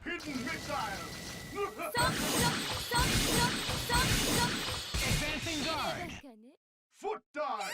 Hidden missile! Advancing guard. Foot dive!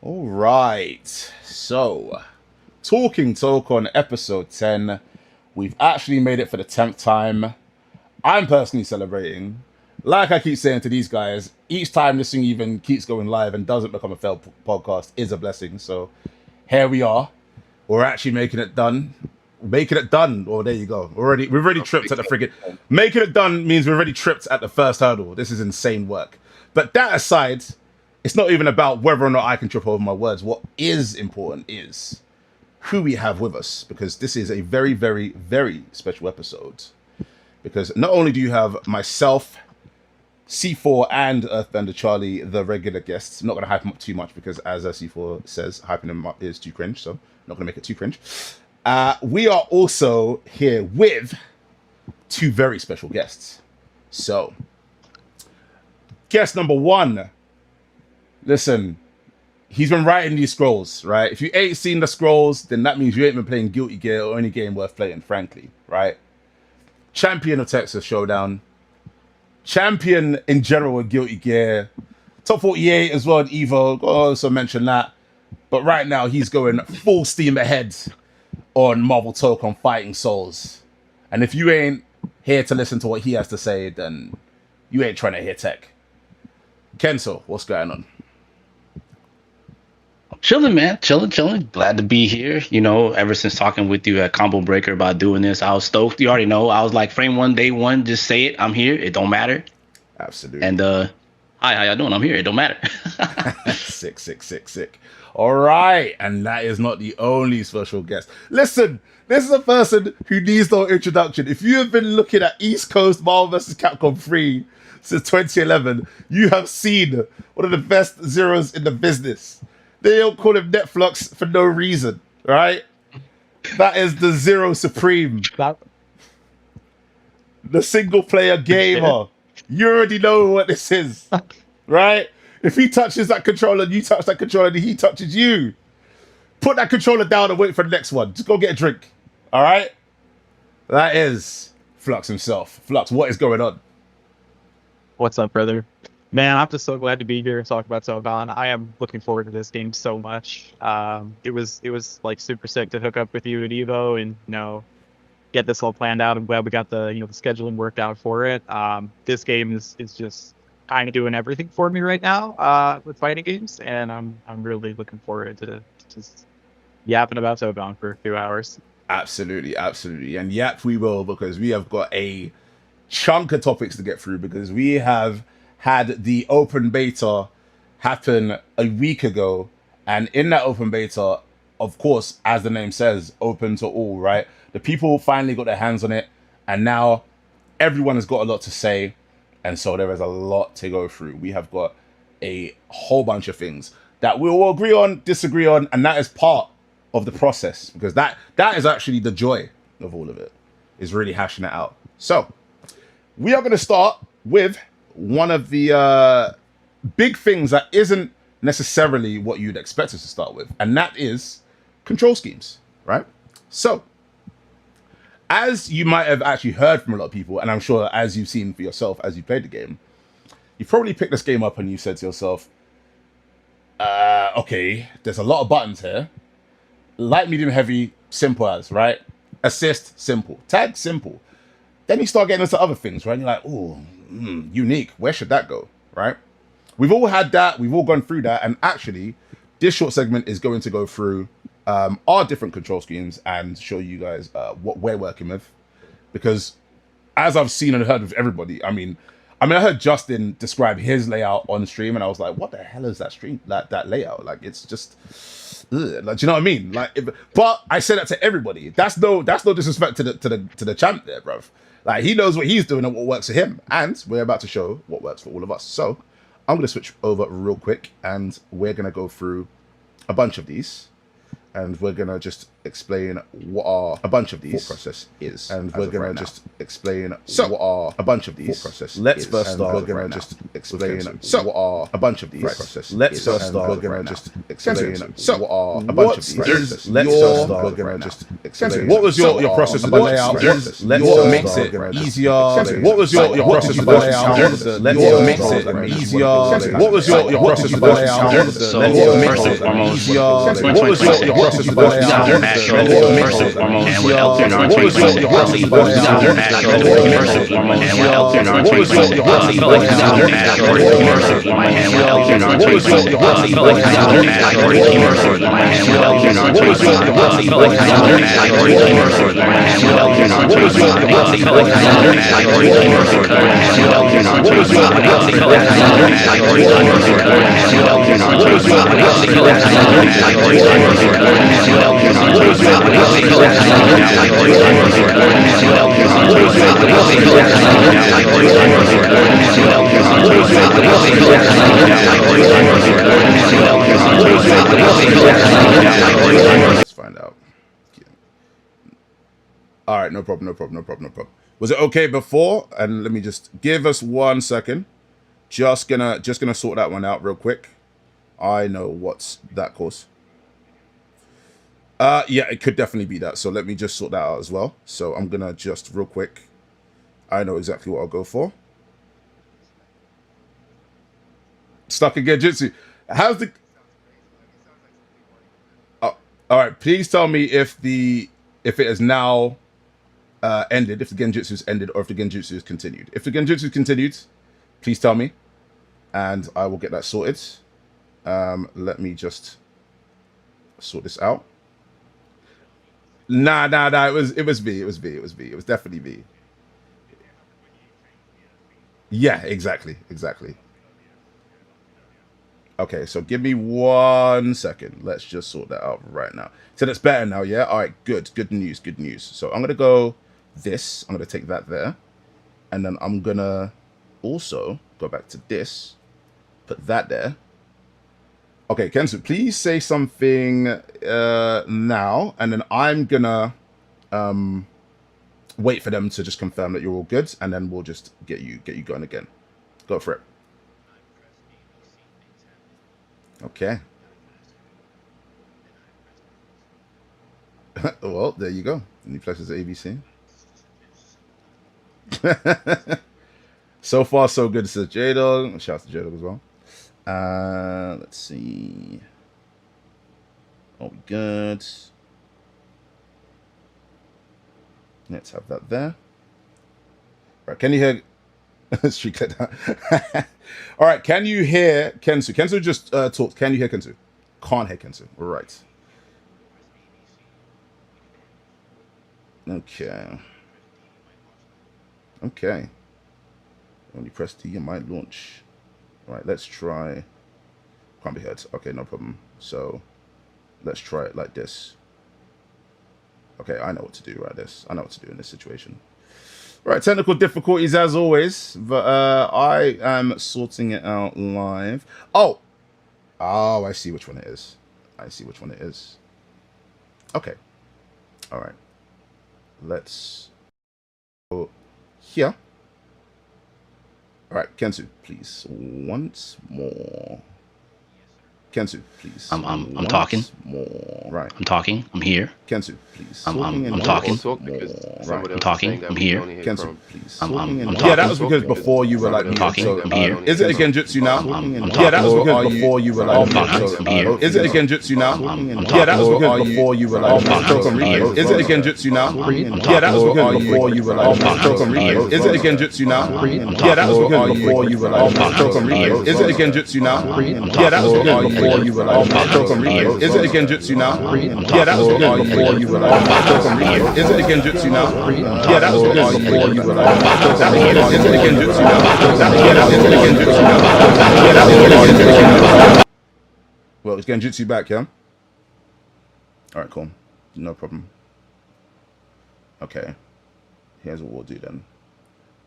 All right, so Talking Tokon episode 10. We've actually made it for the 10th time. I'm personally celebrating. Like I keep saying to these guys, each time this thing even keeps going live and doesn't become a failed podcast is a blessing. So here we are. We're actually making it done. Making it done. Oh, there you go. We've already tripped at the friggin'. Making it done means we've already tripped at the first hurdle. This is insane work. But that aside, it's not even about whether or not I can trip over my words. What is important is who we have with us, because this is a very, very, very special episode. Because not only do you have myself, C4, and Earthbender Charlie, the regular guests. I'm not going to hype them up too much because, as C4 says, hyping them up is too cringe, so I'm not going to make it too cringe. We are also here with two very special guests. So, guest number one. Listen, he's been writing these scrolls, right? If you ain't seen the scrolls, then that means you ain't been playing Guilty Gear or any game worth playing, frankly, right? Champion of Texas Showdown. Champion in general with Guilty Gear. Top 48 as well in Evo. I'll also mention that. But right now, he's going full steam ahead on Marvel Tokon Fighting Souls. And if you ain't here to listen to what he has to say, then you ain't trying to hear tech. Kenzo, what's going on? Chilling, man. Chilling. Glad to be here. You know, ever since talking with you at Combo Breaker about doing this, I was stoked. You already know. I was like, frame one, day one, just say it. I'm here. It don't matter. Absolutely. And hi, how y'all doing? I'm here. It don't matter. Sick. All right. And that is not the only special guest. Listen, this is a person who needs no introduction. If you have been looking at East Coast Marvel vs. Capcom 3 since 2011, you have seen one of the best zeros in the business. They don't call him Netflix for no reason, right? That is the Zero Supreme. The single player gamer. You already know what this is, right? If he touches that controller and you touch that controller and he touches you, put that controller down and wait for the next one. Just go get a drink, all right? That is Flux himself. Flux, what is going on? What's up, brother? Man, I'm just so glad to be here and talk about Tokon. I am looking forward to this game so much. It was like super sick to hook up with you at Evo and get this all planned out. I'm glad we got the the scheduling worked out for it. This game is just kind of doing everything for me right now with fighting games, and I'm really looking forward to just yapping about Tokon for a few hours. Absolutely. And yap, we will, because we have got a chunk of topics to get through, because we have had the open beta happen a week ago, and in that open beta, of course, as the name says, open to all, right? The people finally got their hands on it, and now everyone has got a lot to say, and so there is a lot to go through. We have got a whole bunch of things that we will agree on, disagree on, and that is part of the process, because that is actually the joy of all of it, is really hashing it out. So we are going to start with one of the big things that isn't necessarily what you'd expect us to start with, and that is control schemes, right? So, as you might have actually heard from a lot of people, and I'm sure as you've seen for yourself as you played the game, you probably picked this game up and you said to yourself, okay, there's a lot of buttons here. Light, medium, heavy, simple as, right? assist, simple. Tag, simple. Then you start getting into other things, right? And you're like, oh, unique. Where should that go, right? We've all had that. We've all gone through that. And actually, this short segment is going to go through our different control schemes and show you guys what we're working with. Because as I've seen and heard with everybody, I mean, I heard Justin describe his layout on stream, and I was like, "What the hell is that stream? That layout? Like, it's just, ugh. Like, do you know what I mean? Like, but I say that to everybody. That's no disrespect to the champ there, bruv. Like, he knows what he's doing and what works for him, and we're about to show what works for all of us. So, I'm gonna switch over real quick, and we're gonna go through a bunch of these. And we're gonna just explain what our a bunch of these thought process is, and we're gonna just explain what our a bunch of these thought process. Let's first start. We're gonna just explain what our a bunch of these process. Let's first start. We're gonna just explain what our a bunch of these. Let's first start. We're gonna just explain what was your process of the layout. Let's makes it easier. What was your process of the layout? Let's makes it easier. What was your process of the layout? So first and foremost, What was your process of the layout? First and foremost, and with Elton on 2026, first and foremost, and with Elton on 2026, I feel like this is a match for first in my hand with Elton on 2026, I feel like this is a match for first in my hand with Elton on 2026, I feel like this is a match for first in my hand with Elton on 2026, I feel like this is a match for first in my hand with Elton on 2026, I feel like this is a match for first in my hand with Elton on 2026, I feel like this is a match for first Let's find out. All right, no problem. Was it okay before? And let me just give us 1 second. Just gonna sort that one out real quick. I know what's that course. Yeah, it could definitely be that. So let me just sort that out as well. So I'm gonna just real quick. I know exactly what I'll go for. Stuck in Genjutsu. How's the? Oh, all right. Please tell me if it is now ended. If the Genjutsu is ended, or if the Genjutsu is continued. If the Genjutsu is continued, please tell me, and I will get that sorted. Let me just sort this out. Nah. It was B. It was definitely B. Yeah, exactly. Okay, so give me 1 second. Let's just sort that out right now. So that's better now, yeah? All right, good news. So I'm gonna go this. I'm gonna take that there, and then I'm gonna also go back to this. Put that there. Okay, Kensu, please say something now, and then I'm gonna wait for them to just confirm that you're all good, and then we'll just get you going again. Go for it. Okay. Well, there you go. New places at ABC. So far, so good, says J-Dog. Shout out to J-Dog as well. Let's see. Are we good? Let's have that there. All right, can you hear? Street click down. All right, can you hear Kensu? Kensu just talked. Can you hear Kensu? Can't hear Kensu. All right. Okay. When you press T, it might launch. All right, let's try. Can't be heard. Okay, no problem. So let's try it like this. Okay, I know what to do right this. I know what to do in this situation. Right, technical difficulties as always, but I am sorting it out live. Oh, I see which one it is. Okay. All right. Let's go here. All right, Kensu, please, once more. Kensu, please. I'm Once talking. More. Right. I'm talking. I'm here. Kensu, please. I'm Talking talking. Right. I'm talking. I'm here. Kensu, please. I'm Yeah, that talking. was because before you were like muted. talking. So, I'm here. is it a genjutsu now? I'm Yeah, that was talking. because before you were like I'm muted. talking. So, I'm here. is it a genjutsu now? I'm Yeah, that was talking. because before you were like muted. talking. I'm here. Is it a genjutsu now? I'm Yeah, that was talking. because before you were like talking. I'm here. Is it a genjutsu now? I'm Yeah, that was talking. because before you were like talking. I'm here. Is it a genjutsu now? I'm Yeah, that was talking. because before you were like I'm here. Is it a genjutsu now? I'm Yeah, that was talking. because before you were like Is it a genjutsu now? Yeah, that was because before you were like Is it a genjutsu now? Yeah, that was a genjutsu now. Yeah, that was a genjutsu now. Well, it's genjutsu back, yeah? Alright, cool. No problem. Okay. Here's what we'll do then.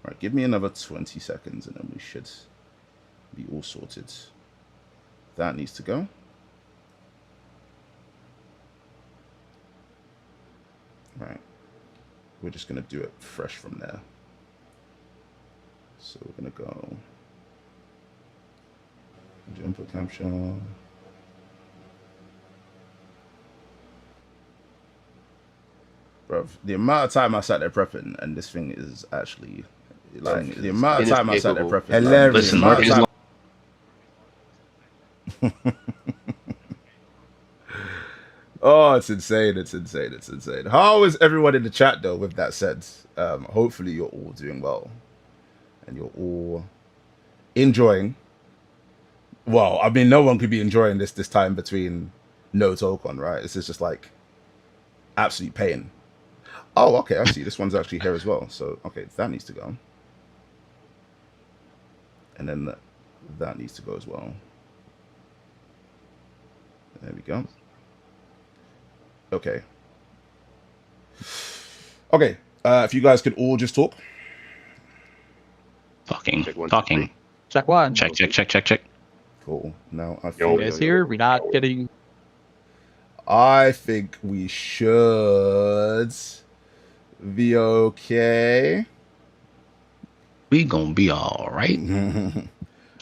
Alright, give me another 20 seconds and then we should be all sorted. That needs to go. Right. We're just going to do it fresh from there. So we're going to go input capture. Bro, the amount of time I sat there prepping and this thing is actually like the amount of time I sat there prepping. Hilarious. Listen, work is Oh, it's insane. It's insane. It's insane. How is everyone in the chat though, with that said? Hopefully you're all doing well. And you're all enjoying. Well, I mean, no one could be enjoying this time between no Tokon, right? This is just like absolute pain. Oh, okay, I see. This one's actually here as well. So, okay, that needs to go. And then that needs to go as well. There we go. Okay. Okay. If you guys could all just talk. Talking. Talking. Check one. Check. Cool. Now I You think guys here? We're not getting. we should be okay. We gonna be all right.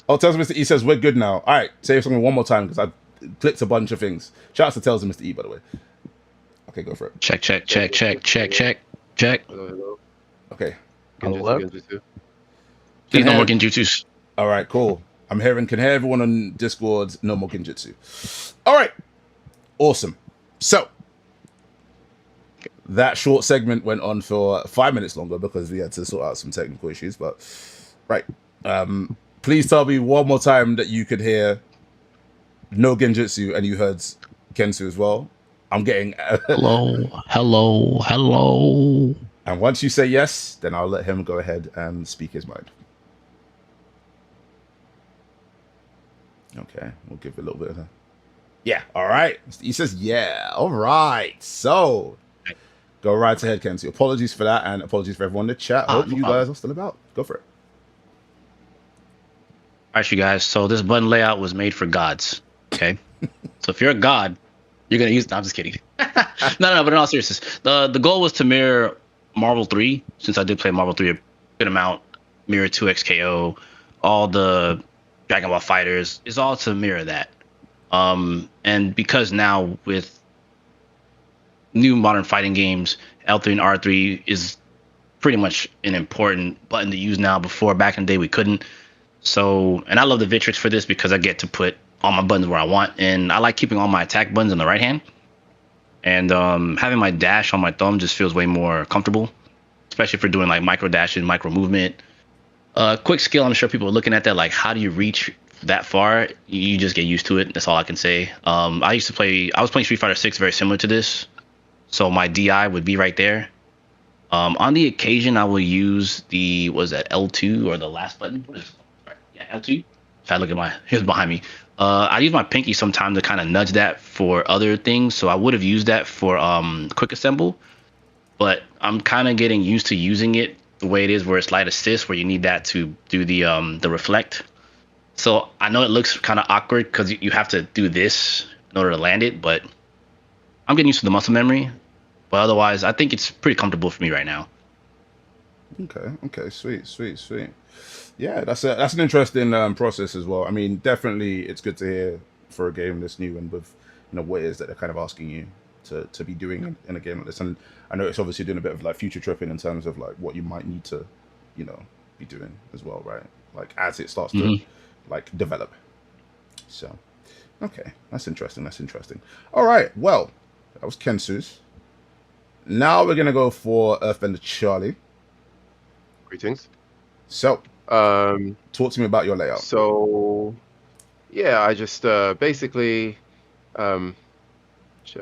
Oh, tells Mr. E says we're good now. All right, say something one more time because I clicked a bunch of things. Shout out to Tells and Mr. E, by the way. Okay, go for it. Check. Okay. Hello? Please no more genjutsus. All right, cool. Can hear everyone on Discord. No more genjutsu. All right. Awesome. So that short segment went on for 5 minutes longer because we had to sort out some technical issues. But right. Please tell me one more time that you could hear no genjutsu and you heard Kensu as well. I'm getting hello. And once you say yes, then I'll let him go ahead and speak his mind. Okay, we'll give it a little bit of a... Yeah, all right. He says, yeah, all right. So, go right ahead, Kensu. Apologies for that, and apologies for everyone in the chat. Hope you guys are still about. Go for it. All right, you guys. So this button layout was made for gods. Okay. So if you're a god, you're gonna use. No, I'm just kidding. no. But in all seriousness, the goal was to mirror Marvel 3, since I did play Marvel 3 a good amount. Mirror 2XKO, all the Dragon Ball fighters. It's all to mirror that. And because now with new modern fighting games, L3 and R3 is pretty much an important button to use now. Before, back in the day, we couldn't. So, and I love the Vitrix for this because I get to put all my buttons where I want, and I like keeping all my attack buttons on the right hand. And having my dash on my thumb just feels way more comfortable, especially for doing like micro dash and micro movement. Quick skill, I'm sure people are looking at that like, how do you reach that far? You just get used to it. That's all I can say. I was playing Street Fighter 6 very similar to this, so my DI would be right there. On the occasion, I will use was that L2 or the last button? What is it? Yeah, L2. If I look at here's behind me. I use my pinky sometimes to kind of nudge that for other things. So I would have used that for quick assemble, but I'm kind of getting used to using it the way it is, where it's light assist, where you need that to do the reflect. So I know it looks kind of awkward because you have to do this in order to land it, but I'm getting used to the muscle memory. But otherwise, I think it's pretty comfortable for me right now. Okay, sweet. Yeah, that's an interesting process as well. I mean, definitely it's good to hear for a game this new and with what it is that they're kind of asking you to be doing in a game like this. And I know it's obviously doing a bit of like future tripping in terms of like what you might need to be doing as well, right? Like as it starts to like develop. So okay, that's interesting. All right, well, that was Kensu's. Now we're gonna go for Earthbender Charlie. Greetings. So talk to me about your layout. So yeah, I just basically I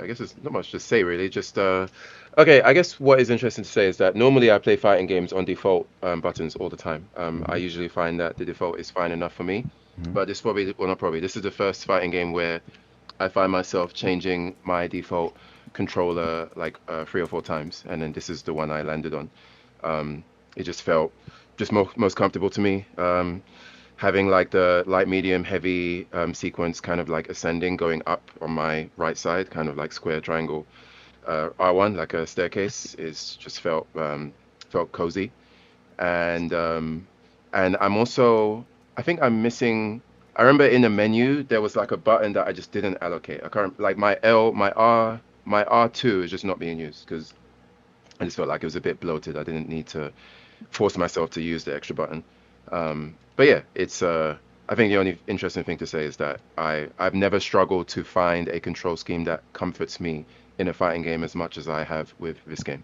guess there's not much to say really. Just okay. I guess what is interesting to say is that normally I play fighting games on default buttons all the time. I usually find that the default is fine enough for me. But this This is the first fighting game where I find myself changing my default controller like 3 or 4 times, and then this is the one I landed on. It just felt most comfortable to me. Having like the light, medium, heavy sequence kind of like ascending, going up on my right side, kind of like square, triangle, R1, like a staircase, is just felt cozy. And I'm also, I think I'm missing, I remember in the menu, there was like a button that I just didn't allocate. I can't, like my R2 is just not being used because I just felt like it was a bit bloated. I didn't need to force myself to use the extra button. But yeah, it's I think the only interesting thing to say is that I've never struggled to find a control scheme that comforts me in a fighting game as much as I have with this game.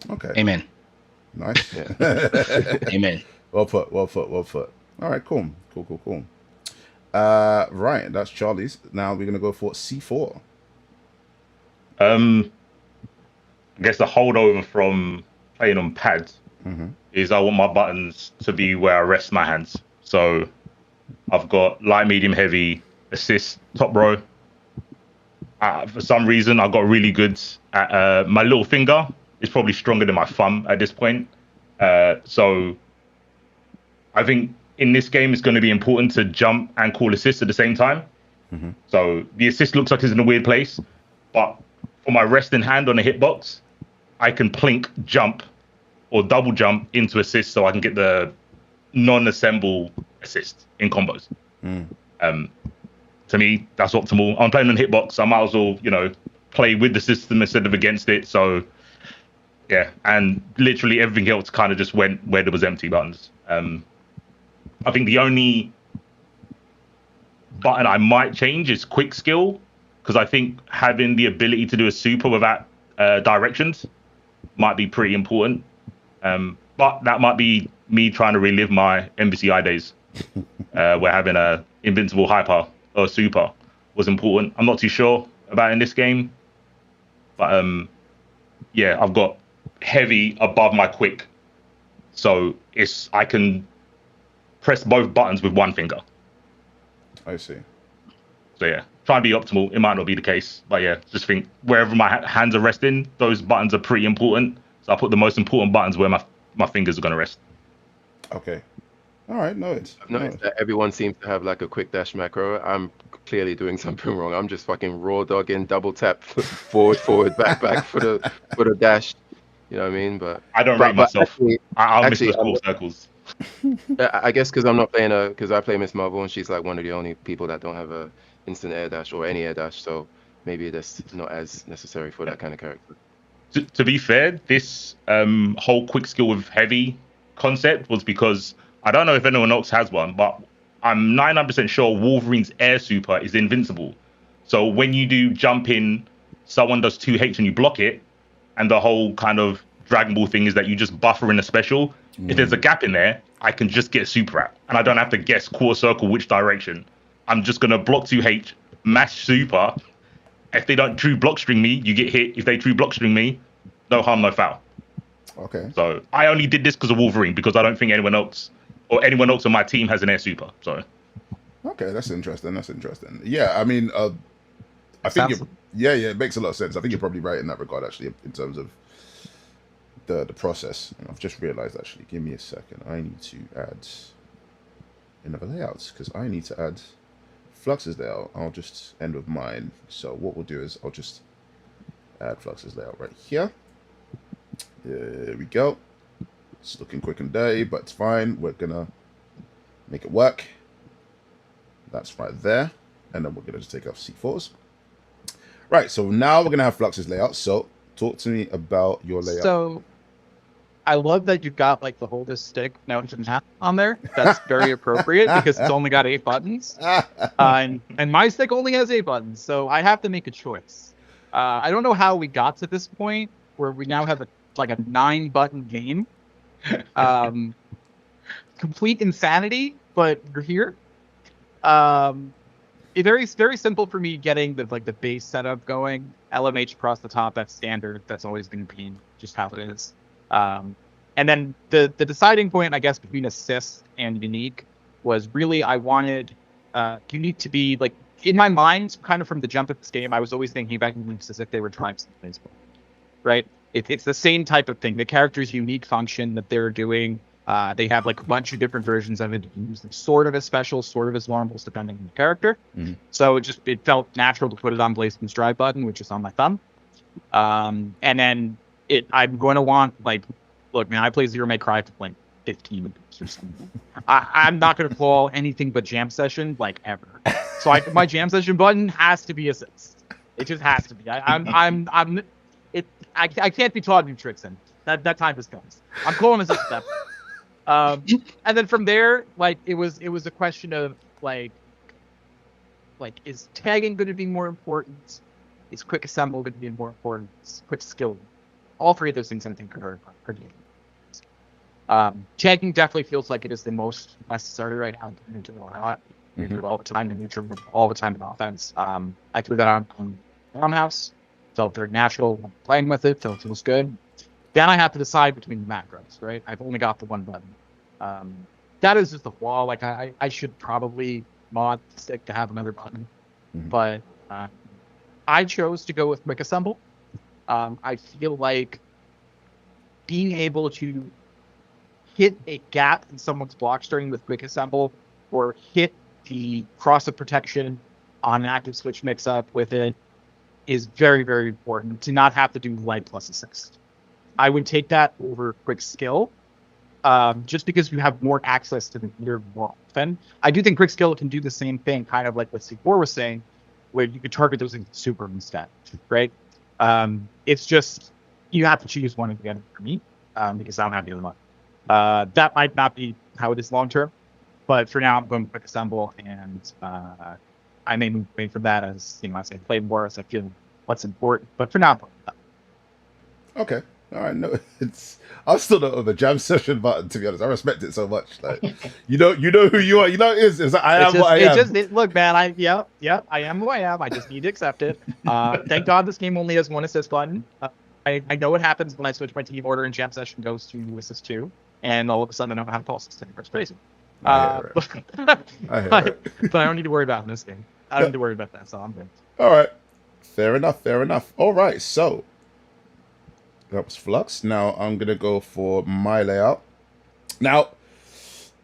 Okay. Amen. Nice. Yeah. Amen. Well put. All right, cool. Right, that's Charlie's. Now we're gonna go for C4. I guess the holdover from playing on pads is I want my buttons to be where I rest my hands. So I've got light, medium, heavy, assist, top row. For some reason, I got really good at my little finger is probably stronger than my thumb at this point. So I think in this game, it's going to be important to jump and call assist at the same time. So the assist looks like it's in a weird place, but for my resting hand on a hitbox, I can plink, jump, or double jump into assist so I can get the non-assemble assist in combos. To me, that's optimal. I'm playing on hitbox, I might as well, play with the system instead of against it. So yeah, and literally everything else kind of just went where there was empty buttons. I think the only button I might change is quick skill, because I think having the ability to do a super without directions might be pretty important. But that might be me trying to relive my MBCI days, where having a invincible hyper or super was important. I'm not too sure about in this game, but yeah, I've got heavy above my quick, so I can press both buttons with one finger. I see. So yeah, try and be optimal. It might not be the case, but yeah, just think wherever my hands are resting, those buttons are pretty important. So I put the most important buttons where my fingers are going to rest. Okay. All right, noted. I've noticed that everyone seems to have like a quick dash macro. I'm clearly doing something wrong. I'm just fucking raw dogging, double tap, forward, back for the dash. You know what I mean? But I don't rate myself. Actually, I'll miss those core circles. I guess because I'm not playing because I play Miss Marvel and she's like one of the only people that don't have a instant air dash or any air dash. So maybe that's not as necessary for that kind of character. To be fair, this whole quick skill with heavy concept was because I don't know if anyone else has one, but I'm 99% sure Wolverine's air super is invincible. So when you do jump in, someone does 2H and you block it, and the whole kind of Dragon Ball thing is that you just buffer in a special. If there's a gap in there, I can just get super out, and I don't have to guess quarter circle which direction. I'm just gonna block 2H, mash super. If they don't true block string me, you get hit. If they true block string me, no harm, no foul. Okay. So I only did this because of Wolverine, because I don't think anyone else on my team has an air super. So okay, that's interesting. Yeah, I mean, I think it makes a lot of sense. I think you're probably right in that regard, actually, in terms of the process. And I've just realized, actually, give me a second. I need to add another layout because I need to add Flux's layout. I'll just end with mine. So what we'll do is I'll just add Flux's layout right here. There we go. It's looking quick and dirty, but it's fine. We're gonna make it work. That's right there. and then we're going to just take off C4s. Right, so now we're going to have Flux's layout. So talk to me about your layout. So I love that you've got like the hold this stick note and hat on there. That's very appropriate because it's only got 8 buttons. And my stick only has 8 buttons, so I have to make a choice. I don't know how we got to this point where we now have a 9-button game. Complete insanity, but you're here. It's very simple for me getting the base setup going. LMH across the top, that's standard. That's always going to be just how it is. And then the deciding point, I guess, between assist and unique was really I wanted unique to be like in my mind, kind of from the jump of this game. I was always thinking about uniques as if they were tribes in baseball, right? It's the same type of thing. The character's unique function that they're doing. They have like a bunch of different versions of it. You use them sort of as specials, sort of as normals, depending on the character. Mhm. So it felt natural to put it on Blazeman's drive button, which is on my thumb. And then I'm going to want look, man, I play Zero May Cry for like 15 minutes or something. I'm not going to call anything but jam session ever. So my jam session button has to be assist. It just has to be. I can't be taught new tricks in. That time has come. I'm calling assist step. And then from there, it was a question of is tagging going to be more important? Is quick assemble going to be more important? Is quick skill? All 3 of those things I think are pretty. Tagging definitely feels like it is the most necessary right now. You do it a lot. You do it all the time in neutral, all the time in offense. I threw that on Farmhouse. Felt very natural playing with it. Felt it feels good. Then I have to decide between the macros, right? I've only got the one button. That is just a flaw. I should probably mod the stick to have another button. But I chose to go with quick assemble. I feel like being able to hit a gap in someone's block starting with quick assemble or hit the cross of protection on an active switch mix-up with it is very, very important to not have to do light plus assist. I would take that over quick skill, just because you have more access to the meter more often. I do think quick skill can do the same thing, kind of like what C4 was saying, where you could target those in super instead, right? It's just you have to choose one of the other for me, because I don't have the other one. That might not be how it is long term, but for now I'm going quick assemble, and I may move away from that as as I play more, as I feel what's important. But for now, I'm playing that. Okay. All right. No, I'm still not on the jam session button, to be honest. I respect it so much. You know who you are. You know it is. It's like, I am what I am. Look, man. I am who I am. I just need to accept it. Thank God this game only has one assist button. I know what happens when I switch my team order and jam session goes to assist 2, and all of a sudden I know how to call assist in first base. But I don't need to worry about it in this game. I don't need to worry about that, so I'm good. All right. Fair enough. All right. So that was Flux. Now I'm going to go for my layout. Now,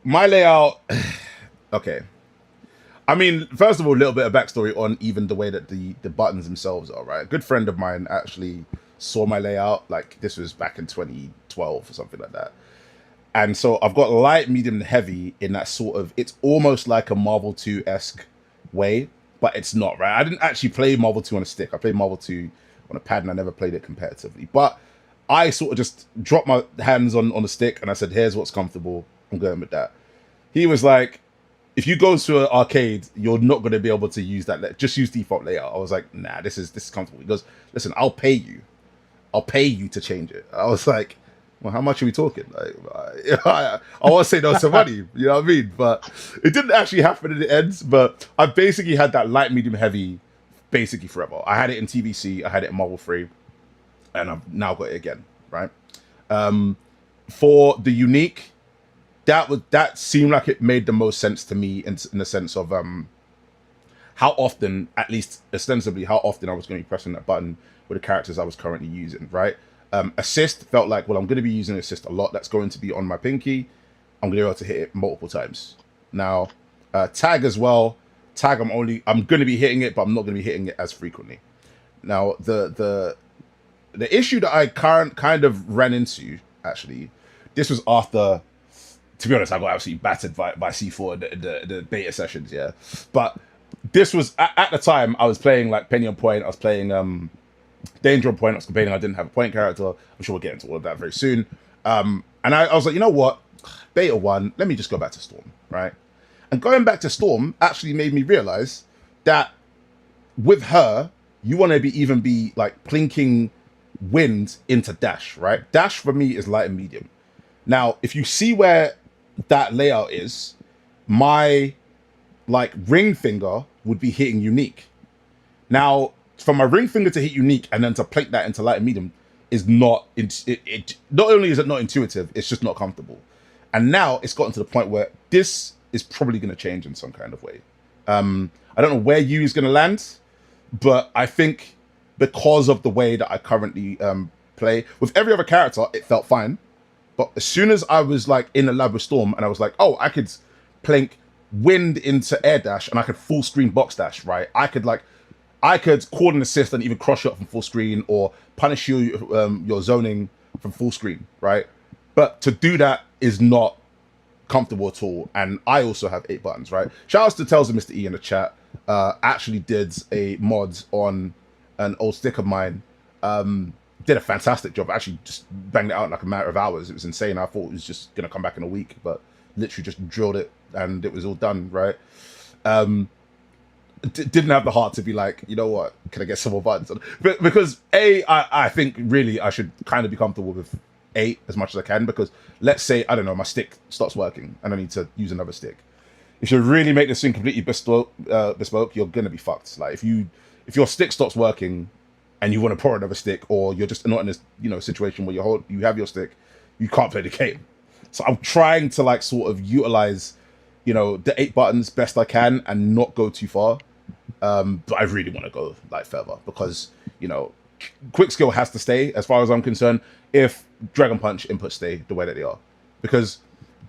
my layout... Okay. I mean, first of all, a little bit of backstory on even the way that the buttons themselves are, right? A good friend of mine actually saw my layout. This was back in 2012 or something like that. And so I've got light, medium, and heavy in that sort of... It's almost like a Marvel 2-esque way, but it's not, right? I didn't actually play Marvel 2 on a stick. I played Marvel 2 on a pad, and I never played it competitively. But I sort of just dropped my hands on the stick, and I said, here's what's comfortable. I'm going with that. He was like, if you go to an arcade, you're not going to be able to use that. Just use default layout. I was like, nah, this is comfortable. He goes, listen, I'll pay you to change it. I was like, well, how much are we talking? I want to say no to money, you know what I mean? But it didn't actually happen in the end. But I basically had that light, medium, heavy basically forever. I had it in TVC, I had it in Marvel 3, and I've now got it again, right? For the unique, that seemed like it made the most sense to me in the sense of how often, at least ostensibly, how often I was going to be pressing that button with the characters I was currently using, right? Assist felt like, well, I'm going to be using assist a lot. That's going to be on my pinky. I'm going to be able to hit it multiple times. Now, tag as well. Tag, I'm going to be hitting it, but I'm not going to be hitting it as frequently. Now, the issue that I kind of ran into, actually, this was after, to be honest, I got absolutely battered by C4 in the beta sessions, yeah. But this was at the time I was playing like Penny on Point. I was playing Danger on Point. I was complaining I didn't have a point character. I'm sure we'll get into all of that very soon. And I was like, you know what, Beta 1, let me just go back to Storm, right? And going back to Storm actually made me realize that with her, you want to even be like plinking wind into dash, right? Dash for me is light and medium. Now, if you see where that layout is, my like ring finger would be hitting unique. Now, from my ring finger to hit unique and then to plate that into light and medium is not not only is it not intuitive, it's just not comfortable. And now it's gotten to the point where this is probably going to change in some kind of way. I don't know where you is going to land, but I think because of the way that I currently play with every other character, it felt fine. But as soon as I was like in a lab with Storm and I was like, oh, I could plink wind into air dash and I could full screen box dash, right? I could coordinate assist and even cross shot from full screen or punish you your zoning from full screen, right? But to do that is not comfortable at all. And I also have 8 buttons, right? Shout outs to Tales of Mr. E in the chat. Actually did a mod on an old stick of mine. Did a fantastic job. Actually just banged it out in like a matter of hours. It was insane. I thought it was just gonna come back in a week, but literally just drilled it and it was all done, right? Didn't have the heart to be like, you know what, can I get some more buttons? But because I think really I should kind of be comfortable with 8 as much as I can, because let's say, I don't know, my stick stops working and I need to use another stick. If you really make this thing completely bespoke, you're gonna be fucked. Like if your stick stops working and you want to pour another stick, or you're just not in this situation where you have your stick, you can't play the game. So I'm trying to like sort of utilize the 8 buttons best I can and not go too far. But I really want to go like further because quick skill has to stay as far as I'm concerned if Dragon Punch inputs stay the way that they are, because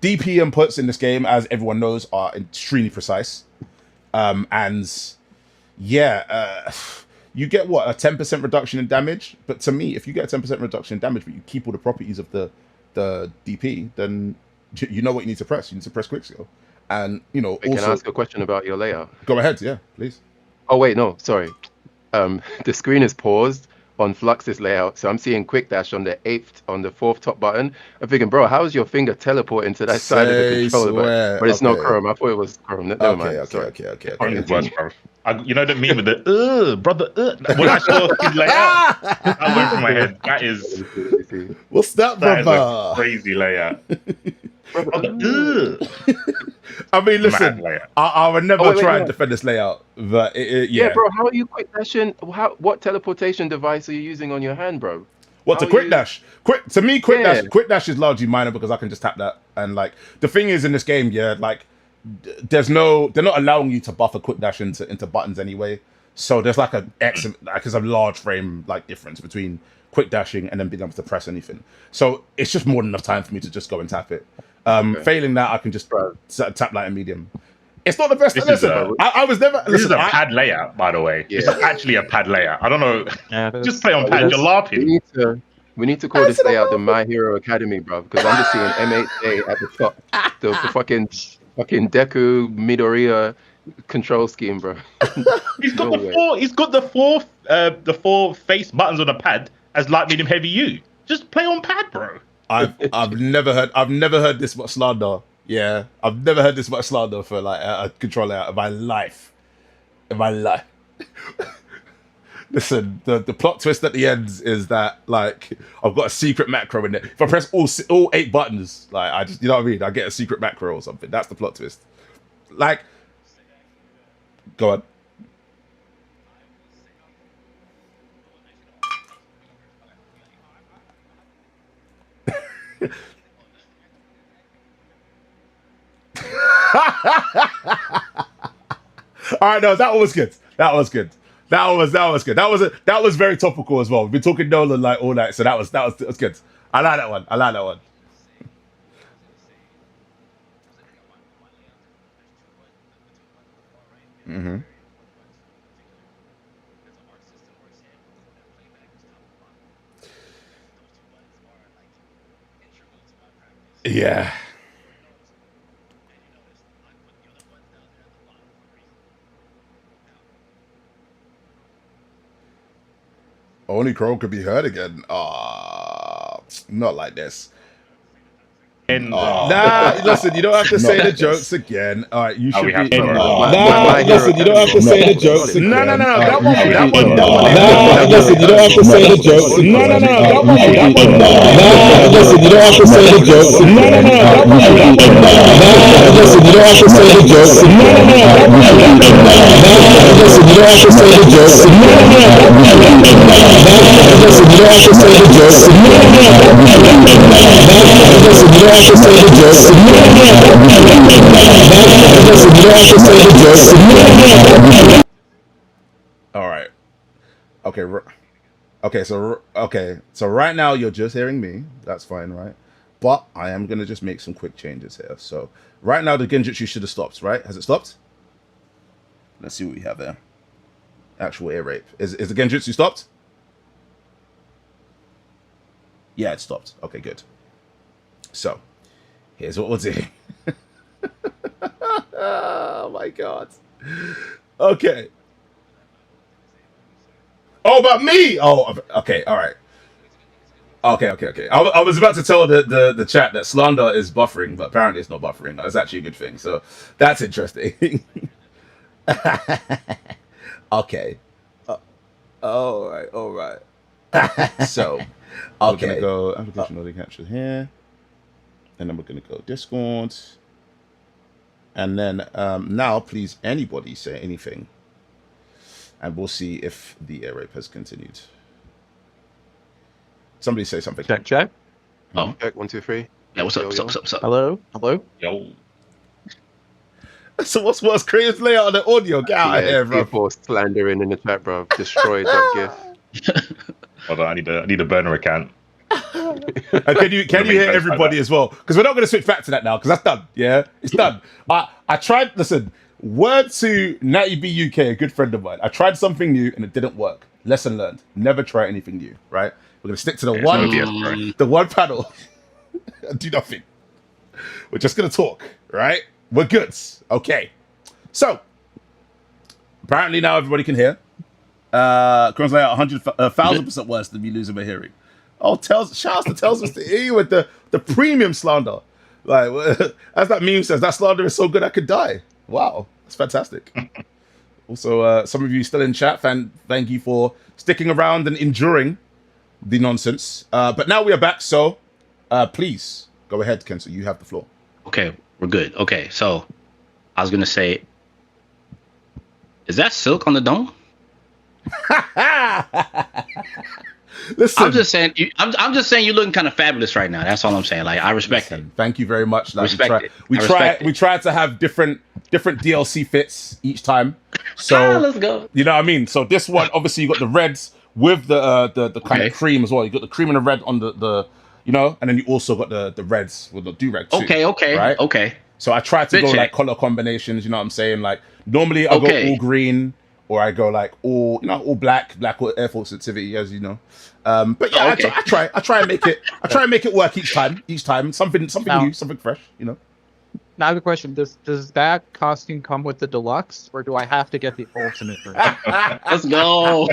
DP inputs in this game, as everyone knows, are extremely precise. And yeah, you get what, a 10% reduction in damage. But to me, if you get a 10% reduction in damage, but you keep all the properties of the DP, then you know what you need to press. You need to press quick skill. And also, can I ask a question about your layout? Go ahead, yeah, please. Oh wait, no, sorry. The screen is paused on Flux's layout, so I'm seeing quick dash on the 4th top button. I'm thinking, bro, how's your finger teleporting to that side of the controller? But it's not Chrome. I thought it was Chrome. Never mind. Okay. You know the meme with the brother. When I saw his layout, I went through my head. That is what's that, brother? That is a crazy layout. I mean, listen, I would never try and defend this layout, but yeah, bro. How are you quick dashing? What teleportation device are you using on your hand, bro? What, to quick dash? Quick dash is largely minor because I can just tap that. And like the thing is in this game, like they're not allowing you to buff a quick dash into buttons anyway. So there's like there's a large frame like difference between quick dashing and then being able to press anything. So it's just more than enough time for me to just go and tap it. Failing that, I can just tap light and medium. It's not the best. I was never. This is a pad layout, by the way. Yeah. It's actually a pad layout. I don't know. Just play on pad. You're laughing. We need to call this layout the My Hero Academy, bro. Because I'm just seeing M8A at the top, the fucking Deku Midoriya control scheme, bro. He's got the four face buttons on the pad as light, medium, heavy. You just play on pad, bro. I've never heard this much slander. Yeah, I've never heard this much slander for like a controller out of my life. Listen, the plot twist at the end is that like I've got a secret macro in there. If I press all 8 buttons, like I just, you know what I mean, I get a secret macro or something. That's the plot twist. Like, go on. All right, no, that was good. That was good. That was very topical as well. We've been talking Nolan like all night, so that was good. I like that one. Mm-hmm. Yeah. only Crow could be heard again. Not like this. Nah, listen, you don't have to say the jokes again. All right, you should be. My Listen, you don't have to say the jokes again. No. That one. That one. Listen, you don't have to say the jokes. No. That one. Listen, you don't have to say the jokes. No. Listen, you don't have to say the jokes. No. Listen, you don't have to say the jokes. Listen, you don't have to say the jokes. Listen, you don't have to say the jokes. Listen, you don't have to say the jokes. All right. Okay. So right now you're just hearing me. That's fine, right? But I am gonna just make some quick changes here. So right now the Genjutsu should have stopped, right? Has it stopped? Let's see what we have there. Actual ear rape. Is the Genjutsu stopped? Yeah, it stopped. Okay, good. So here's what we'll do. Oh my god. Okay. Oh, about me? Oh, okay. All right. Okay. I was about to tell the chat that slander is buffering, but apparently it's not buffering. That's actually a good thing. So that's interesting. Okay. All right. So, okay. We're gonna go application loading capture here, and then we're gonna go Discord, and then now please anybody say anything, and we'll see if the air rape has continued. Somebody say something. Check. Check 1, 2, 3. Yeah, what's up? Hello. Yo. So what's creative layout on the audio? Get out of here, bro. People slandering in the chat, bro. Destroyed that GIF. Hold on, I need a burner account. Can you hear everybody as well? Because we're not going to switch back to that now, because that's done. Yeah, it's done. I tried. Listen, word to Natty B UK, a good friend of mine. I tried something new and it didn't work. Lesson learned. Never try anything new. Right? We're going to stick to the one panel. Do nothing. We're just going to talk. Right? We're good. Okay. So apparently now everybody can hear. Crown's layout 1,000% worse than me losing my hearing. Oh, shouts to tells us to hear you with the premium slander. Like, as that meme says, that slander is so good I could die. Wow, that's fantastic. Also, some of you still in chat, thank you for sticking around and enduring the nonsense. But now we are back, so please go ahead, Kenzo. You have the floor. Okay, we're good. Okay, so I was gonna say, is that silk on the dome? Listen, I'm just saying. I'm just saying you're looking kind of fabulous right now. That's all I'm saying. Like, I respect it. Thank you very much. Like, we respect try to have different DLC fits each time. So let's go. You know what I mean? So this one, obviously, you got the reds with the kind of cream as well. You got the cream and the red on the you know, and then you also got the reds with the do-rag too. Okay. Right? Okay. So I try to go like color combinations. You know what I'm saying? Like normally I go all green. Or I go like all black or air force sensitivity, as you know. But yeah, I try and make it work each time. Something new, something fresh, you know. Now I have a question. Does that costume come with the deluxe, or do I have to get the ultimate version? Let's go.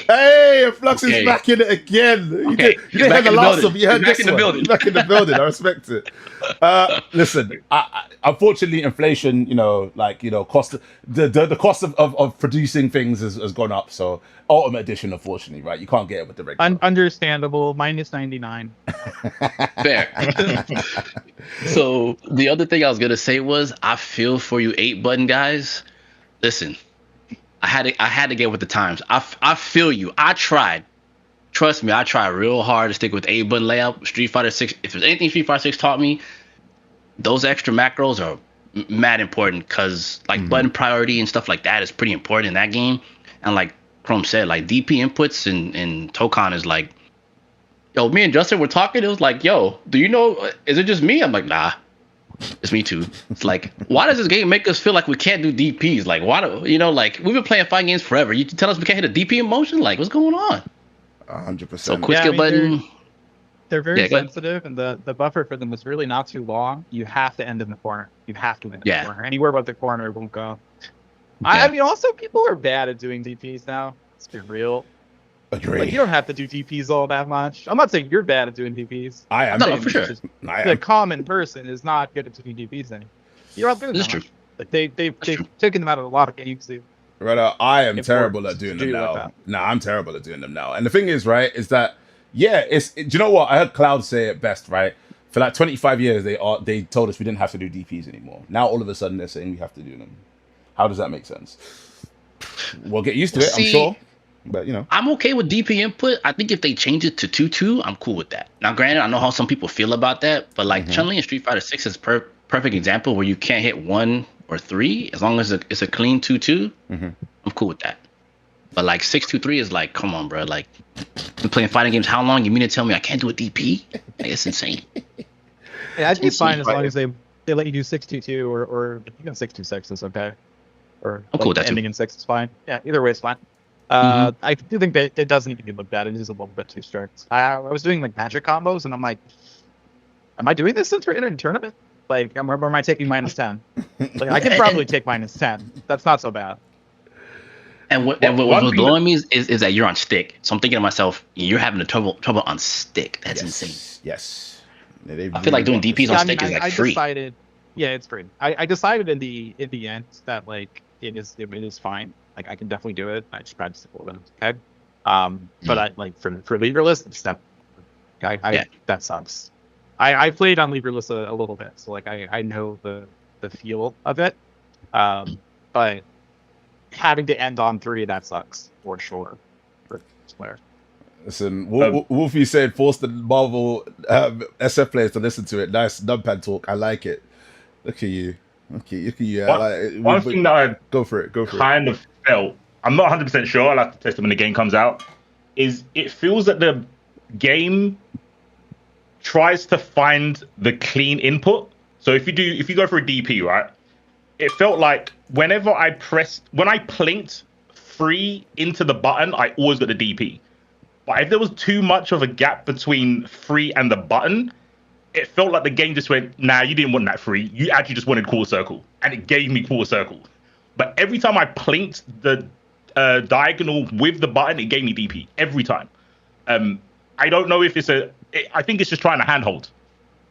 Hey, Flux is back in it again. You didn't hear the last one, you heard this one. He's back in the building. I respect it. Listen, unfortunately, inflation, cost the cost of producing things has gone up. So Ultimate Edition, unfortunately, right? You can't get it with the regular. Understandable. -99. Fair. So the other thing I was gonna say was, I feel for you 8-button guys. Listen, I had to get with the times. I feel you. I tried. Trust me, I tried real hard to stick with 8-button layout. Street Fighter 6. If there's anything Street Fighter 6 taught me, those extra macros are mad important, because like button priority and stuff like that is pretty important in that game. And like Chrome said, like DP inputs in Tokon is like, yo, me and Justin were talking. It was like, yo, do you know, is it just me? I'm like, nah, it's me too. It's like, why does this game make us feel like we can't do DPs? Like, why do, like, we've been playing fighting games forever. You tell us we can't hit a DP in motion? Like, what's going on? 100%. So quick skill button. They're very sensitive, and the buffer for them is really not too long. You have to end in the corner. You have to end in the corner. Anywhere but the corner it won't go. I mean, also, people are bad at doing DPs now. Let's be real. Agree. Like, you don't have to do DPs all that much. I'm not saying you're bad at doing DPs. I am. No, for sure. The common person is not good at doing DPs anymore. You're not doing That's that true. much. Like, they've taken them out of a lot of games. Right, I am Important terrible at to doing do them like now. that. Nah, I'm terrible at doing them now. And the thing is, right, is that do you know what? I heard Cloud say it best, right? For like 25 years, they told us we didn't have to do DPs anymore. Now all of a sudden they're saying we have to do them. How does that make sense? We'll get used to it, I'm See, sure. But you know, I'm okay with DP input. I think if they change it to 2-2, I'm cool with that. Now, granted, I know how some people feel about that, but like Chun-Li in Street Fighter 6 is perfect example where you can't hit 1 or 3 as long as it's a clean 2-2. I'm cool with that. But like 6-2-3 is like, come on, bro. Like, been playing fighting games how long? You mean to tell me I can't do a DP? Like, it's insane. Yeah, I'd be fine as Right. long as they let you do 6-2-2 or you know 6-2-6 is okay. Or I'm cool with that, ending too. in 6 is fine. Yeah, either way is fine. I do think that it does need to be looked at. It is a little bit too strict. I was doing like magic combos, and I'm like, am I doing this since we're in a tournament? Like, or am I taking -10? Like, I can probably take -10. That's not so bad. And what One was thing blowing me is that you're on stick. So I'm thinking to myself, you're having a trouble on stick. That's insane. Yes. I feel like doing DPs on stick is like free. Decided, yeah, it's free. I decided in the end that like it is fine. Like, I can definitely do it. I just practice a little bit. Okay. But I like for leaderless, it's that. That sucks. I played on leaderless a little bit, so like I know the feel of it. But having to end on 3, that sucks for sure. For this player. Listen, Wolfie said force the Marvel SF players to listen to it. Nice numpad talk. I like it. Look at you. Look at you. One thing that I go for it. kind of felt, I'm not 100% sure, I'll have to test it when the game comes out, is it feels that the game tries to find the clean input. So if you go for a DP, right, it felt like when I plinked 3 into the button, I always got the DP. But if there was too much of a gap between 3 and the button, it felt like the game just went, nah, you didn't want that 3. You actually just wanted quarter circle. And it gave me quarter circle. But every time I plinked the diagonal with the button, it gave me DP. Every time. I don't know if I think it's just trying to handhold.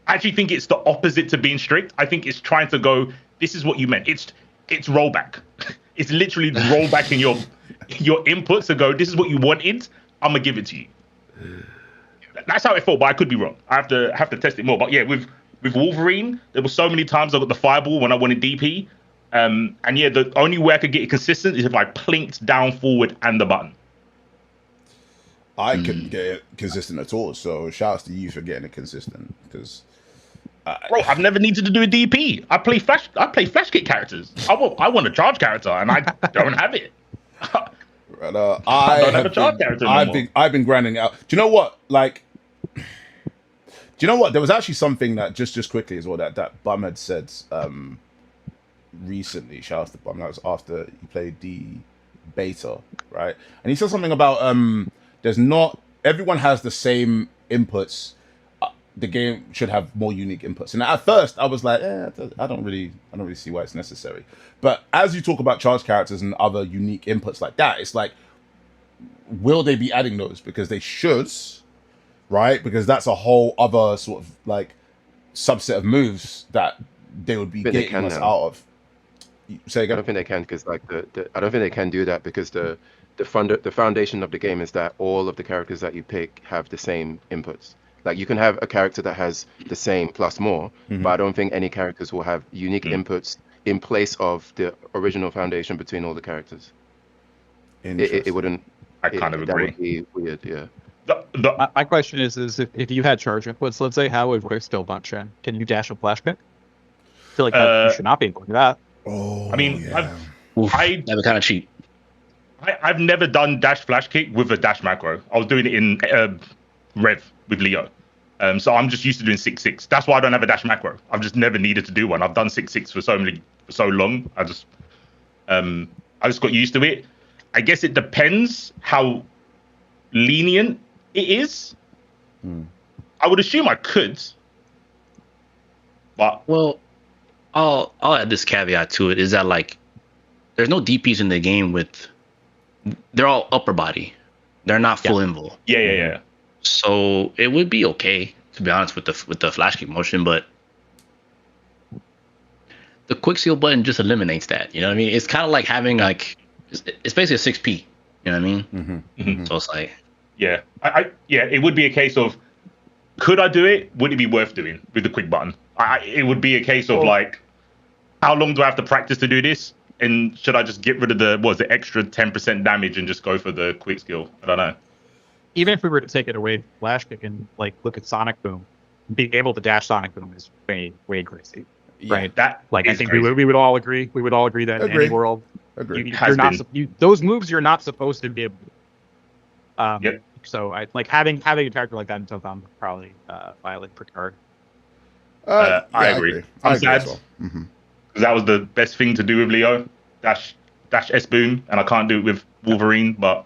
I actually think it's the opposite to being strict. I think it's trying to go, this is what you meant. It's rollback. It's literally rollback in your inputs to go, this is what you wanted. I'm gonna give it to you. That's how it felt, but I could be wrong. I have to test it more. But yeah, with Wolverine, there were so many times I got the fireball when I wanted DP. And yeah, the only way I could get it consistent is if I plinked down, forward, and the button. I couldn't get it consistent at all. So shouts to you for getting it consistent. Because bro, I've never needed to do a DP. I play flash kick characters. I want a charge character, and I don't have it. But, I've been grinding out. Do you know what? Like, do you know what? There was actually something that just quickly as well that Bum had said recently. Shout out to Bum. That was after he played the beta, right? And he said something about there's not everyone has the same inputs. The game should have more unique inputs. And at first, I was like, I don't really see why it's necessary. But as you talk about charge characters and other unique inputs like that, it's like, will they be adding those? Because they should, right? Because that's a whole other sort of like subset of moves that they would be getting us out of. Say again? I don't think they can because like I don't think they can do that because the foundation of the game is that all of the characters that you pick have the same inputs. Like you can have a character that has the same plus more, but I don't think any characters will have unique inputs in place of the original foundation between all the characters. It wouldn't. I kind of agree. That would be weird, yeah. My question is if you had charge inputs, let's say, how would Rick still not Shen? Can you dash a flash kick? I feel like you should not be able to do that. Oh, I mean, yeah. That was kind of cheap. I've never done dash flash kick with a dash macro. I was doing it in Rev with Leo. So I'm just used to doing 6-6. That's why I don't have a dash macro. I've just never needed to do one. I've done 6-6 for so long. I just got used to it. I guess it depends how lenient it is. I would assume I could. But well, I'll add this caveat to it is that like there's no DPs in the game they're all upper body. They're not full invul. Yeah. So it would be okay, to be honest, with the flash kick motion, but the quick seal button just eliminates that. You know what I mean? It's kind of like having like it's basically a 6P. You know what I mean? So it's like yeah, it would be a case of could I do it? Would it be worth doing with the quick button? It would be a case of like how long do I have to practice to do this? And should I just get rid of the extra 10% damage and just go for the quick skill? I don't know. Even if we were to take it away, flash kick and like look at Sonic Boom, being able to dash Sonic Boom is way crazy, right? That like I think we would all agree. We would all agree that in any world, you're not those moves you're not supposed to be able to. Yep. So I like having a character like that in Tokon would probably violate per card. I agree. I'm sad because that was the best thing to do with Leo. Dash S boom, and I can't do it with Wolverine, but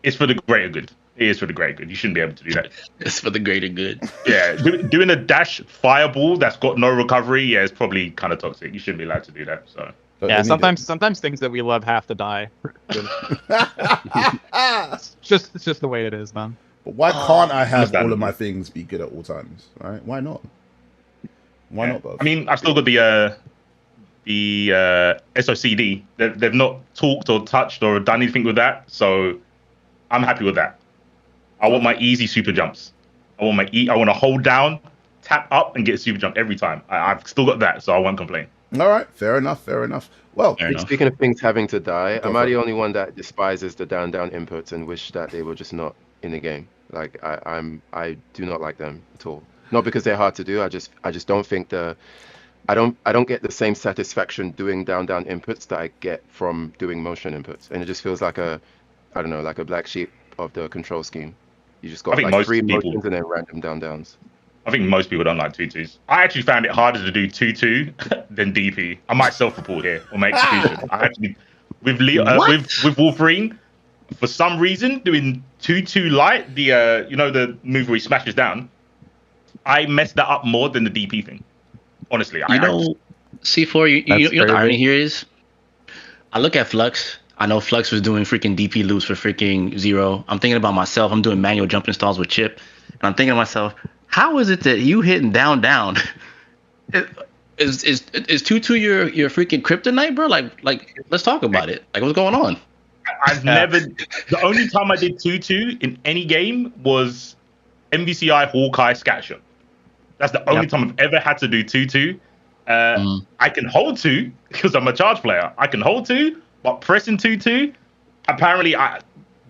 it's for the greater good. It is for the greater good. You shouldn't be able to do that. It's for the greater good. Yeah, doing a dash fireball that's got no recovery, yeah, it's probably kind of toxic. You shouldn't be allowed to do that. So yeah, sometimes things that we love have to die. It's just the way it is, man. But why can't I have all of my things be good at all times? Right? Why not? Why not both? I mean, I've still got the SOCD. They've not talked or touched or done anything with that, so I'm happy with that. I want my easy super jumps. I want to hold down, tap up, and get a super jump every time. I've still got that, so I won't complain. All right, fair enough. Well, speaking of things having to die, am I the only one that despises the down inputs and wish that they were just not in the game? Like I do not like them at all. Not because they're hard to do. I just don't think I don't get the same satisfaction doing down inputs that I get from doing motion inputs, and it just feels like a black sheep of the control scheme. You just got like 3 motions and then random downs. I think most people don't like 2-2s. I actually found it harder to do 2-2 than DP. I might self-report here or make execution. I actually with Wolverine, for some reason, doing 2-2 light, the move where he smashes down, I messed that up more than the DP thing. Honestly, C4, you know the irony here is, I look at Flux. I know Flux was doing freaking DP loops for freaking Zero. I'm thinking about myself. I'm doing manual jump installs with Chip, and I'm thinking to myself, how is it that you hitting down? Is 2-2 your freaking kryptonite, bro? Like let's talk about it. Like what's going on? I've never. The only time I did 2-2 in any game was MVCI Hawkeye Scatshot. That's the only time I've ever had to do 2-2. I can hold 2 because I'm a charge player. I can hold 2, but pressing 2-2, apparently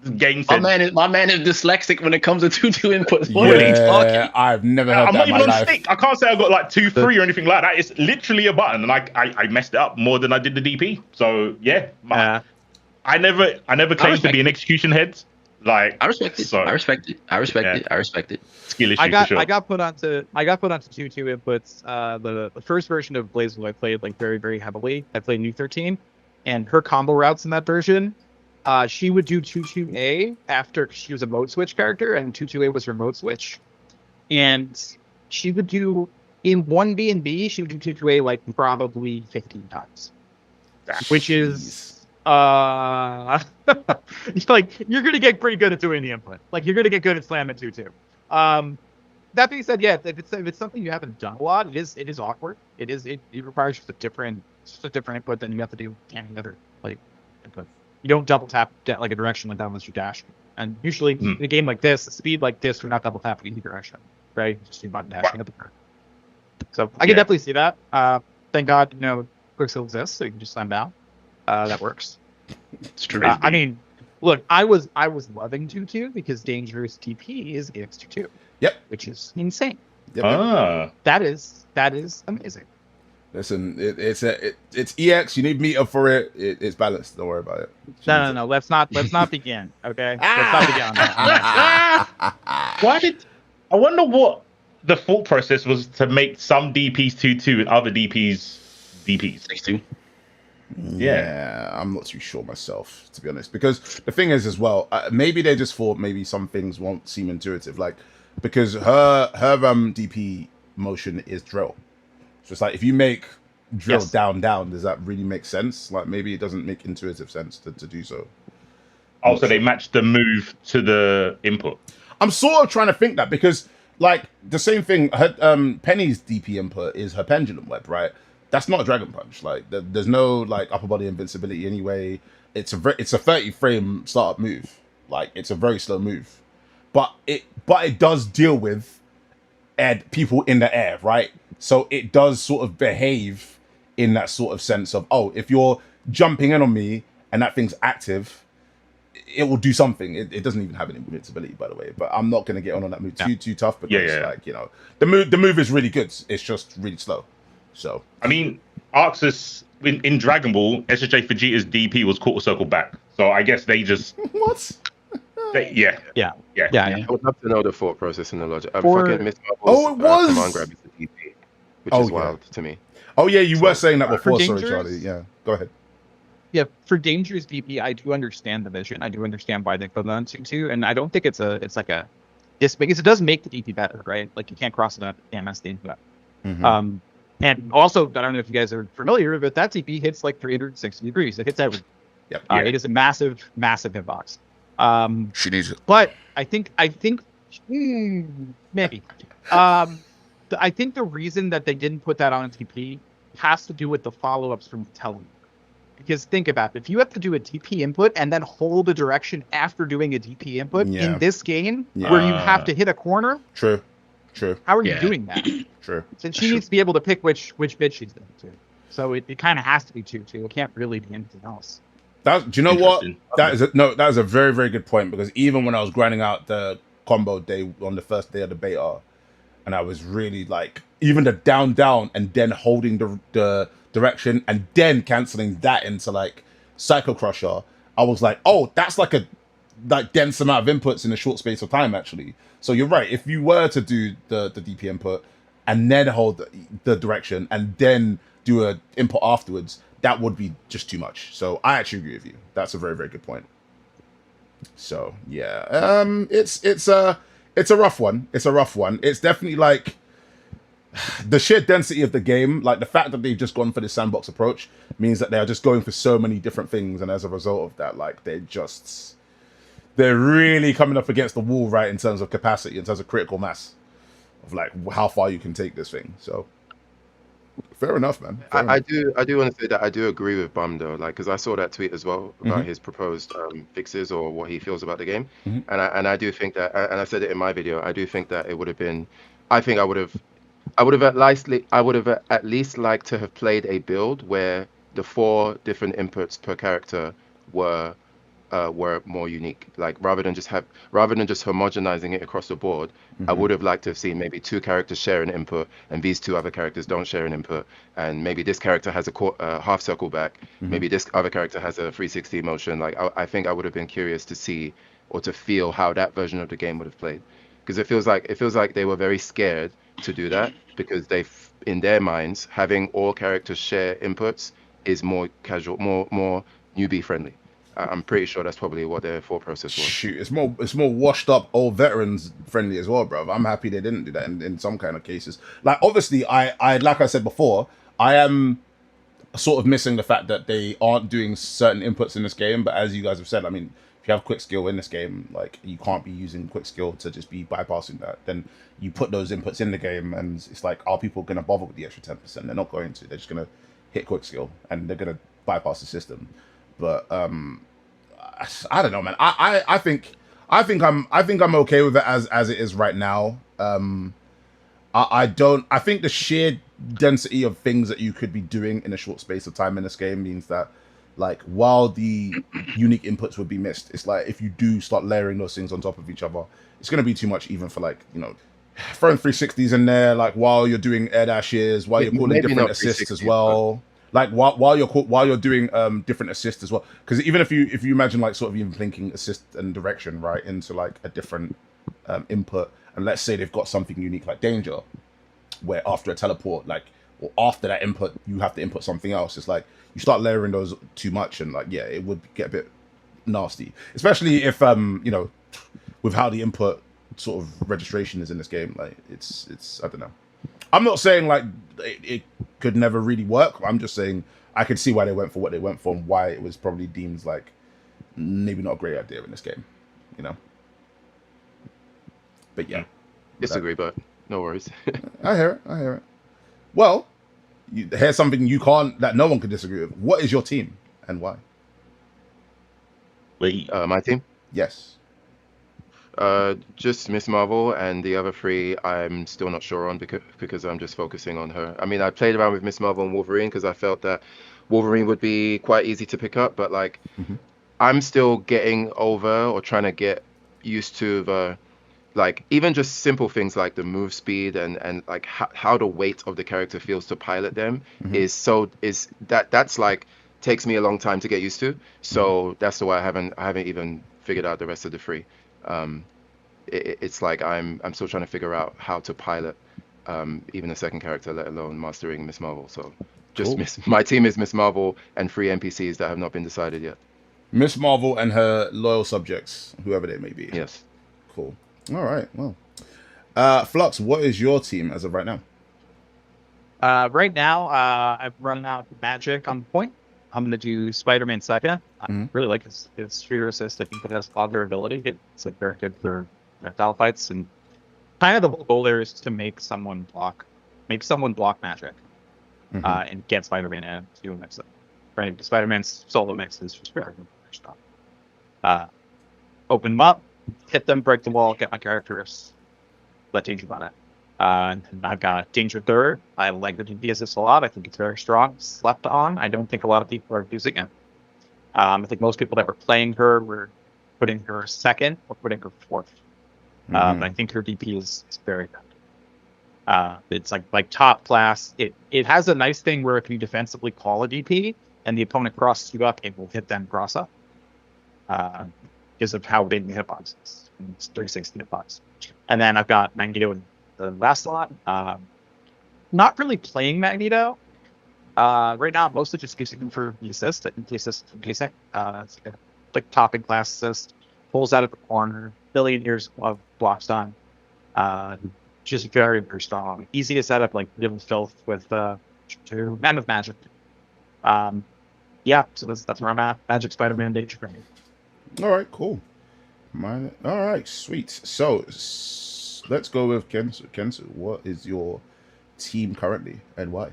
the game said... My man is dyslexic when it comes to 2-2 inputs. What are you talking? I've never heard I'm that not in even my on life. stick. I can't say I got like 2-3 or anything like that. It's literally a button, and I messed it up more than I did the DP. So yeah, I never claimed to be an execution head. Like I respect it. I respect it. Skill issue I for sure. got put onto 2-2 inputs. The first version of BlazBlue I played like very, very heavily. I played New 13, and her combo routes in that version, she would do 2-2A after she was a mode switch character, and 2-2A was her mode switch. And she would do in 1B and B, she would do 2-2A like probably 15 times, which is like you're gonna get pretty good at doing the input. Like you're gonna get good at slamming 2-2. That being said, yeah, if it's something you haven't done a lot, it is awkward. It requires just a different input than you have to do any other like input. You don't double tap like a direction like that unless you dash. And usually in a game like this, a speed like this, we're not double tapping either direction, right? Just do button dashing at the turn. So I can definitely see that. Thank God, Quicksilver exists, so you can just slam down. That works. It's true. I mean, look, I was loving 2-2 because Dangerous DP is EX2-2. Yep. Which is insane. Yep. That is amazing. Listen, it's EX. You need meter for it. It's balanced. Don't worry about it. No. Let's not begin. Okay. Let's not begin on that. I wonder what the thought process was to make some DPs 2-2 and other DPs 6-2. Yeah, I'm not too sure myself, to be honest. Because the thing is, as well, maybe they just thought maybe some things won't seem intuitive, like because her DP motion is drill. So it's like if you make drill down, does that really make sense? Like maybe it doesn't make intuitive sense to do so. Oh, so they matched the move to the input. I'm sort of trying to think that because, like, the same thing. Her, Penny's DP input is her pendulum web, right? That's not a dragon punch. Like, there's no like upper body invincibility anyway. It's a 30 frame startup move. Like, it's a very slow move, but it does deal with people in the air, right? So it does sort of behave in that sort of sense of, oh, if you're jumping in on me and that thing's active, it will do something. It doesn't even have any invincibility, by the way. But I'm not going to get on that move too tough because, like, you know, the move is really good. It's just really slow. So I mean, Arxus in Dragon Ball, SSJ Vegeta's DP was quarter circle back. So I guess they just what? Yeah. I would love to know the thought process and the logic. For- Fucking Miss Oh, Marvel's it was! command grab is the DP, which Oh, is yeah. wild to me. Oh yeah, you were saying that before. Sorry, Dangerous? Charlie. Yeah, go ahead. Yeah, for dangerous DP, I do understand the vision. I do understand why they put on 2-2, and I don't think it's like a this because it does make the DP better, right? Like you can't cross it up MS the input. Mhm. And also, I don't know if you guys are familiar, but that DP hits like 360 degrees. It hits everything. Yep. It is a massive hitbox. She needs it. But I think maybe. I think the reason that they didn't put that on TP has to do with the follow-ups from telling. Because think about it, if you have to do a DP input and then hold a direction after doing a DP input in this game where you have to hit a corner, True. how are you doing that? True. Since she needs to be able to pick which bit she's doing to. So it kind of has to be 2-2. It can't really be anything else. Do you know what? That is a very, very good point, because even when I was grinding out the combo day on the first day of the beta, and I was really like, even the down and then holding the direction and then cancelling that into like Psycho Crusher, I was like, oh, that's like a dense amount of inputs in a short space of time, actually. So you're right. If you were to do the DP input and then hold the direction and then do a input afterwards, that would be just too much. So I actually agree with you. That's a very, very good point. So yeah, it's a rough one. It's a rough one. It's definitely like the sheer density of the game, like the fact that they've just gone for this sandbox approach means that they are just going for so many different things, and as a result of that, like they're really coming up against the wall, right, in terms of capacity, in terms of critical mass, of like how far you can take this thing. So fair enough, man. I do want to say that I do agree with Bum though, like, because I saw that tweet as well about his proposed fixes or what he feels about the game, and I do think that, and I said it in my video, I do think that it would have been, I would have at least liked to have played a build where the 4 different inputs per character were more unique. Like rather than just homogenizing it across the board, I would have liked to have seen maybe 2 characters share an input and these 2 other characters don't share an input, and maybe this character has a half circle back, maybe this other character has a 360 motion. Like I think I would have been curious to see or to feel how that version of the game would have played, because it feels like they were very scared to do that, because in their minds having all characters share inputs is more casual, more newbie friendly. I'm pretty sure that's probably what their thought process was. Shoot, it's more washed up old veterans friendly as well, bro. I'm happy they didn't do that in some kind of cases. Like obviously, I like I said before, I am sort of missing the fact that they aren't doing certain inputs in this game. But as you guys have said, I mean, if you have quick skill in this game, like you can't be using quick skill to just be bypassing that. Then you put those inputs in the game, and it's like, are people going to bother with the extra 10%? They're not going to. They're just going to hit quick skill and they're going to bypass the system. But I don't know, man. I think I'm okay with it as it is right now. I think the sheer density of things that you could be doing in a short space of time in this game means that, like, while the unique inputs would be missed, it's like if you do start layering those things on top of each other, it's going to be too much, even for, like, you know, throwing 360s in there, like while you're doing air dashes, while you're calling different assists as well. Like while you're doing different assists as well, because even if you imagine, like, sort of even linking assist and direction right into like a different input, and let's say they've got something unique like danger, where after a teleport, like, or after that input you have to input something else, it's like you start layering those too much, and like, yeah, it would get a bit nasty, especially if you know, with how the input sort of registration is in this game. Like it's I don't know. I'm not saying like it could never really work. I'm just saying I could see why they went for what they went for and why it was probably deemed like maybe not a great idea in this game, you know. But yeah, Disagree, but no worries. I hear it. Well, here's something that no one can disagree with. What is your team and why? Wait, My team? Yes. Just Miss Marvel, and the other three I'm still not sure on because I'm just focusing on her. I mean, I played around with Miss Marvel and Wolverine because I felt that Wolverine would be quite easy to pick up, but like I'm still getting over or trying to get used to the like even just simple things like the move speed and like how the weight of the character feels to pilot them that's like takes me a long time to get used to. So that's the why I haven't even figured out the rest of the three. It's like I'm still trying to figure out how to pilot even a second character, let alone mastering Miss Marvel. So just Cool. my team is Miss Marvel and 3 NPCs that have not been decided yet. Miss Marvel and her loyal subjects, whoever they may be. Yes. Cool. All right. Well, Flux, what is your team as of right now? Right now, I'm running out of magic on point. I'm going to do Spider-Man second. I really like his shooter assist. I think it has a lot of durability. It's like very good for battle fights. And kind of the whole goal there is to make someone block magic and get Spider-Man in to mix it. Right? Spider-Man's solo mix is just very good for stuff. Open them up, hit them, break the wall, get my characters, let Danger on it. And I've got Danger third. I like the DP assist a lot. I think it's very strong. Slept on. I don't think a lot of people are using it. I think most people that were playing her were putting her second or putting her fourth. But I think her DP is very good. It's like top class. It has a nice thing where if you defensively call a DP and the opponent crosses you up, it will hit them cross up. Because of how big the hitbox is. It's 360 hitbox. And then I've got Magneto in the last slot. Not really playing Magneto. Right now, I'm mostly just using him for the assist. The assist is basic. It's like topping class assist. Pulls out of the corner. Billion years of blocks on. Just very, very strong. Easy to set up like Little Filth with Man of Magic. Yeah, so that's where I'm at. Magic Spider-Man Danger Grenade. All right, cool. All right, sweet. So let's go with Kensu. Kensu, what is your team currently and why?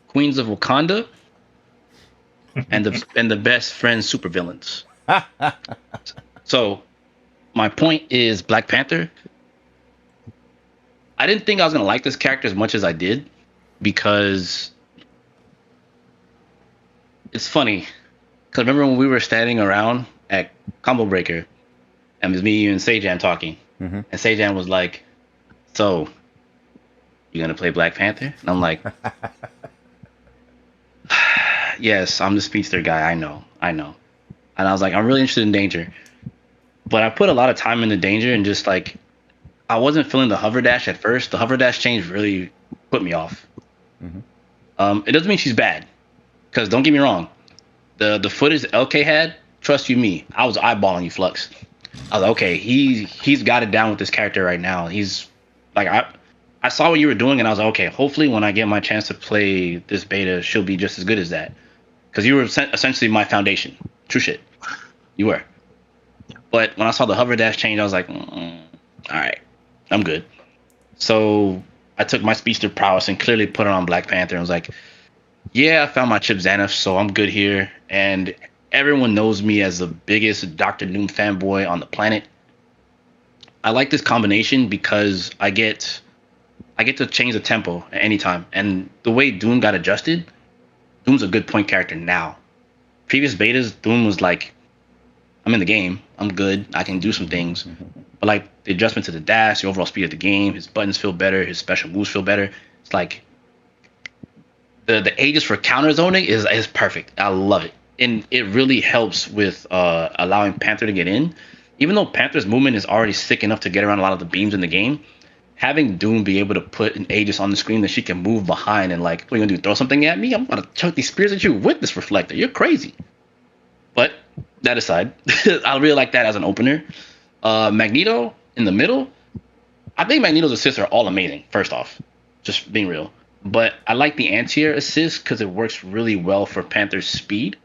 Queens of Wakanda and the best friends supervillains. So my point is Black Panther. I didn't think I was gonna like this character as much as I did because it's funny. Because remember when we were standing around at Combo Breaker and it was me, you, and Sejan talking, and Sejan was like, "So, you gonna play Black Panther?" And I'm like, "Yes, I'm the speedster guy. I know." And I was like, "I'm really interested in Danger," but I put a lot of time into Danger and just like, I wasn't feeling the hover dash at first. The hover dash change really put me off. It doesn't mean she's bad, because don't get me wrong. The footage LK had, trust you me, I was eyeballing you, Flux. I was like, okay, he's got it down with this character right now. He's like, I saw what you were doing, and I was like, okay, hopefully when I get my chance to play this beta, she'll be just as good as that. Because you were essentially my foundation. True shit. You were. But when I saw the hover dash change, I was like, all right, I'm good. So I took my speedster prowess and clearly put it on Black Panther and was like, yeah, I found my Chip Xanath, so I'm good here. And everyone knows me as the biggest Dr. Doom fanboy on the planet. I like this combination because I get to change the tempo at any time. And the way Doom got adjusted, Doom's a good point character now. Previous betas, Doom was like, I'm in the game, I'm good, I can do some things. But like the adjustment to the dash, the overall speed of the game, his buttons feel better, his special moves feel better. It's like the aegis for counter zoning is perfect. I love it. And it really helps with allowing Panther to get in. Even though Panther's movement is already sick enough to get around a lot of the beams in the game, having Doom be able to put an Aegis on the screen that she can move behind and like, what are you gonna do, throw something at me? I'm gonna chuck these spears at you with this reflector. You're crazy. But that aside, I really like that as an opener. Magneto in the middle, I think Magneto's assists are all amazing, first off, just being real. But I like the anti-air assist because it works really well for Panther's speed.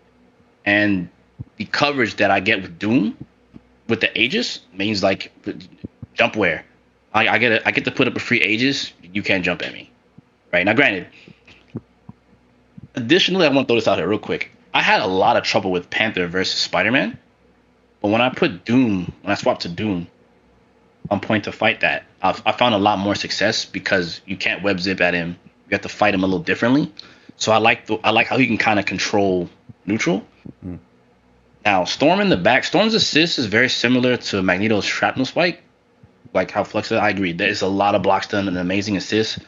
And the coverage that I get with Doom with the Aegis means like jump where I get to put up a free Aegis. You can't jump at me, right? Now, granted, additionally, I want to throw this out here real quick. I had a lot of trouble with Panther versus Spider-Man, but when I swapped to Doom on point to fight that, I found a lot more success because you can't web zip at him. You have to fight him a little differently. So I like how he can kind of control neutral. Now, Storm in the back, Storm's assist is very similar to Magneto's shrapnel spike, like how Flux said. I agree. There's a lot of blocks done and amazing assist.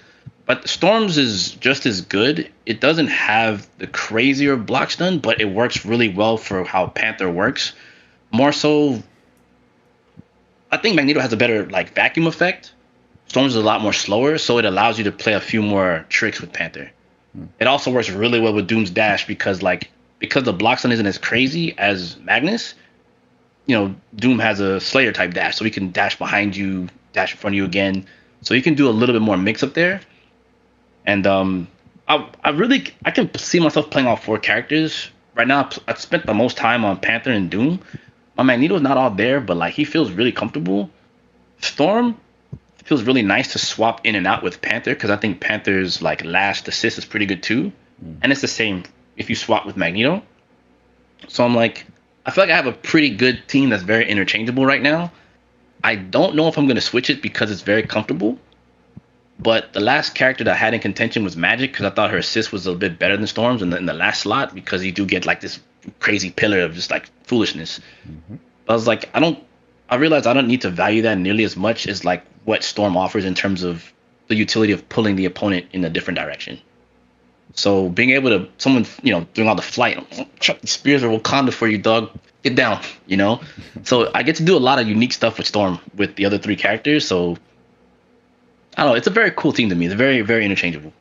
But Storm's is just as good. It doesn't have the crazier blocks done, but it works really well for how Panther works. More so, I think Magneto has a better like vacuum effect. Storm's is a lot more slower, so it allows you to play a few more tricks with Panther. It also works really well with Doom's dash because the block stun isn't as crazy as Magnus. Doom has a Slayer type dash, so he can dash behind you, dash in front of you again. So you can do a little bit more mix up there. And I can see myself playing all 4 characters right now. I spent the most time on Panther and Doom. My Magneto's not all there, but like he feels really comfortable. Storm feels really nice to swap in and out with Panther because I think Panther's like last assist is pretty good too, and it's the same if you swap with Magneto. So I feel like I have a pretty good team that's very interchangeable right now. I don't know if I'm gonna switch it because it's very comfortable. But the last character that I had in contention was Magic because I thought her assist was a bit better than Storm's in the last slot because you do get like this crazy pillar of just like foolishness. I was like, I realized I don't need to value that nearly as much as like what Storm offers in terms of the utility of pulling the opponent in a different direction. So being able to someone doing all the flight, chuck the spears or Wakanda for you, dog, get down, So I get to do a lot of unique stuff with Storm with the other 3 characters. So I don't know. It's a very cool team to me. It's very, very interchangeable.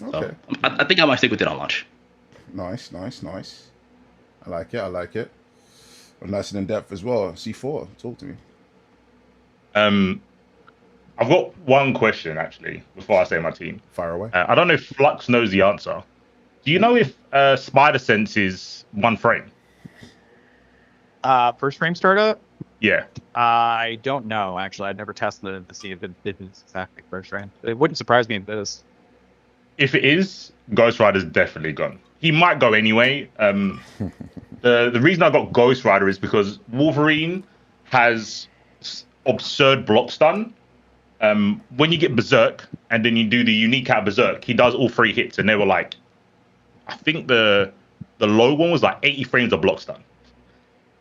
Okay. So I think I might stick with it on launch. Nice. I like it. Nice and in depth as well. C4, talk to me. I've got one question actually before I say my team. Fire away. I don't know if Flux knows the answer. Do you know if Spider Sense is 1 frame? First frame startup? Yeah. I don't know, actually. I've never tested it to see if it's exactly first frame. It wouldn't surprise me if it is. If it is, Ghost Rider's definitely gone. He might go anyway. The reason I got Ghost Rider is because Wolverine has absurd block stun. When you get Berserk and then you do the unique out Berserk, he does all 3 hits, and they were like, I think the low one was like 80 frames of block stun.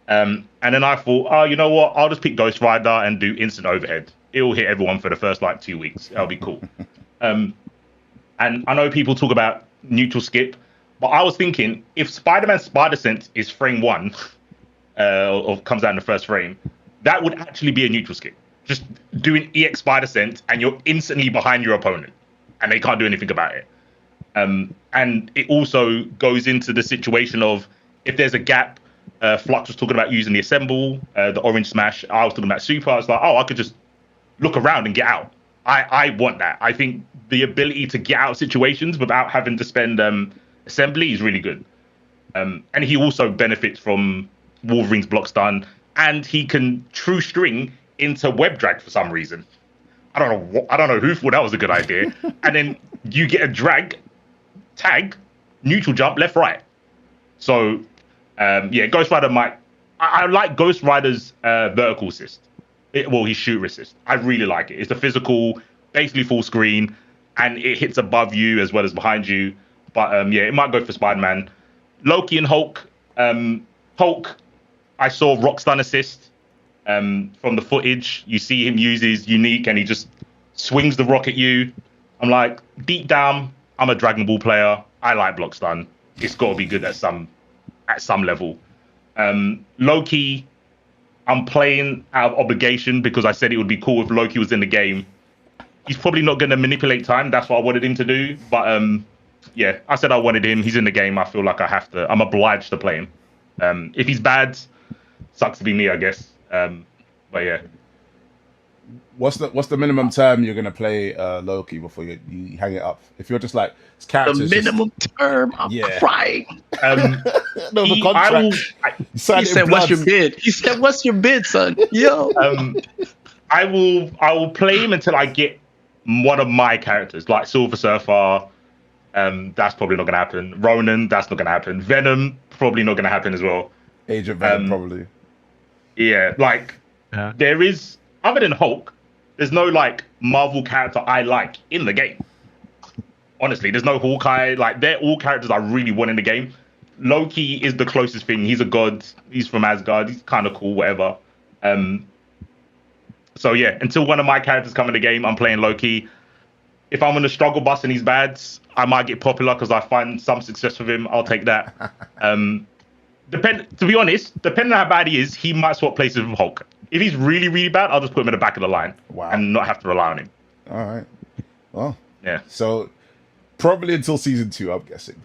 And then I thought, oh, you know what? I'll just pick Ghost Rider and do instant overhead. It'll hit everyone for the first 2 weeks. That'll be cool. And I know people talk about neutral skip, but I was thinking if Spider-Man Spider Sense is frame 1, or comes out in the first frame, that would actually be a neutral skip. Just doing EX Spider Sense and you're instantly behind your opponent and they can't do anything about it. And it also goes into the situation of if there's a gap. Flux was talking about using the assemble, the orange smash. I was talking about super. I was like, I could just look around and get out. I want that. I think the ability to get out of situations without having to spend assembly is really good. And he also benefits from Wolverine's block stun, and he can true string into web drag for some reason. I don't know who thought that was a good idea. And then you get a drag tag, neutral jump left right. So. Ghost Rider might. I like Ghost Rider's vertical assist. His shooter assist. I really like it. It's a physical, basically full screen, and it hits above you as well as behind you. But it might go for Spider-Man. Loki and Hulk. Hulk, I saw rock stun assist from the footage. You see him use his unique, and he just swings the rock at you. I'm like, deep down, I'm a Dragon Ball player. I like block stun. It's got to be good at some level. Loki, I'm playing out of obligation because I said it would be cool if Loki was in the game. He's probably not going to manipulate time. That's what I wanted him to do. But I said I wanted him. He's in the game. I feel like I'm obliged to play him. If he's bad, sucks to be me, I guess. But yeah. What's the minimum term you're gonna play Loki before you hang it up? If you're just like this The character's minimum term. I'm Yeah. crying. Um, no, the I contract. will. You signed He it in said, "What's blood. your bid?" He said, "What's your bid, son?" Yo. I will play him until I get one of my characters, like Silver Surfer. That's probably not gonna happen. Ronan, that's not gonna happen. Venom, probably not gonna happen as well. Agent Venom, probably. Yeah, like Yeah. there is, other than Hulk, there's no like Marvel character I like in the game. Honestly, there's no Hawkeye. Like they're all characters I really want in the game. Loki is the closest thing. He's a god. He's from Asgard. He's kind of cool, whatever. So yeah, until one of my characters come in the game, I'm playing Loki. If I'm gonna struggle bus and he's bad, I might get popular because I find some success with him. I'll take that. To be honest, depending on how bad he is, he might swap places with Hulk. If he's really, really bad, I'll just put him in the back of the line and not have to rely on him. All right. Well, yeah. So probably until season 2, I'm guessing.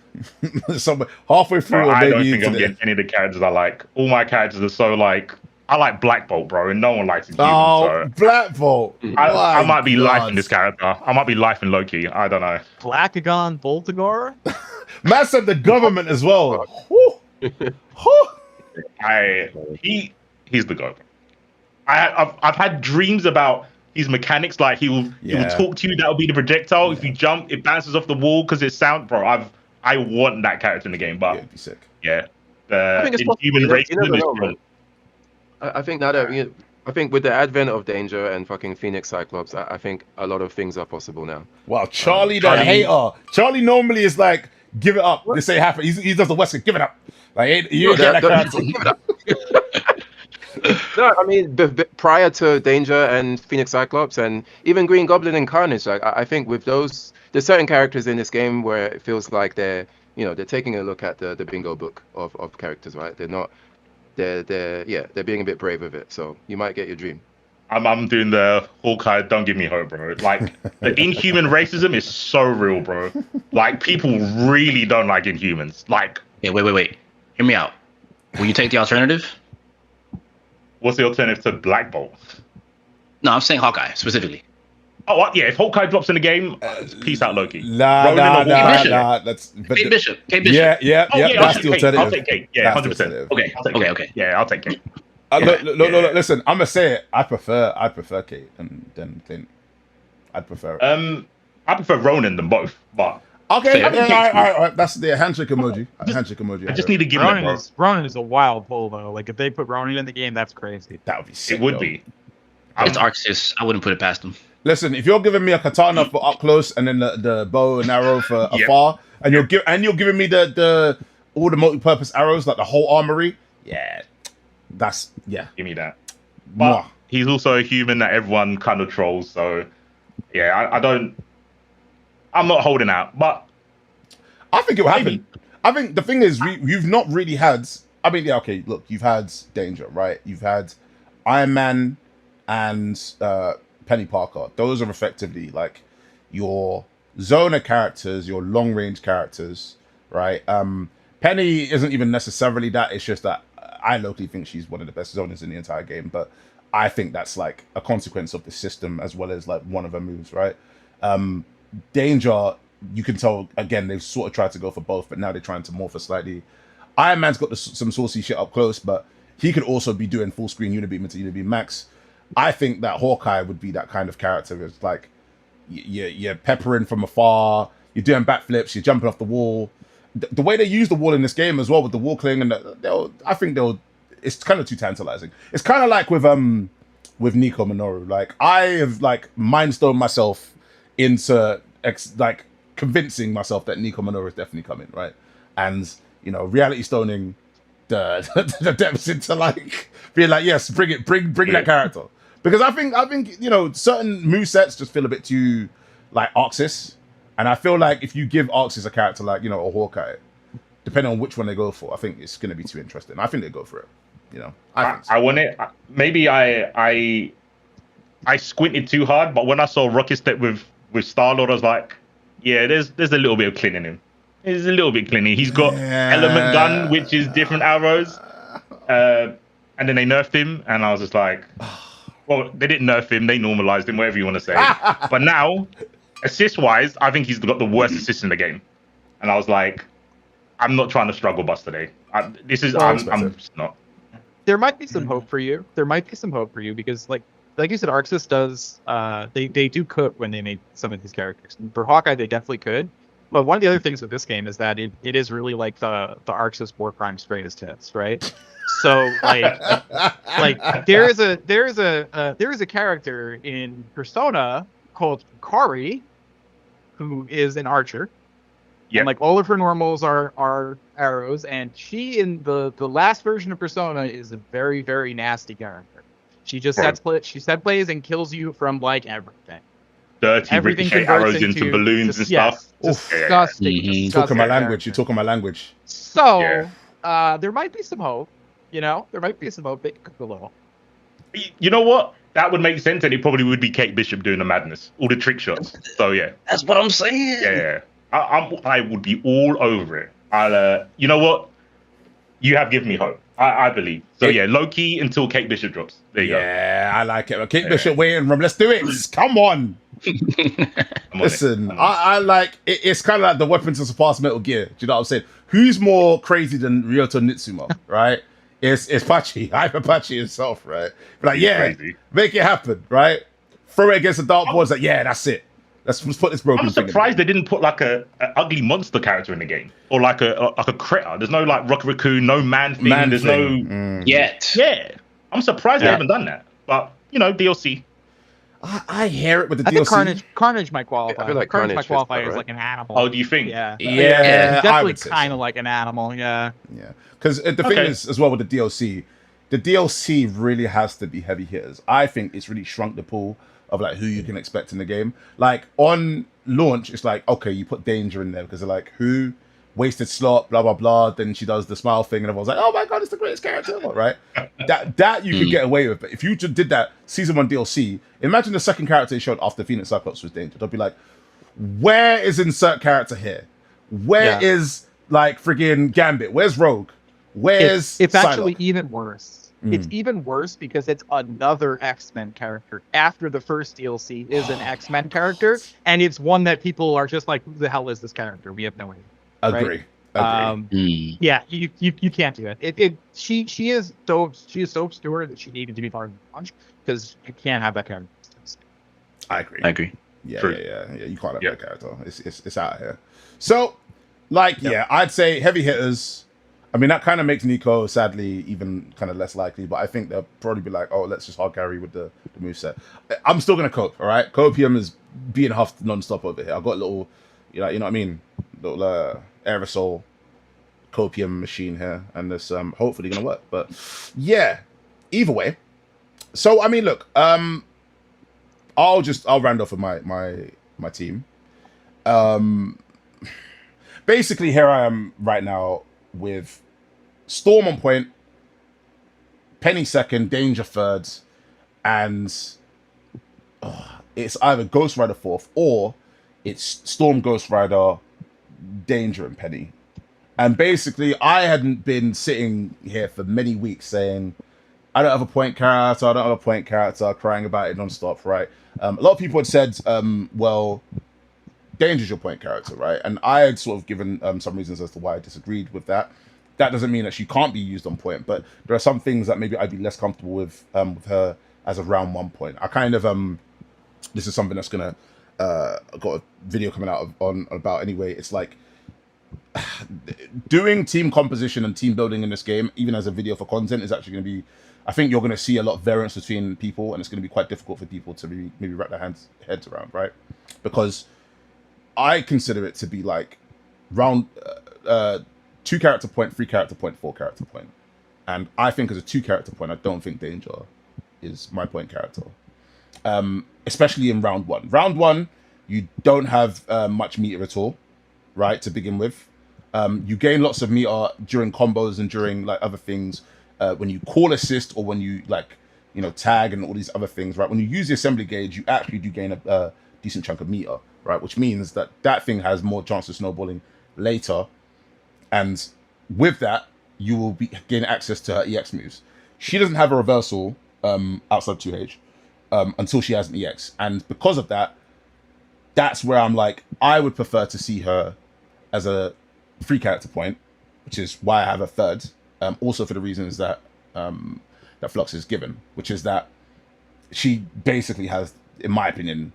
Somewhere halfway through, Bro, or I maybe don't think into I'm the getting any of the characters I like. All my characters are so like, I like Black Bolt, bro, and no one likes him. Oh, so Black Bolt. I might be lifing this character. I might be lifing Loki. I don't know. Blackagon Voltigor? Matt said the government as well. He's the goat. I've had dreams about his mechanics. Like he will talk to you. That'll be the projectile. If you jump, it bounces off the wall because it's sound. Bro, I want that character in the game. But it'd be sick. Yeah, I think it's human race. I think now that I think with the advent of Danger and fucking Phoenix Cyclops, I think a lot of things are possible now. Wow, Charlie the hater. Charlie normally is like, give it up. This ain't happen. He does the Western, give it up. Like you get that character. Give it up. No, I mean prior to Danger and Phoenix Cyclops and even Green Goblin and Carnage, like I think with those, there's certain characters in this game where it feels like they're taking a look at the bingo book of characters, right? They're not. They're being a bit brave with it, so you might get your dream. I'm doing the Hawkeye. Don't give me hope, bro. Like the Inhuman racism is so real, bro. Like people really don't like Inhumans. Like, yeah, wait. Hear me out. Will you take the alternative? What's the alternative to Black Bolt? No, I'm saying Hawkeye specifically. Oh, yeah. If Hawkeye drops in the game, peace out, Loki. Nah. That's Kate Bishop. Yeah. That's the alternative. I'll take Kate. Yeah, 100%. Okay. Yeah, I'll take Kate. Look, listen. I'm gonna say it. I prefer Kate than Clint. I'd prefer it. I prefer Ronan than both, but okay. All right. That's the handshake emoji. I just need to give him Ronan is a wild pull though. Like if they put Ronan in the game, that's crazy. That would be sick. It would be. It's Arxis. I wouldn't put it past him. Listen, if you're giving me a katana for up close and then the bow and arrow for afar, and you're giving me the all the multi-purpose arrows, like the whole armory, give me that. But he's also a human that everyone kind of trolls, so I'm not holding out, but I think it will happen. I think the thing is you've not really had. I mean, look, you've had Danger, right? You've had Iron Man and Penny Parker. Those are effectively like your zoner characters, your long range characters, right? Penny isn't even necessarily that. It's just that I locally think she's one of the best zoners in the entire game, but I think that's like a consequence of the system as well as like one of her moves, right? Danger, you can tell again they've sort of tried to go for both, but now they're trying to morph her slightly. Iron Man's got some saucy shit up close, but he could also be doing full screen Unibeam into Unibeam Max. I think that Hawkeye would be that kind of character. It's like you're peppering from afar, you're doing backflips, you're jumping off the wall. The way they use the wall in this game as well with the wall cling, and it's kind of too tantalizing. It's kind of like with Nico Minoru. Like I have like mind stoned myself into convincing myself that Nico Minoru is definitely coming, right? And reality stoning the depths into like being like, yes, bring that character. Because I think certain movesets just feel a bit too like Arxis. And I feel like if you give Arxis a character like, a Hawkeye, depending on which one they go for, I think it's going to be too interesting. I think they go for it. I think so. I want it. Maybe I squinted too hard, but when I saw Rocket Step with Star-Lord, I was like, yeah, there's a little bit of Clint in him. There's a little bit Clint. He's got element gun, which is different arrows. And then they nerfed him, and I was just like, well, they didn't nerf him, they normalized him, whatever you want to say. But now, assist-wise, I think he's got the worst assist in the game. And I was like, I'm not trying to struggle bus today. I'm just not. There might be some hope for you. There might be some hope for you because, like you said, Arxis does. They do cook when they made some of these characters. And for Hawkeye, they definitely could. But one of the other things with this game is that it is really like the Arxis War Crimes greatest hits, right? So like there is a character in Persona called Kari, who is an archer. Yeah. And like all of her normals are arrows, and she in the last version of Persona is a very, very nasty character. She just set plays and kills you from like everything. Dirty ricochet arrows into balloons and stuff. Disgusting. You're talking my language. You're talking my language. So there might be some hope. You know, there might be some hope. It could be a little. You know what? That would make sense, and it probably would be Kate Bishop doing the madness, all the trick shots. So yeah. That's what I'm saying. Yeah. I would be all over it. You know what? You have given me hope. I believe. So yeah, low key until Kate Bishop drops. There you go. Yeah, I like it. Kate Bishop waiting room. Let's do it. Come on. Listen, I like it. It's kind of like the weapons to surpass Metal Gear. Do you know what I'm saying? Who's more crazy than Ryoto Nitsuma, right? It's Pachi, Hyper Pachi himself, right? But like, yeah, crazy. Make it happen, right? Throw it against the dartboard. It's like, yeah, that's it. Let's put this broken. I'm surprised they didn't put like a ugly monster character in the game, or like a critter. There's no like Rocket Raccoon, no man thing. There's no yet. Yeah, I'm surprised they haven't done that. But you know, DLC. I hear it with the DLC. DLC. Think Carnage might qualify. I feel like Carnage might qualify as right? like an animal. Oh, do you think? Yeah. Definitely kind of like an animal. Yeah. Yeah, because the thing is as well with the DLC really has to be heavy hitters. I think it's really shrunk the pool of like who you can expect in the game. Like on launch, it's like, okay, you put Danger in there because they're like, who wasted slot, blah blah blah. Then she does the smile thing, and everyone's like, oh my god, it's the greatest character ever, right? That you could get away with. But if you just did that season 1 DLC, imagine the second character they showed after Phoenix Cyclops was Danger. They'll be like, where is insert character here? Where is like friggin' Gambit? Where's Rogue? Where's it's Psylocke? Actually even worse. It's even worse because it's another X-Men character. After the first DLC is an X-Men character, and it's one that people are just like, who the hell is this character? We have no idea. Agree. Yeah, you can't do it. She is so obscure that she needed to be part of the launch because you can't have that character. I agree. Yeah. You can't have that character. It's out here. So, I'd say heavy hitters. I mean, that kind of makes Nico, sadly, even kind of less likely, but I think they'll probably be like, oh, let's just hard carry with the moveset. I'm still going to cope, all right? Copium is being huffed non-stop over here. I've got a little, you know what I mean? Little aerosol copium machine here, and this hopefully going to work. But yeah, either way. So, I mean, look, I'll round off with my team. Basically, here I am right now with Storm on point, Penny second, Danger third, and it's either Ghost Rider fourth or it's Storm, Ghost Rider, Danger, and Penny. And basically, I hadn't been sitting here for many weeks saying, I don't have a point character, crying about it nonstop, right? A lot of people had said, well, Danger's your point character, right? And I had sort of given some reasons as to why I disagreed with that. That doesn't mean that she can't be used on point, but there are some things that maybe I'd be less comfortable with her as of round 1 point. I kind of this is something that's gonna got a video coming out about anyway. It's like doing team composition and team building in this game, even as a video for content, is actually going to be. I think you're going to see a lot of variance between people, and it's going to be quite difficult for people to maybe wrap their heads around, right? Because I consider it to be like round 2 character point, 3 character point, 4 character point. And I think as a 2 character point, I don't think Danger is my point character. Especially in round 1. Round 1, you don't have much meter at all, right, to begin with. You gain lots of meter during combos and during like other things. When you call assist or when you tag and all these other things, right? When you use the assembly gauge, you actually do gain a decent chunk of meter, right? Which means that thing has more chance of snowballing later. And with that, you will gain access to her EX moves. She doesn't have a reversal outside 2H. until she has an EX. And because of that, that's where I'm like, I would prefer to see her as a free character point, which is why I have a third. Also for the reasons that that Flux is given, which is that she basically has, in my opinion,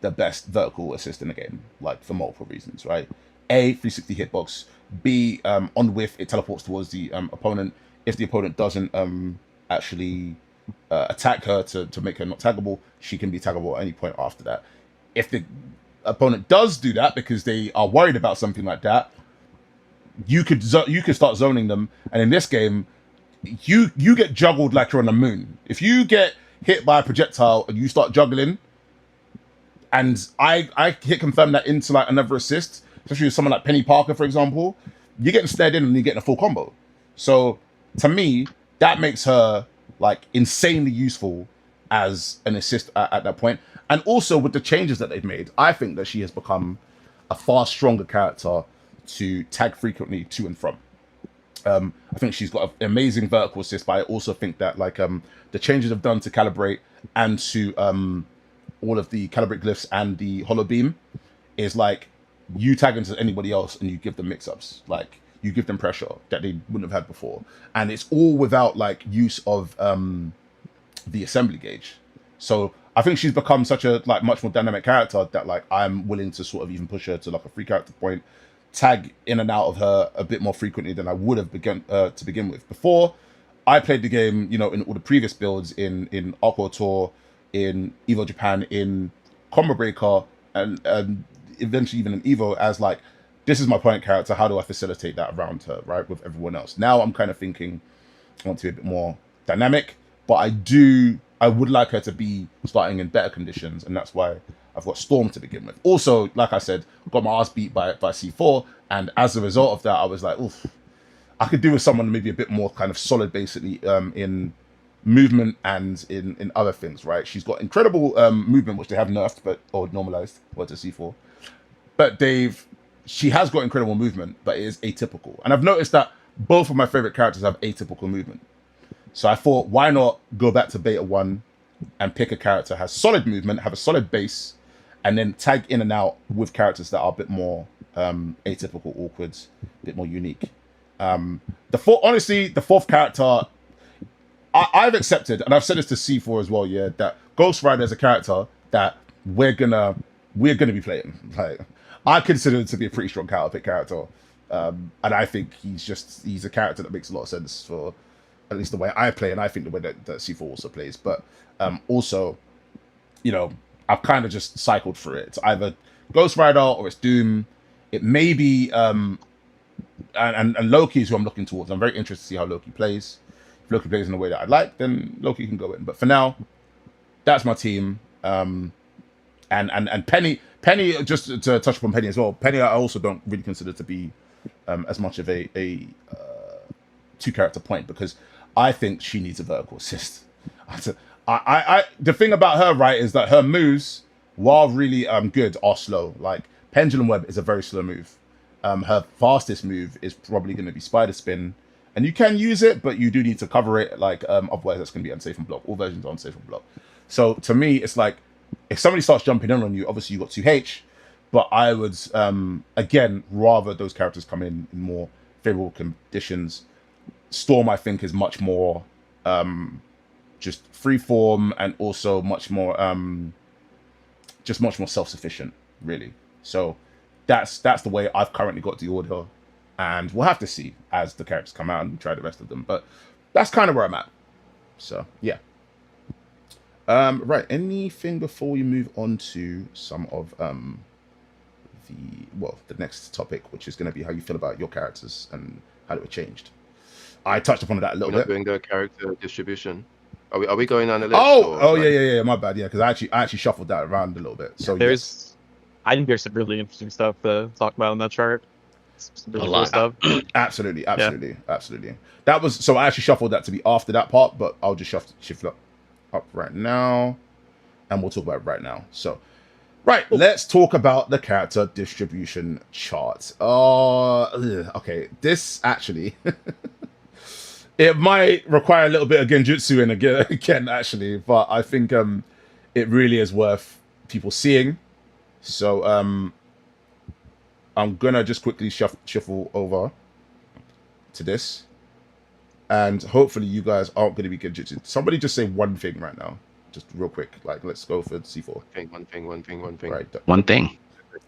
the best vertical assist in the game, like for multiple reasons, right? A, 360 hitbox. B, on whiff, it teleports towards the opponent. If the opponent doesn't actually attack her to make her not taggable, she can be taggable at any point after that. If the opponent does do that because they are worried about something like that, you could start zoning them, and in this game, you get juggled like you're on the moon. If you get hit by a projectile and you start juggling, and I hit confirm that into like another assist, especially with someone like Penny Parker, for example, you're getting snared in and you're getting a full combo. So to me, that makes her like insanely useful as an assist at that point. And also with the changes that they've made, I think that she has become a far stronger character to tag frequently to and from. I think she's got an amazing vertical assist, but I also think that like the changes they've done to calibrate and to all of the calibrate glyphs and the hollow beam is like you tag into anybody else and you give them mix-ups, like you give them pressure that they wouldn't have had before, and it's all without like use of the assembly gauge. So I think she's become such a like much more dynamic character that like I'm willing to sort of even push her to like a free character point, tag in and out of her a bit more frequently than I would have begun to begin with. Before I played the game, you know, in all the previous builds in Aqua Tour, in Evo Japan, in Combo Breaker, and eventually even in Evo, as like, this is my point character, how do I facilitate that around her, right, with everyone else? Now I'm kind of thinking I want to be a bit more dynamic, but I would like her to be starting in better conditions, and that's why I've got Storm to begin with. Also, like I said, got my ass beat by C4, and as a result of that, I was like, oof, I could do with someone maybe a bit more kind of solid, basically, in movement and in other things, right? She's got incredible movement, which they have nerfed or normalized, to C4. But she has got incredible movement, but it is atypical. And I've noticed that both of my favorite characters have atypical movement. So I thought, why not go back to Beta 1 and pick a character that has solid movement, have a solid base, and then tag in and out with characters that are a bit more atypical, awkward, a bit more unique. Honestly, the fourth character, I've accepted, and I've said this to C4 as well, yeah, that Ghost Rider is a character that we're gonna be playing. Like, I consider it to be a pretty strong counter pick character, and I think he's a character that makes a lot of sense for at least the way I play, and I think the way that C4 also plays. But also, you know, I've kind of just cycled through it. It's either Ghost Rider or it's Doom. It may be and Loki is who I'm looking towards. I'm very interested to see how Loki plays. If Loki plays in the way that I like, then Loki can go in. But for now, that's my team. And Penny, just to touch upon Penny as well. Penny, I also don't really consider to be as much of a two character point, because I think she needs a vertical assist. The thing about her, right, is that her moves, while really good, are slow. Like Pendulum Web is a very slow move. Her fastest move is probably going to be Spider Spin, and you can use it, but you do need to cover it. Like otherwise, that's going to be unsafe and block. All versions are unsafe and block. So to me, it's like if somebody starts jumping in on you, obviously you got 2H, but I would again rather those characters come in more favorable conditions. Storm, I think, is much more just free form and also much more self-sufficient, really. So that's the way I've currently got the order, and we'll have to see as the characters come out and we try the rest of them. But that's kind of where I'm at. So yeah. Right. Anything before we move on to some of the next topic, which is going to be how you feel about your characters and how they were changed. I touched upon that a little bit. We're not doing the character distribution. Are we going on the list? Yeah. My bad. Yeah, because I actually shuffled that around a little bit. So I think there's some really interesting stuff to talk about on that chart. Some really cool stuff. Absolutely. That was so. I actually shuffled that to be after that part, but I'll just shift up right now, and we'll talk about it right now. So, right, let's talk about the character distribution chart. Okay, this actually. It might require a little bit of genjutsu in again, actually, but I think it really is worth people seeing. So I'm gonna just quickly shuffle over to this, and hopefully you guys aren't gonna be genjutsu. Somebody just say one thing right now, just real quick. Like, let's go for C4. One thing. Right, One thing.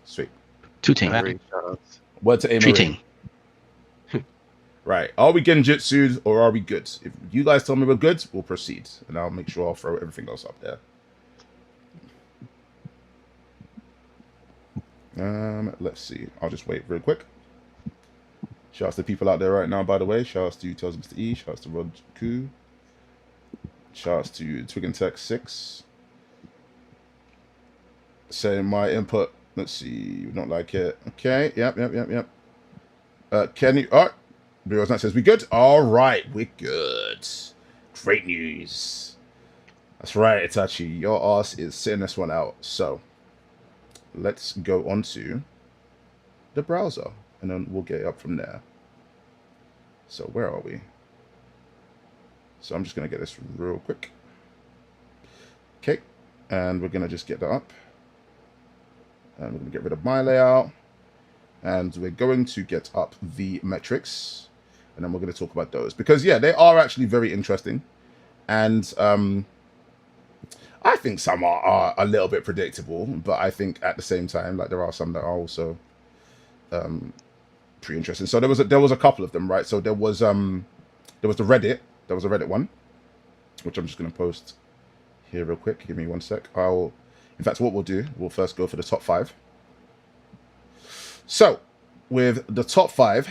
sweet. Two ting. Marie, shout-outs. Word to Three Amarie. ting. Right, are we genjutsu or are we good? If you guys tell me we're good, we'll proceed, and I'll make sure I'll throw everything else up there. Let's see. I'll just wait real quick. Shouts to people out there right now, by the way. Shouts to Tells Mr. E. Shouts to Rod Koo. Shouts to Twig and Tech 6. Saying my input. Let's see. You don't like it. Okay. Yep. Kenny. Oh, That says we good. All right, we're good. Great news. That's right, Itachi. Your ass is sitting this one out. So let's go on to the browser, and then we'll get up from there. So where are we? So I'm just gonna get this real quick. Okay, and we're gonna just get that up. And we're gonna get rid of my layout. And we're going to get up the metrics, and then we're going to talk about those, because yeah, they are actually very interesting, and I think some are a little bit predictable, but I think at the same time, like, there are some that are also pretty interesting. So there was a couple of them, right? So there was a Reddit one, which I'm just going to post here real quick. Give me 1 sec. In fact, what we'll first go for the top 5. So, with the top 5,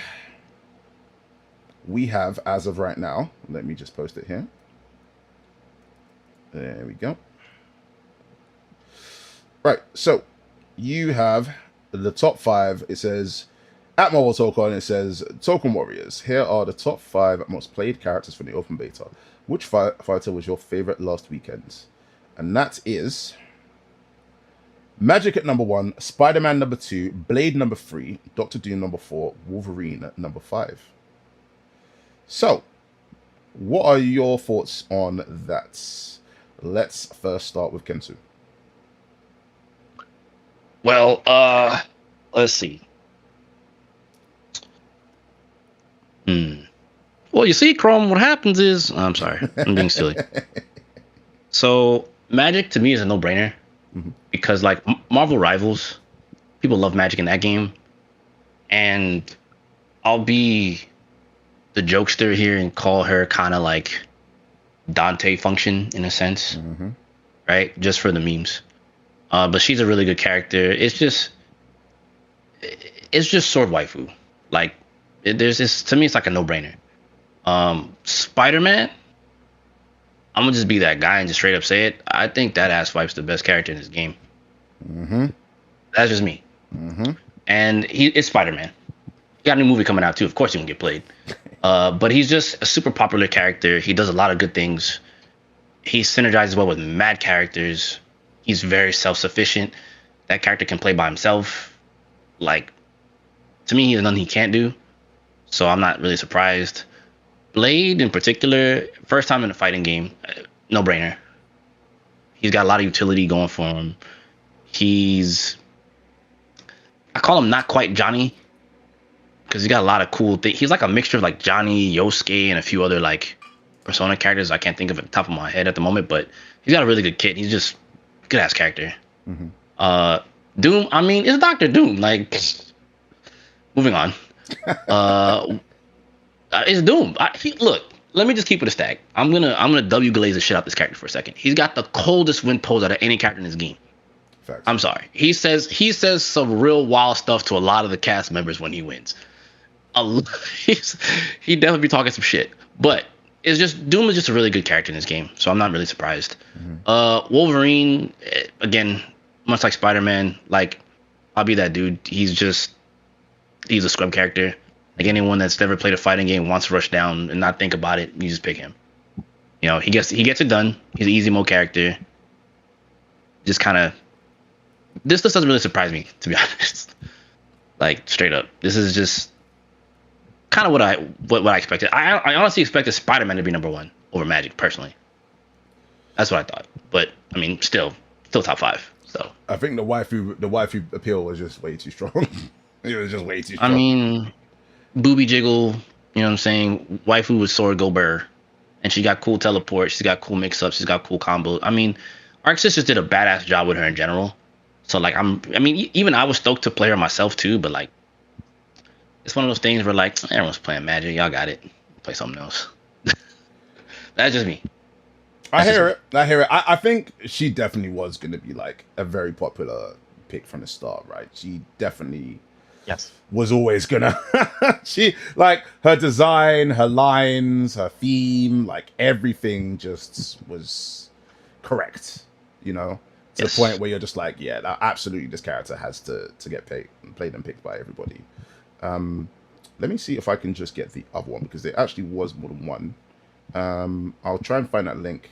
we have, as of right now, let me just post it here. There we go. Right, so you have the top 5. It says, at Mobile Tokon, it says, Tokon Warriors. Here are the top 5 most played characters from the open beta. Which fighter was your favorite last weekend? And that is Magic at number 1, Spider-Man number 2, Blade number 3, Doctor Doom number 4, Wolverine at number 5. So, what are your thoughts on that? Let's first start with Kensu. Well, let's see. Well, you see, Chrome, what happens is, I'm sorry, I'm being silly. So, Magic to me is a no-brainer. Because, like, Marvel Rivals, people love Magic in that game, and I'll be the jokester here and call her kind of like Dante Function in a sense, right? Just for the memes. But she's a really good character. It's just sword waifu. Like, to me, it's like a no-brainer. Spider-Man, I'm gonna just be that guy and just straight up say it. I think that ass wipe's the best character in this game. That's just me. And it's Spider-Man. He got a new movie coming out too. Of course, he gonna get played. But he's just a super popular character. He does a lot of good things. He synergizes well with mad characters. He's very self-sufficient. That character can play by himself. Like, to me, there's nothing he can't do. So I'm not really surprised. Blade, in particular, first time in a fighting game, no-brainer. He's got a lot of utility going for him. I call him not quite Johnny, because he's got a lot of cool things. He's like a mixture of like Johnny, Yosuke, and a few other like Persona characters I can't think of at the top of my head at the moment, but he's got a really good kit. He's just a good-ass character. Doom, I mean, it's Dr. Doom. Like, moving on. It's Doom. Look, let me just keep it a stack. I'm gonna W glaze the shit out this character for a second. He's got the coldest wind pose out of any character in this game. Facts. I'm sorry. He says some real wild stuff to a lot of the cast members when he wins. He definitely be talking some shit. But it's just Doom is just a really good character in this game, so I'm not really surprised. Wolverine, again, much like Spider-Man, like, I'll be that dude. He's a scrub character. Like, anyone that's never played a fighting game wants to rush down and not think about it, you just pick him. You know, he gets it done. He's an easy mode character. Just kind of, this doesn't really surprise me, to be honest. Like, straight up, this is just kind of what I expected. I honestly expected Spider-Man to be number 1 over Magic, personally. That's what I thought. But I mean, still, still top 5. So I think the waifu appeal was just way too strong. It was just way too strong. I mean, booby jiggle. You know what I'm saying? Waifu with sword go burr, and she got cool teleport. She's got cool mix ups. She's got cool combos. I mean, Arc Sisters did a badass job with her in general. So like even I was stoked to play her myself too, but like it's one of those things where like everyone's playing Magic, y'all got it. Play something else. That's just me. I hear it. I think she definitely was going to be like a very popular pick from the start, right? She definitely was always gonna. She like her design, her lines, her theme, like everything just was correct. You know, to the point where you're just like, yeah, absolutely, this character has to get played and picked by everybody. Let me see if I can just get the other one because there actually was more than one. I'll try and find that link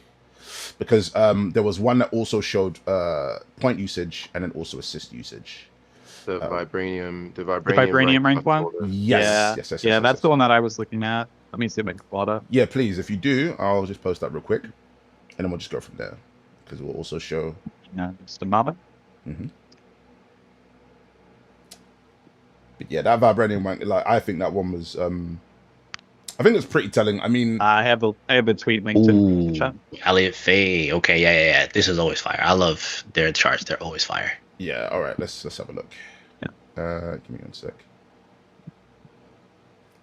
because there was one that also showed point usage and then also assist usage. The vibranium rank one. Yes. Yeah, that's the one that I was looking at. Let me see if I can pull it up. Yeah, please. If you do, I'll just post that real quick, and then we'll just go from there because we'll also show. Just a moment. Mm-hmm. But yeah, that vibranium one, like I think that one was. I think it's pretty telling. I mean, I have a tweet link to chat. Elliot Faye. Okay, yeah. This is always fire. I love their charts. They're always fire. Yeah. All right. Let's have a look. Yeah. Give me 1 sec.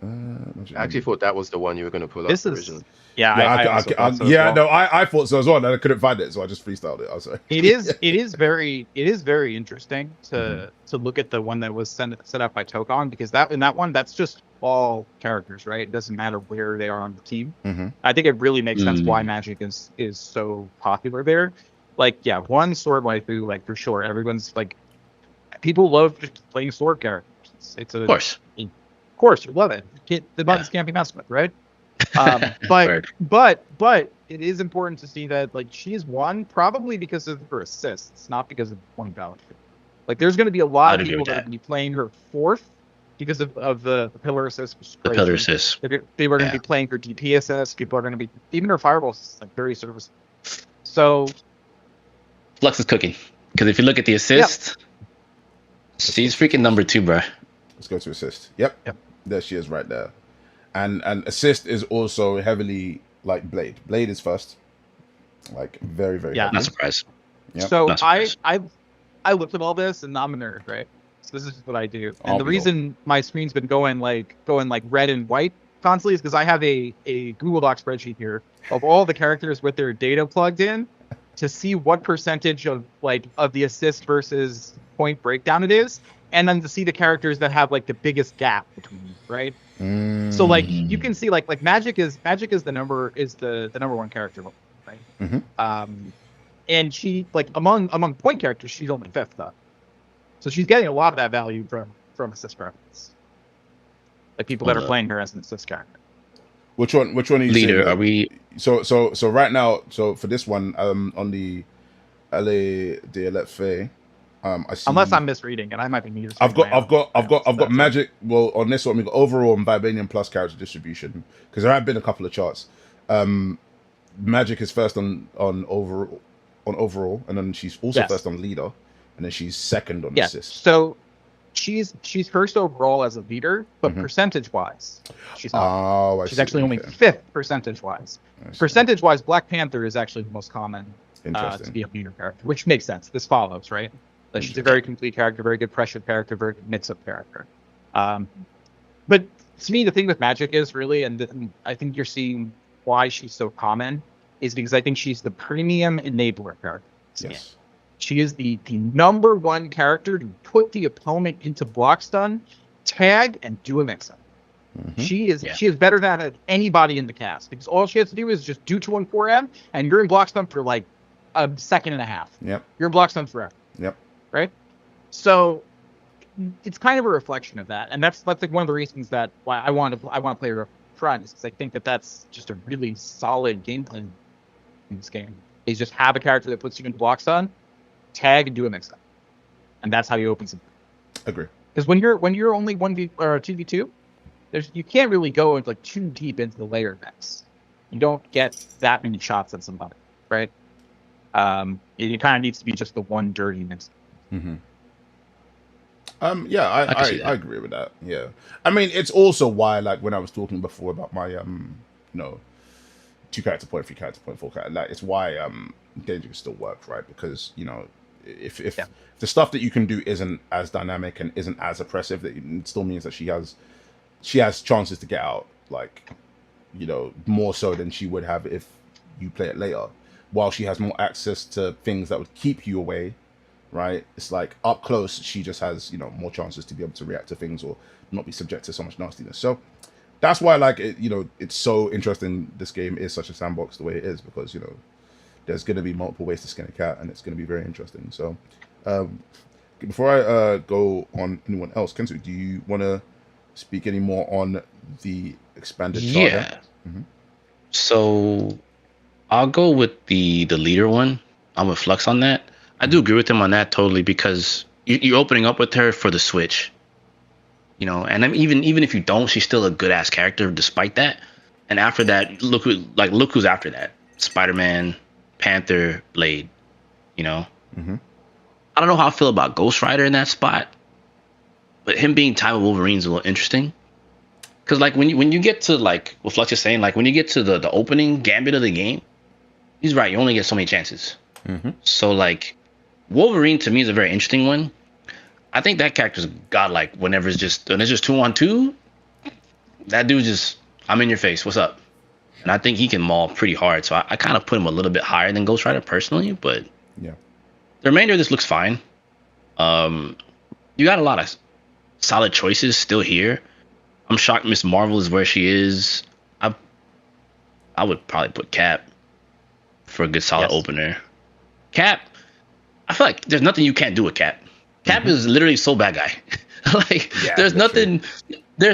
I actually thought that was the one you were going to pull up originally. I thought so as well, and I couldn't find it, so I just freestyled it. I was sorry. It is very interesting to look at the one that was set up by Tokon because in that one that's just all characters, right? It doesn't matter where they are on the team. Mm-hmm. I think it really makes sense why Magic is so popular there. Like, yeah, one sword waifu, like for sure. Everyone's like, people love just playing sword characters. Of course. Of course, you love it. The buttons can't be messed with, right? But it is important to see that like she's won probably because of her assists, not because of one balance. Like there's going to be a lot of people that are going to be playing her fourth because of the pillar assist. The pillar assist. People are going to be playing her DP assist. People are going to be even her fireball assist, like very serviceable. So Flux is cooking because if you look at the assist, she's freaking number 2, bro. Let's go to assist. Yep. There she is right there. And assist is also heavily like Blade. Blade is first. Like very, very heavily. Not surprised. Yep. So I looked at all this and I'm a nerd, right? So this is what I do. And the reason my screen's been going like red and white constantly is because I have a Google Doc spreadsheet here of all the characters with their data plugged in to see what percentage of the assist versus point breakdown it is, and then to see the characters that have like the biggest gap between them, right? So like you can see like Magic is the number one character, right? Mm-hmm. And she like among point characters she's only 5th though, so she's getting a lot of that value from assist preference, like people that are playing her as an assist character. Which one are you leader saying? are we? So right now, so for this one, on the LA de Letfe, I see. Unless I'm misreading, and I might be I've got Magic. Well, on this one, we've got overall and Vibranium plus character distribution because there have been a couple of charts. Magic is first on overall, and then she's also first on leader, and then she's second on assist. So she's first overall as a leader, but percentage wise, she's not. She's actually only 5th percentage wise. Percentage wise, Black Panther is actually the most common to be a leader character, which makes sense. This follows, right? Like she's a very complete character, very good pressure character, very good mix-up character. But to me, the thing with Magic is really, and I think you're seeing why she's so common, is because I think she's the premium enabler character. Yes. She is the number one character to put the opponent into block stun, tag, and do a mix-up. She is better than anybody in the cast because all she has to do is just do 2-1-4M, and you're in block stun for like a second and a half. Yep. You're in block stun forever. Yep. Right. So it's kind of a reflection of that, and that's like one of the reasons that why I want to play her up front is because I think that's just a really solid gameplay in this game. Is just have a character that puts you into block stun, tag, and do a mix-up, and that's how you open some. Agree. Because when you're only 1v or 2v2, you can't really go like too deep into the layer mix. You don't get that many shots at somebody, right? It kind of needs to be just the one dirtiness. Mm-hmm. Yeah, I can see I that. agree with that. Yeah, I mean, it's also why, like, when I was talking before about my you know, 2 character point, 3 character point, 4 character, like, it's why danger still works, right? Because, you know, if Yeah. the stuff that you can do isn't as dynamic and isn't as oppressive, that it still means that she has chances to get out, like, you know, more so than she would have if you play it later. While she has more access to things that would keep you away, right? It's like up close, she just has, you know, more chances to be able to react to things or not be subject to so much nastiness. So that's why, like, it, you know, it's so interesting. This game is such a sandbox the way it is, because, you know, there's going to be multiple ways to skin a cat, and it's going to be very interesting. So before I go on anyone else, Kensu, do you want to speak any more on the expanded chart here? Yeah. So I'll go with the leader one. I'm with Flux on that. I do agree with him on that totally, because you're opening up with her for the Switch, you know, and then even if you don't, she's still a good ass character despite that. And after that, look who's after that: Spider-Man, Panther, Blade. You know, I don't know how I feel about Ghost Rider in that spot, but him being tied with Wolverine is a little interesting. Because, like, when you get to, like, what Flux is saying, like, when you get to the opening gambit of the game, he's right. You only get so many chances. So, like, Wolverine to me is a very interesting one. I think that character's godlike when it's just 2-on-2. That dude just, I'm in your face. What's up? And I think he can maul pretty hard. So I kind of put him a little bit higher than Ghost Rider personally, but Yeah. the remainder of this looks fine. You got a lot of solid choices still here. I'm shocked Miss Marvel is where she is. I would probably put Cap for a good solid opener. Cap, I feel like there's nothing you can't do with Cap. Cap is literally so bad guy. Like, Yeah, there's literally.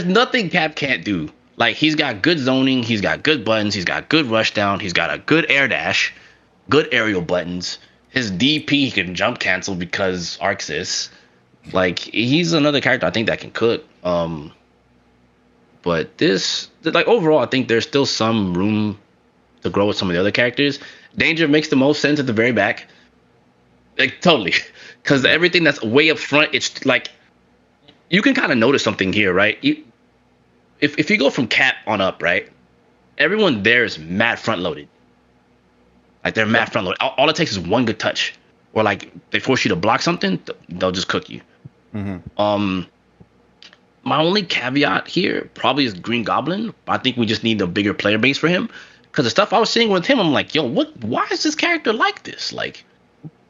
nothing Cap can't do. Like, he's got good zoning, he's got good buttons, he's got good rush down, he's got a good air dash, good aerial buttons. His DP he can jump cancel because Arxis. Like, he's another character I think that can cook. But this, like, overall, I think there's still some room to grow with some of the other characters. Danger makes the most sense at the very back. Like, totally. Because everything that's way up front, it's like, you can kind of notice something here, right? If you go from Cap on up, right? Everyone there is mad front loaded. Like, they're mad front loaded. All it takes is one good touch. Or, like, they force you to block something, they'll just cook you. My only caveat here probably is Green Goblin. I think we just need a bigger player base for him. Because the stuff I was seeing with him, I'm like, yo, why is this character like this? Like,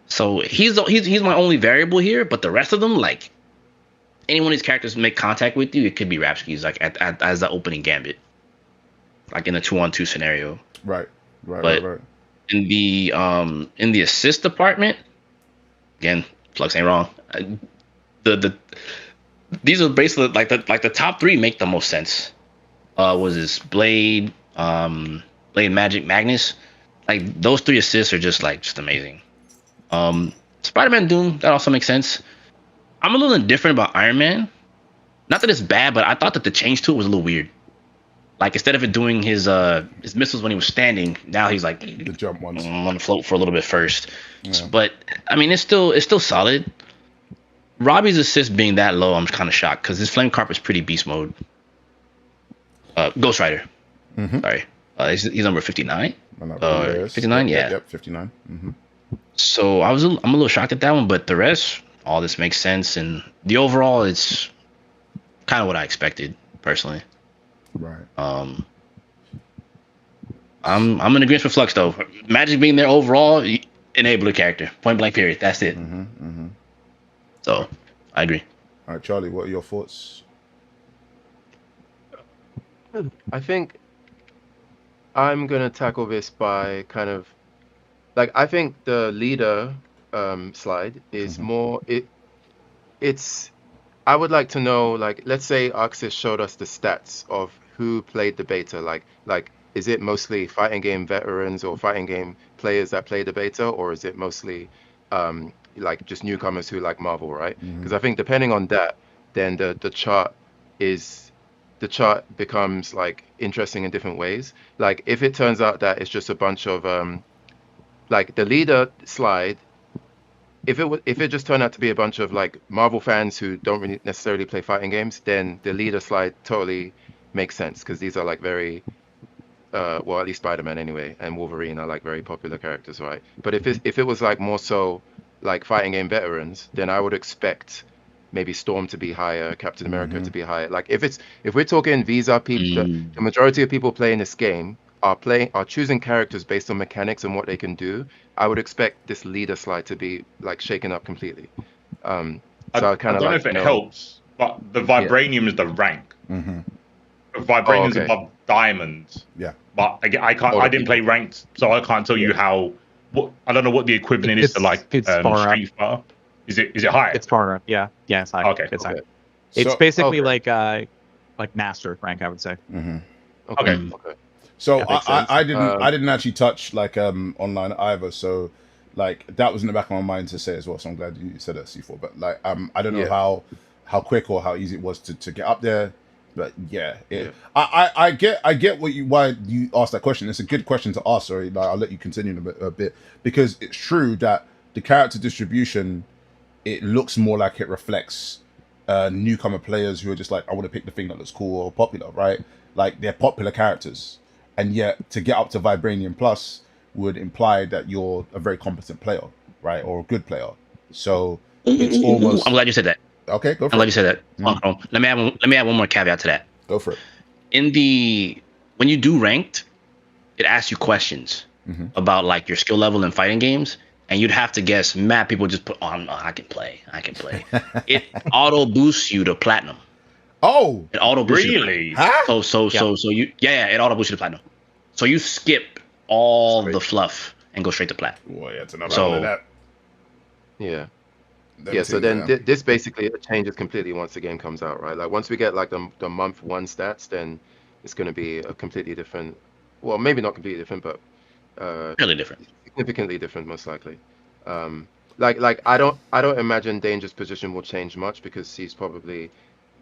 so he's my only variable here, but the rest of them, like, any one of these characters make contact with you, it could be Rapski's, like, as the opening gambit. Like, in a 2-on-2 scenario. Right. But in the assist department, again, Flux ain't wrong. These are basically like the top 3 make the most sense. Was this Blade, Magic, Magnus? Like, those 3 assists are just amazing. Spider-Man, Doom, that also makes sense. I'm a little indifferent about Iron Man. Not that it's bad, but I thought that the change to it was a little weird. Like, instead of it doing his missiles when he was standing, now he's like The jump ones. I'm on the float for a little bit first. Yeah. But I mean, it's still solid. Robbie's assist being that low, I'm kind of shocked because his flame carpet's pretty beast mode. Ghost Rider. Sorry, he's number 59. 59, yeah. Yep, 59. So I'm a little shocked at that one, but the rest, all this makes sense, and the overall, it's kind of what I expected personally. Right. I'm in agreement with Flux though. Magic being there overall, enabler character, point blank period. That's it. So I agree. All right, Charlie, what are your thoughts? I think I'm gonna tackle this by kind of like, I think the leader slide is more it's I would like to know, like, let's say Arxis showed us the stats of who played the beta, like is it mostly fighting game veterans or fighting game players that play the beta, or is it mostly like just newcomers who like Marvel, right? Because I think depending on that, then the chart becomes like interesting in different ways. Like, if it turns out that it's just a bunch of like the leader slide, if it just turned out to be a bunch of like Marvel fans who don't really necessarily play fighting games, then the leader slide totally makes sense because these are like very well, at least Spider-Man anyway, and Wolverine are like very popular characters, right? But if it was like more so like fighting game veterans, then I would expect maybe Storm to be higher, Captain America to be higher. Like if we're talking these are people, the majority of people playing this game are choosing characters based on mechanics and what they can do. I would expect this leader slide to be like shaken up completely. So I I kind don't of know like if it know. helps, but the vibranium is the rank. Vibranium's okay. above diamond. Yeah. But again, I can't. Oh, I didn't play ranked, so I can't tell you how. What I don't know what the equivalent is to like It's far up. Street Fighter. Is it high? It's far up. Yeah. Yeah. It's high. Okay, It's okay. high. It's So- basically Okay. like master rank, I would say. Okay. Okay. Okay. So Yeah, makes I sense. I didn't actually touch like online either. So like that was in the back of my mind to say as well. So I'm glad you said that, C4. But like I don't know Yeah. how quick or how easy it was to get up there. But yeah, Yeah. I get why you asked that question. It's a good question to ask. Sorry, like, I'll let you continue in a bit because it's true that the character distribution, it looks more like it reflects newcomer players who are just like, I want to pick the thing that looks cool or popular, right? Like they're popular characters, and yet to get up to Vibranium Plus would imply that you're a very competent player, right, or a good player. So it's almost I'm glad you said that. okay. Go I'm for glad it. you said that. Hold on. Let me add one more caveat to that. Go for it. When you do ranked, it asks you questions about like your skill level in fighting games, and you'd have to guess. Mad people just put on. Oh, I can play. It auto boosts you to platinum. Oh, It auto boosts you to Really? huh? So you it auto boosts you to platinum. So you skip all the fluff and go straight to plat. Boy, that's another So- one of that. Yeah. Them Yeah, so things, then this basically changes completely once the game comes out, right? Like once we get like the month one stats, then it's going to be a completely different, well, maybe not completely different, but Really different. significantly different, most likely. Like I don't imagine Danger's position will change much because she's probably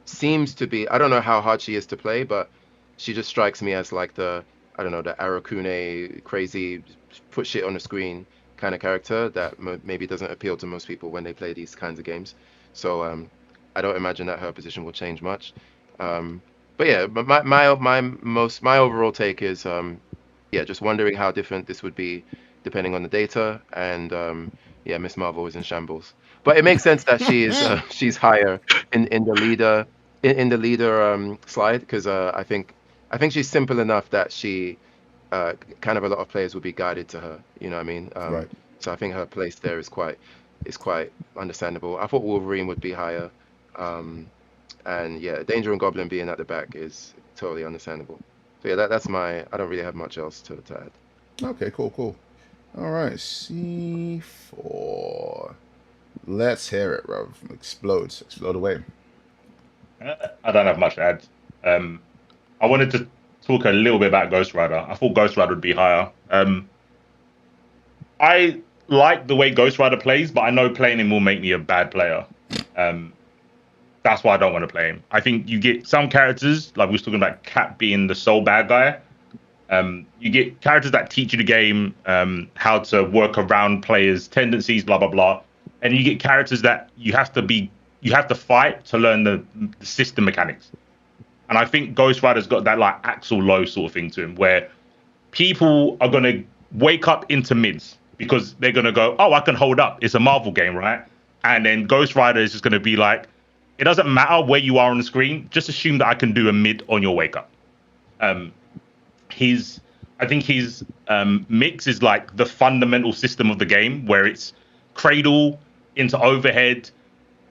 seems to be, I don't know how hard she is to play, but she just strikes me as like the Arakune crazy put shit on the screen kind of character that maybe doesn't appeal to most people when they play these kinds of games. So I don't imagine that her position will change much. But yeah, but my overall take is yeah, just wondering how different this would be depending on the data, and yeah, Miss Marvel is in shambles. But it makes sense that she is she's higher in the leader slide because I think she's simple enough that she kind of a lot of players would be guided to her. You know what I mean? Right. So I think her place there is quite understandable. I thought Wolverine would be higher, and yeah, Danger and Goblin being at the back is totally understandable. So yeah, that's my. I don't really have much else to add. Okay, cool. All right, C4. Let's hear it, Rob. Explode away. I don't have much to add. I wanted to talk a little bit about Ghost Rider. I thought Ghost Rider would be higher. I like the way Ghost Rider plays, but I know playing him will make me a bad player. That's why I don't want to play him. I think you get some characters, like we were talking about Cap being the sole bad guy. You get characters that teach you the game, how to work around players' tendencies, blah blah blah, and you get characters that you have to fight to learn the system mechanics. And I think Ghost Rider's got that like Axel Low sort of thing to him, where people are gonna wake up into mids because they're gonna go, oh, I can hold up. It's a Marvel game, right? And then Ghost Rider is just gonna be like, it doesn't matter where you are on the screen. Just assume that I can do a mid on your wake up. I think his mix is like the fundamental system of the game, where it's cradle into overhead,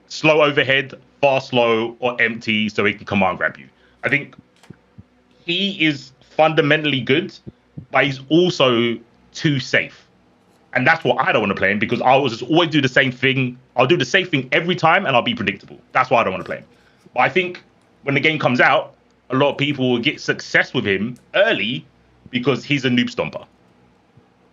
slow overhead, fast slow, or empty, so he can command grab you. I think he is fundamentally good, but he's also too safe. And that's what I don't want to play him, because I'll just always do the same thing. I'll do the same thing every time, and I'll be predictable. That's why I don't want to play him. But I think when the game comes out, a lot of people will get success with him early because he's a noob stomper.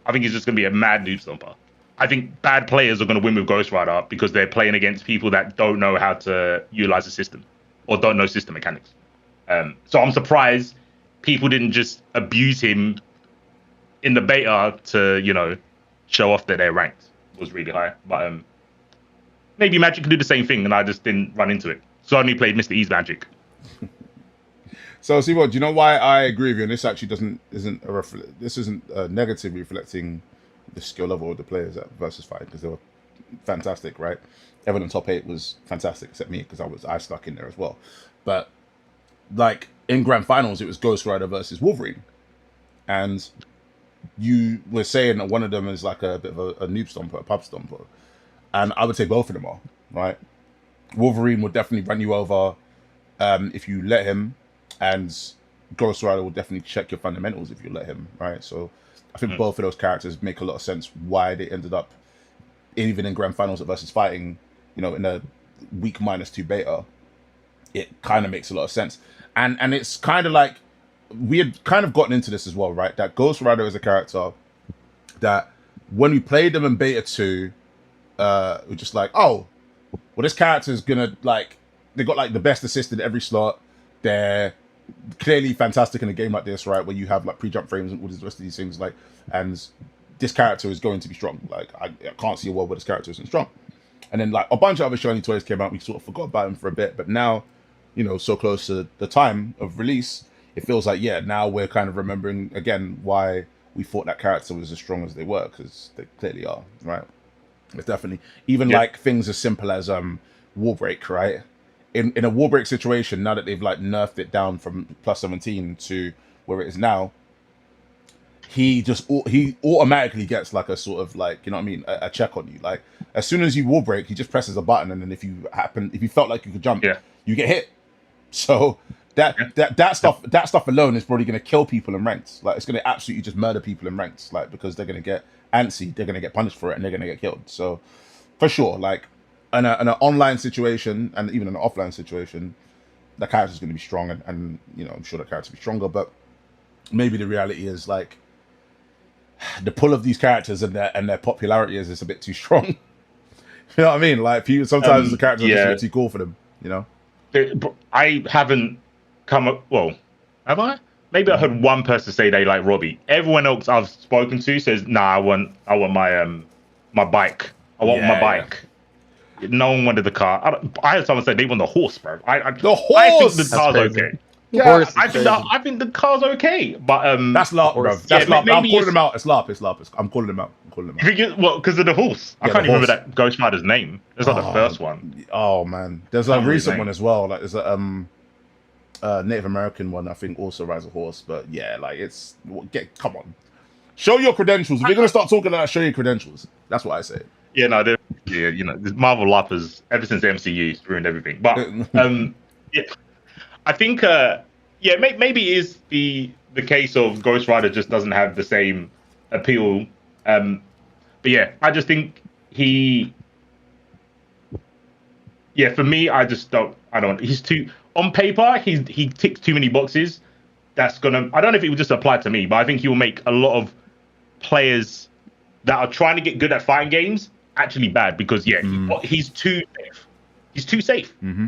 I think he's just going to be a mad noob stomper. I think bad players are going to win with Ghost Rider because they're playing against people that don't know how to utilize the system or don't know system mechanics. So I'm surprised people didn't just abuse him in the beta to, show off that they're ranked was really high. But maybe Magic could do the same thing, and I just didn't run into it. So I only played Mr. E's Magic. So, see what? Do you know why I agree with you? And this actually isn't negatively reflecting the skill level of the players at Versus Fight, because they were fantastic, right? Everyone in top 8 was fantastic, except me, because I stuck in there as well. But like in grand finals, it was Ghost Rider versus Wolverine, and you were saying that one of them is like a bit of a noob stomper, a pub stomper, and I would say both of them are, right? Wolverine would definitely run you over if you let him, and Ghost Rider will definitely check your fundamentals if you let him, right? So I think both of those characters make a lot of sense why they ended up even in grand finals at Versus Fighting, in a weak -2 beta. It kind of makes a lot of sense, and it's kind of like we had kind of gotten into this as well, right? That Ghost Rider is a character that when we played them in beta 2, we're just like, oh, well, this character is gonna they got like the best assist in every slot. They're clearly fantastic in a game like this, right? Where you have like pre-jump frames and all the rest of these things, and this character is going to be strong. Like I can't see a world where this character isn't strong. And then like a bunch of other shiny toys came out. We sort of forgot about them for a bit, but now, so close to the time of release, it feels like now we're kind of remembering again why we thought that character was as strong as they were, because they clearly are, right? It's definitely even like things as simple as Warbreak, right? In a Warbreak situation, now that they've like nerfed it down from +17 to where it is now, he automatically gets like a sort of like, a check on you. Like as soon as you Warbreak, he just presses a button, and then if you felt like you could jump, you get hit. So that stuff alone is probably going to kill people in ranks. Like it's going to absolutely just murder people in ranks, like because they're going to get antsy, they're going to get punished for it, and they're going to get killed. So for sure, like in an online situation and even in an offline situation, the character's going to be strong, and I'm sure the character will be stronger. But maybe the reality is like the pull of these characters and their popularity is a bit too strong. You know what I mean? Like people, sometimes the characters are just a bit too cool for them. I haven't come up. Well, have I? Maybe I heard one person say they like Robbie. Everyone else I've spoken to says, "Nah, I want my my bike. I want my bike." No one wanted the car. I heard someone say they want the horse, bro. The horse. I think the car's okay. Yeah, I think the car's okay, but that's LARP, bro. That's LARP. I'm calling him out. It's LARP. I'm calling him out. Well, because of the horse. I can't even remember that Ghost Rider's name. It's like the first one. Oh man, there's a recent one as well. Like there's a Native American one. I think also rides a horse. But yeah, like come on, show your credentials. If you're gonna start talking like that, show your credentials. That's what I say. Yeah, no, the Marvel LARPers ever since the MCU ruined everything. But I think maybe it is the case of Ghost Rider just doesn't have the same appeal. But yeah, I just think for me, I don't. He's too on paper. He ticks too many boxes. I don't know if it would just apply to me, but I think he will make a lot of players that are trying to get good at fighting games actually bad, because he's too safe. He's too safe. Mm-hmm.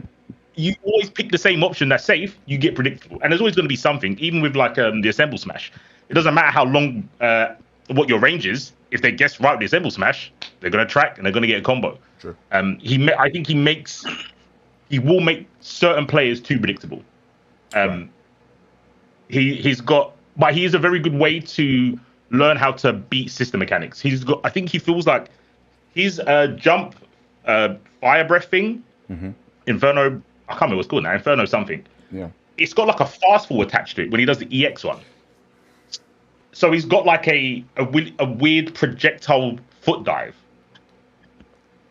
You always pick the same option that's safe, you get predictable. And there's always going to be something, even with like the Assemble Smash. It doesn't matter how long, what your range is. If they guess right with the Assemble Smash, they're going to track and they're going to get a combo. Sure. I think he will make certain players too predictable. Right. He is a very good way to learn how to beat system mechanics. I think he feels like his jump, fire breath thing, Inferno, I can't remember what it's called now, Inferno something. Yeah. It's got like a fast fall attached to it when he does the EX one. So he's got like a weird projectile foot dive.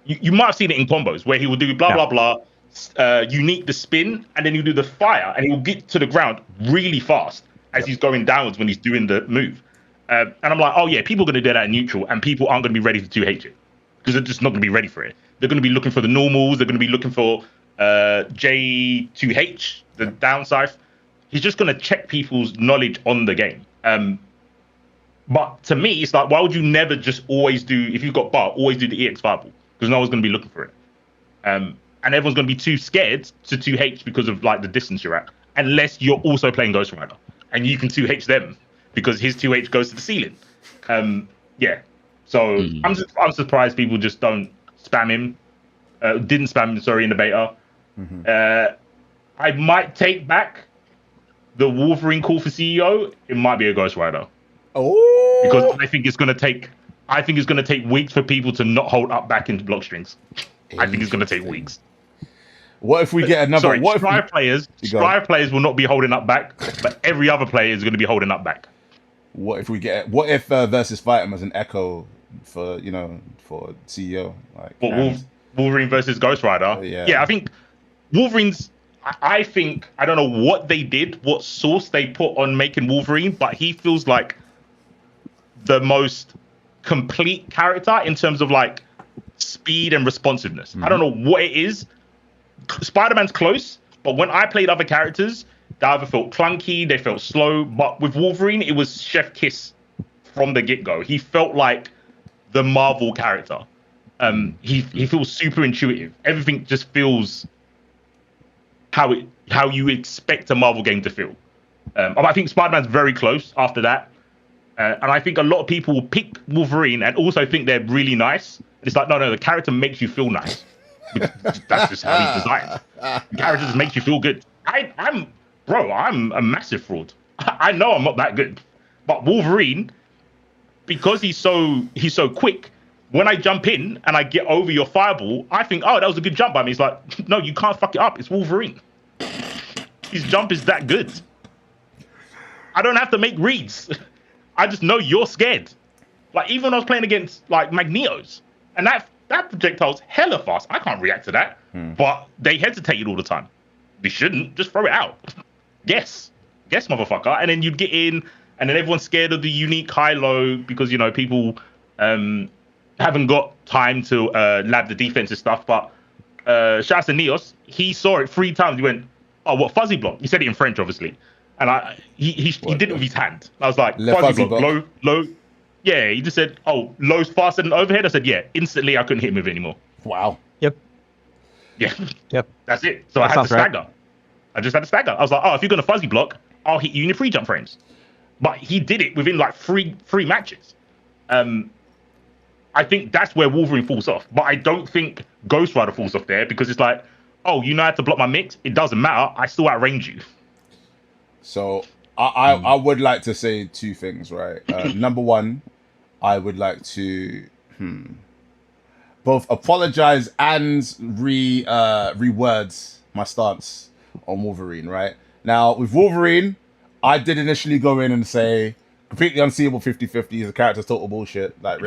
You might have seen it in combos where he will do blah, blah, unique the spin, and then he'll do the fire, and he will get to the ground really fast as he's going downwards when he's doing the move. And I'm like, oh yeah, people are going to do that in neutral, and people aren't going to be ready to 2H it, because they're just not going to be ready for it. They're going to be looking for the normals. They're going to be looking for J2H, the downside. He's just going to check people's knowledge on the game. But to me, it's like, why would you never just always do, if you've got bar, always do the EX fireball? Because no one's going to be looking for it. And everyone's going to be too scared to 2H because of like the distance you're at, unless you're also playing Ghost Rider and you can 2H them because his 2H goes to the ceiling. Yeah, So I'm surprised people just don't spam him. Didn't spam him, sorry, in the beta. I might take back the Wolverine call for CEO. It might be a Ghost Rider. Oh, Because I think it's gonna take weeks for people to not hold up back into block strings. I think it's gonna take weeks. What if we get another? Sorry, What if Strive players will not be holding up back, but every other player is going to be holding up back. What if we get? What if versus Fightem as an echo for for CEO like? Wolverine versus Ghost Rider. Yeah, I think Wolverine's. I think I don't know what they did, what sauce they put on making Wolverine, but he feels like the most complete character in terms of like speed and responsiveness. I don't know what it is. Spider-Man's close, but when I played other characters, they either felt clunky, they felt slow. But with Wolverine, it was chef kiss from the get-go. He felt like the Marvel character. He feels super intuitive. Everything just feels how you expect a Marvel game to feel. I think Spider-Man's very close after that. And I think a lot of people will pick Wolverine and also think they're really nice. It's like, no, the character makes you feel nice. That's just how he's designed. The character just makes you feel good. I'm a massive fraud. I know I'm not that good. But Wolverine, because he's so quick, when I jump in and I get over your fireball, I think, oh, that was a good jump by me. It's like, no, you can't fuck it up. It's Wolverine. His jump is that good. I don't have to make reads. I just know you're scared. Like, even when I was playing against, like, Magneto's, and that projectile's hella fast. I can't react to that. But they hesitated all the time. They shouldn't. Just throw it out. Guess, motherfucker. And then you'd get in, and then everyone's scared of the unique high-low because, people haven't got time to lab the defensive stuff. But shout out to Neos. He saw it 3 times. He went, oh, what, fuzzy block? He said it in French, obviously. And he did it with his hand. I was like, fuzzy block, low. Yeah, he just said, oh, low's faster than overhead. I said, yeah. Instantly, I couldn't hit him with it anymore. Wow. Yep. Yeah. Yep. That's it. So I had to stagger. Right. I just had to stagger. I was like, oh, if you're going to fuzzy block, I'll hit you in your free jump frames. But he did it within like three matches. I think that's where Wolverine falls off. But I don't think Ghost Rider falls off there because it's like, oh, you know how to block my mix? It doesn't matter. I still outrange you. So I would like to say 2 things, right? Number one, I would like to both apologize and reword my stance on Wolverine, right? Now, with Wolverine, I did initially go in and say completely unseeable 50-50 is a character's total bullshit. Like, I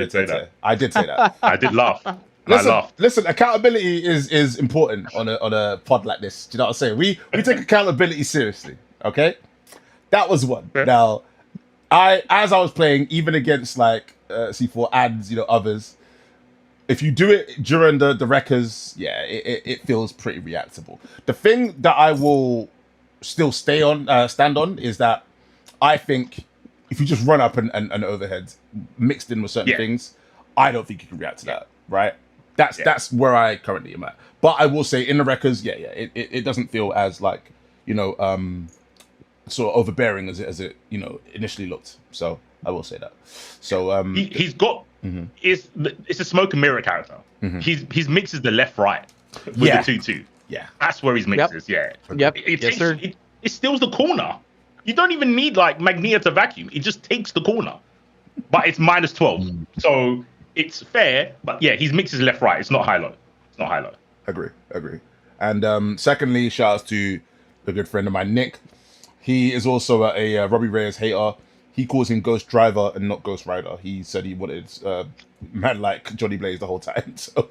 did say that. I did laugh. Listen, accountability is important on a pod like this. Do you know what I'm saying? We take accountability seriously, okay? That was one. Yeah. Now, as I was playing, even against like C4 and others, if you do it during the wreckers, yeah, it feels pretty reactable. The thing that I will still stand on is that I think if you just run up and overhead mixed in with certain things, I don't think you can react to that, right? That's where I currently am at. But I will say in the wreckers, it doesn't feel as like sort of overbearing as it initially looked. So I will say that. So he's got it's a smoke and mirror character. His mix is the left right with the 2-2. Yeah, that's where his mixes. Yeah. Yep. It steals the corner. You don't even need like Magneto to vacuum. It just takes the corner. But it's -12, so it's fair. But yeah, his mix is left right. It's not high low. Agree. And secondly, shout out to a good friend of mine, Nick. He is also a Robbie Reyes hater. He calls him Ghost Driver and not Ghost Rider. He said he wanted man like Johnny Blaze the whole time. So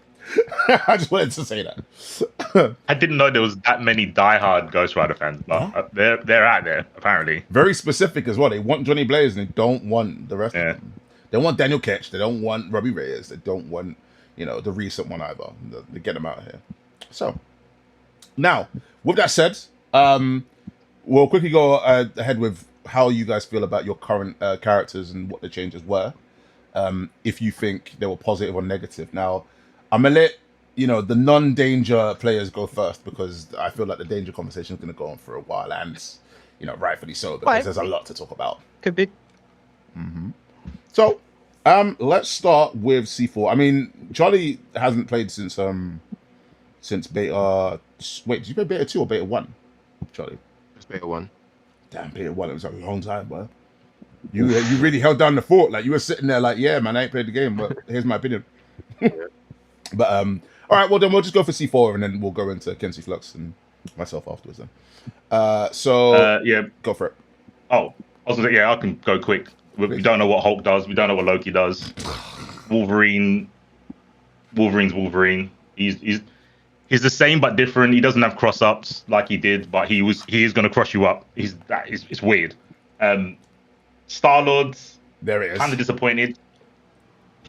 I just wanted to say that. I didn't know there was that many diehard Ghost Rider fans, but they're out there apparently. Very specific as well. They want Johnny Blaze and they don't want the rest of them. They want Daniel Ketch. They don't want Robbie Reyes. They don't want the recent one either. They get them out of here. So now, with that said, we'll quickly go ahead with how you guys feel about your current characters and what the changes were. If you think they were positive or negative. Now, I'm going to let, the non-danger players go first because I feel like the danger conversation is going to go on for a while and, rightfully so because there's a lot to talk about. Could be. So, Let's start with C4. I mean, Charlie hasn't played since beta. Wait, did you play beta 2 or beta 1, Charlie? It's beta 1. Damn, beta 1. It was a long time, bro. You really held down the fort. Like you were sitting there, like, yeah, man, I ain't played the game, but here's my opinion. But all right, well then we'll just go for C4 and then we'll go into Kenzie Flux and myself afterwards. Then, yeah, go for it. Oh, I was gonna say, yeah, I can go quick. We don't know what Hulk does. We don't know what Loki does. Wolverine's Wolverine. He's the same but different. He doesn't have cross ups like he did, but he is gonna cross you up. It's weird. Star-Lord's There it is. kind of disappointed.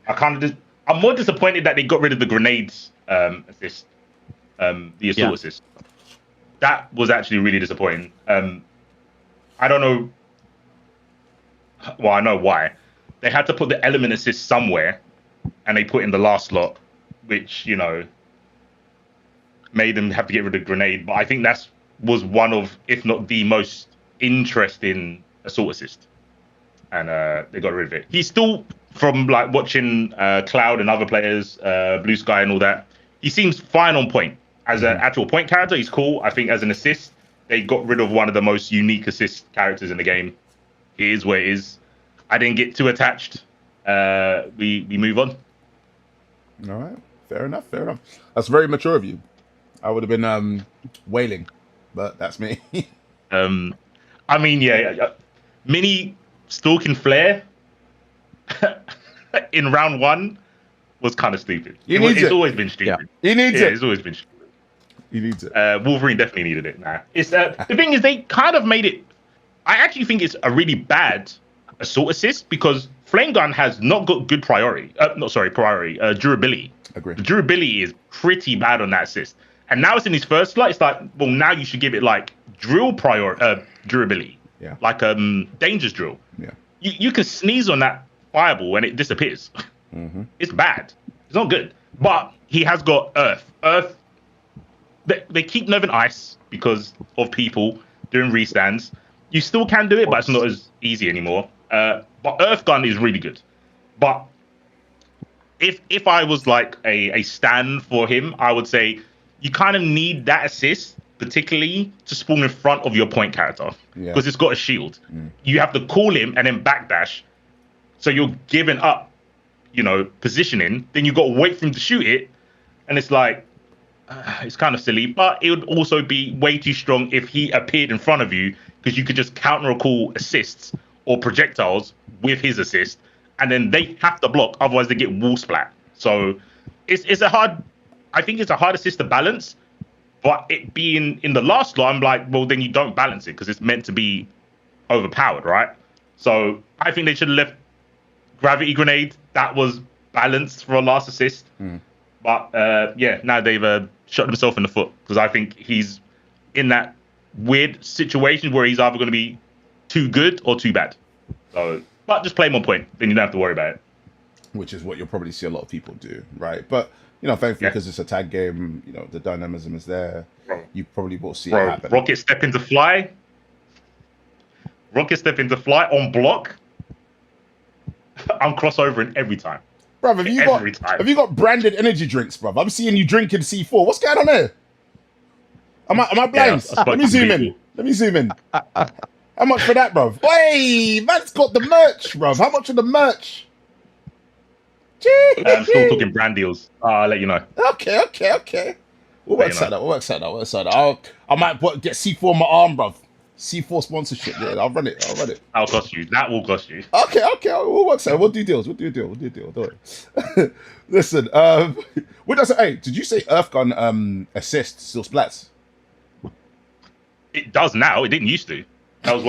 I'm more disappointed that they got rid of the grenades assist, the assault assist. That was actually really disappointing. I don't know. Well, I know why. They had to put the element assist somewhere, and they put in the last slot, which, you know, made them have to get rid of the grenade. But I think was one of, if not the most interesting assault assist. And they got rid of it. He's still, from like watching Cloud and other players, Blue Sky and all that, he seems fine on point. As an actual point character, he's cool. I think as an assist, they got rid of one of the most unique assist characters in the game. It is what it is. I didn't get too attached. We move on. All right, fair enough. That's very mature of you. I would have been wailing, but that's me. I mean, yeah, mini Stalking Flare in round 1 was kind of stupid. It's always been stupid. He needs it. It's always been stupid. He needs it. Wolverine definitely needed it. Nah, it's the thing is they kind of made it. I actually think it's a really bad assault assist because Flame Gun has not got good durability. Agree. The durability is pretty bad on that assist. And now it's in his first slot. It's like, well, now you should give it like drill durability. Yeah. Like dangerous drill. Yeah. You can sneeze on that fireball and it disappears. Mm-hmm. It's bad. It's not good. But he has got Earth. They keep nerfing ice because of people doing restands. You still can do it, but it's not as easy anymore. But Earth Gun is really good. But if I was like a stand for him, I would say you kind of need that assist, particularly to spawn in front of your point character, because it's got a shield. You have to call him and then backdash. So you're giving up, positioning. Then you got to wait for him to shoot it, and it's like it's kind of silly. But it would also be way too strong if he appeared in front of you, because you could just counter call assists or projectiles with his assist, and then they have to block, otherwise they get wall splat. So it's a hard. I think it's a hard assist to balance, but it being in the last slot, I'm like, well, then you don't balance it because it's meant to be overpowered, right? So I think they should have left Gravity Grenade. That was balanced for a last assist. But now they've shot themselves in the foot, because I think he's in that weird situation where he's either going to be too good or too bad. So, but just play him on point, then you don't have to worry about it. Which is what you'll probably see a lot of people do, right? But thankfully, because it's a tag game, the dynamism is there. You probably will see it happen. Rocket step into fly on block. I'm crossovering every time. Bruv, have you got branded energy drinks, bruv? I'm seeing you drinking C4. What's going on there? Am I blind? Let me zoom in. How much for that, bruv? Hey, man's got the merch, bruv. How much for the merch? I'm still talking brand deals. I'll let you know. Okay. We'll work that out. I might get C4 on my arm, bruv. C4 sponsorship. Yeah, I'll run it. That'll cost you. That will cost you. Okay. We'll work that out. We'll do deals. Don't worry. Listen, hey, did you say Earth Gun assist still splats? It does now. It didn't used to. That was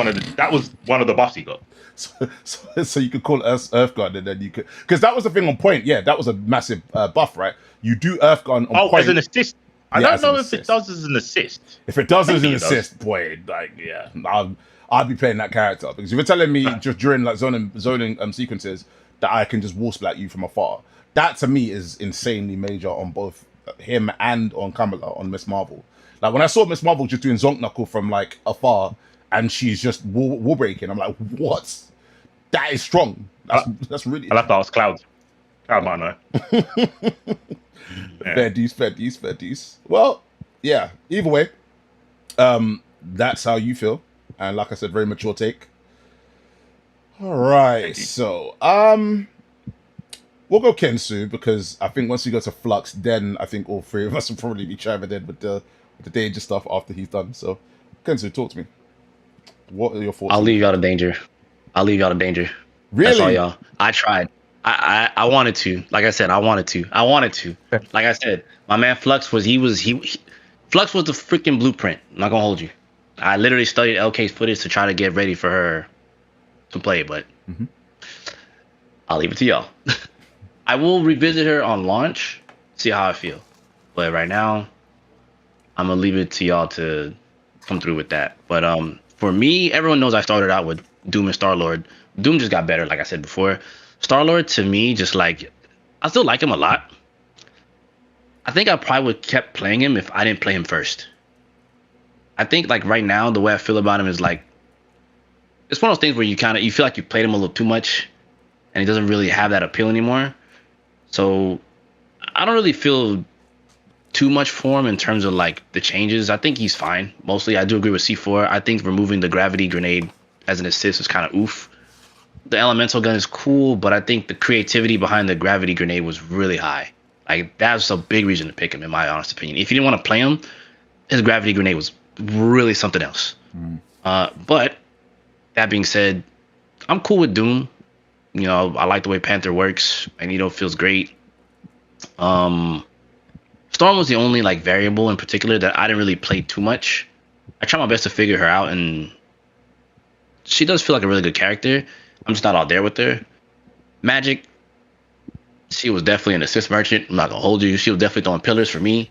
one of the buffs he got. So you could call it Earth Gun, and then you could, because that was the thing on point. Yeah, that was a massive buff, right? You do Earth Gun on point as an assist. I don't know if it does as an assist. If it does as an assist, boy, I'd be playing that character, because if you're telling me just during like zoning sequences that I can just wall splat you from afar, that to me is insanely major on both him and on Kamala, on Miss Marvel. Like when I saw Miss Marvel just doing Zonk Knuckle from like afar, and she's just wall breaking, I'm like, what? That is strong. That's really I'll have to ask Cloud. Cloud might know. fair dues. Well, yeah. Either way, that's how you feel, and like I said, very mature take. All right, so we'll go Kensu because I think once we go to Flux, then I think all three of us will probably be chiming in with the danger stuff after he's done. So, Kensu, talk to me. What are your thoughts? I'll leave y'all to danger. Really? That's all y'all. I tried. I wanted to. Like I said, I wanted to. Like I said, my man Flux Flux was the freaking blueprint. I'm not gonna hold you. I literally studied LK's footage to try to get ready for her to play, but I'll leave it to y'all. I will revisit her on launch, see how I feel. But right now, I'm gonna leave it to y'all to come through with that. But for me, everyone knows I started out with Doom and Star-Lord. Doom just got better, like I said before. Star-Lord, to me, just like, I still like him a lot. I think I probably would kept playing him if I didn't play him first. I think like right now, the way I feel about him is like, it's one of those things where you feel like you played him a little too much and he doesn't really have that appeal anymore. So I don't really feel too much for him in terms of like the changes. I think he's fine. Mostly, I do agree with C4. I think removing the gravity grenade as an assist is kind of oof. The elemental gun is cool, but I think the creativity behind the gravity grenade was really high. Like that's a big reason to pick him, in my honest opinion. If you didn't want to play him, his gravity grenade was really something else. But that being said, I'm cool with Doom. You know, I like the way Panther works. Magneto feels great. Storm was the only like variable in particular that I didn't really play too much. I try my best to figure her out, and she does feel like a really good character. I'm just not out there with her. Magic, she was definitely an assist merchant. I'm not gonna hold you. She was definitely throwing pillars for me.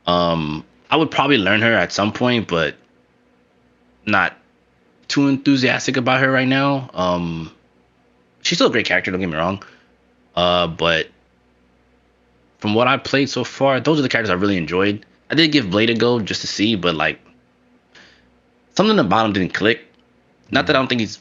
I would probably learn her at some point, but not too enthusiastic about her right now. She's still a great character, don't get me wrong. But from what I've played so far, those are the characters I really enjoyed. I did give Blade a go just to see, but like something at the bottom didn't click. Not that I don't think he's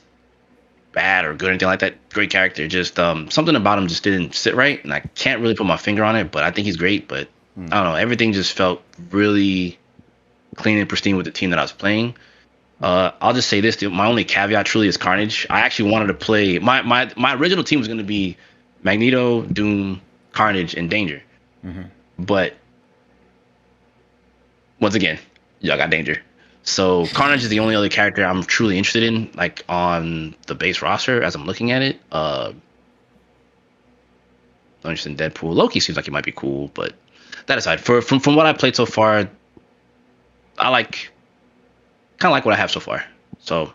bad or good or anything like that. Great character. Just something about him just didn't sit right, and I can't really put my finger on it, but I think he's great. But I don't know. Everything just felt really clean and pristine with the team that I was playing. I'll just say this: my only caveat truly is Carnage. I actually wanted to play my original team was going to be Magneto, Doom, Carnage, and Danger. But once again, y'all got Danger. So Carnage is the only other character I'm truly interested in, like on the base roster as I'm looking at it. I'm interested in Deadpool. Loki seems like he might be cool, but that aside, from what I played so far, I kind of like what I have so far. So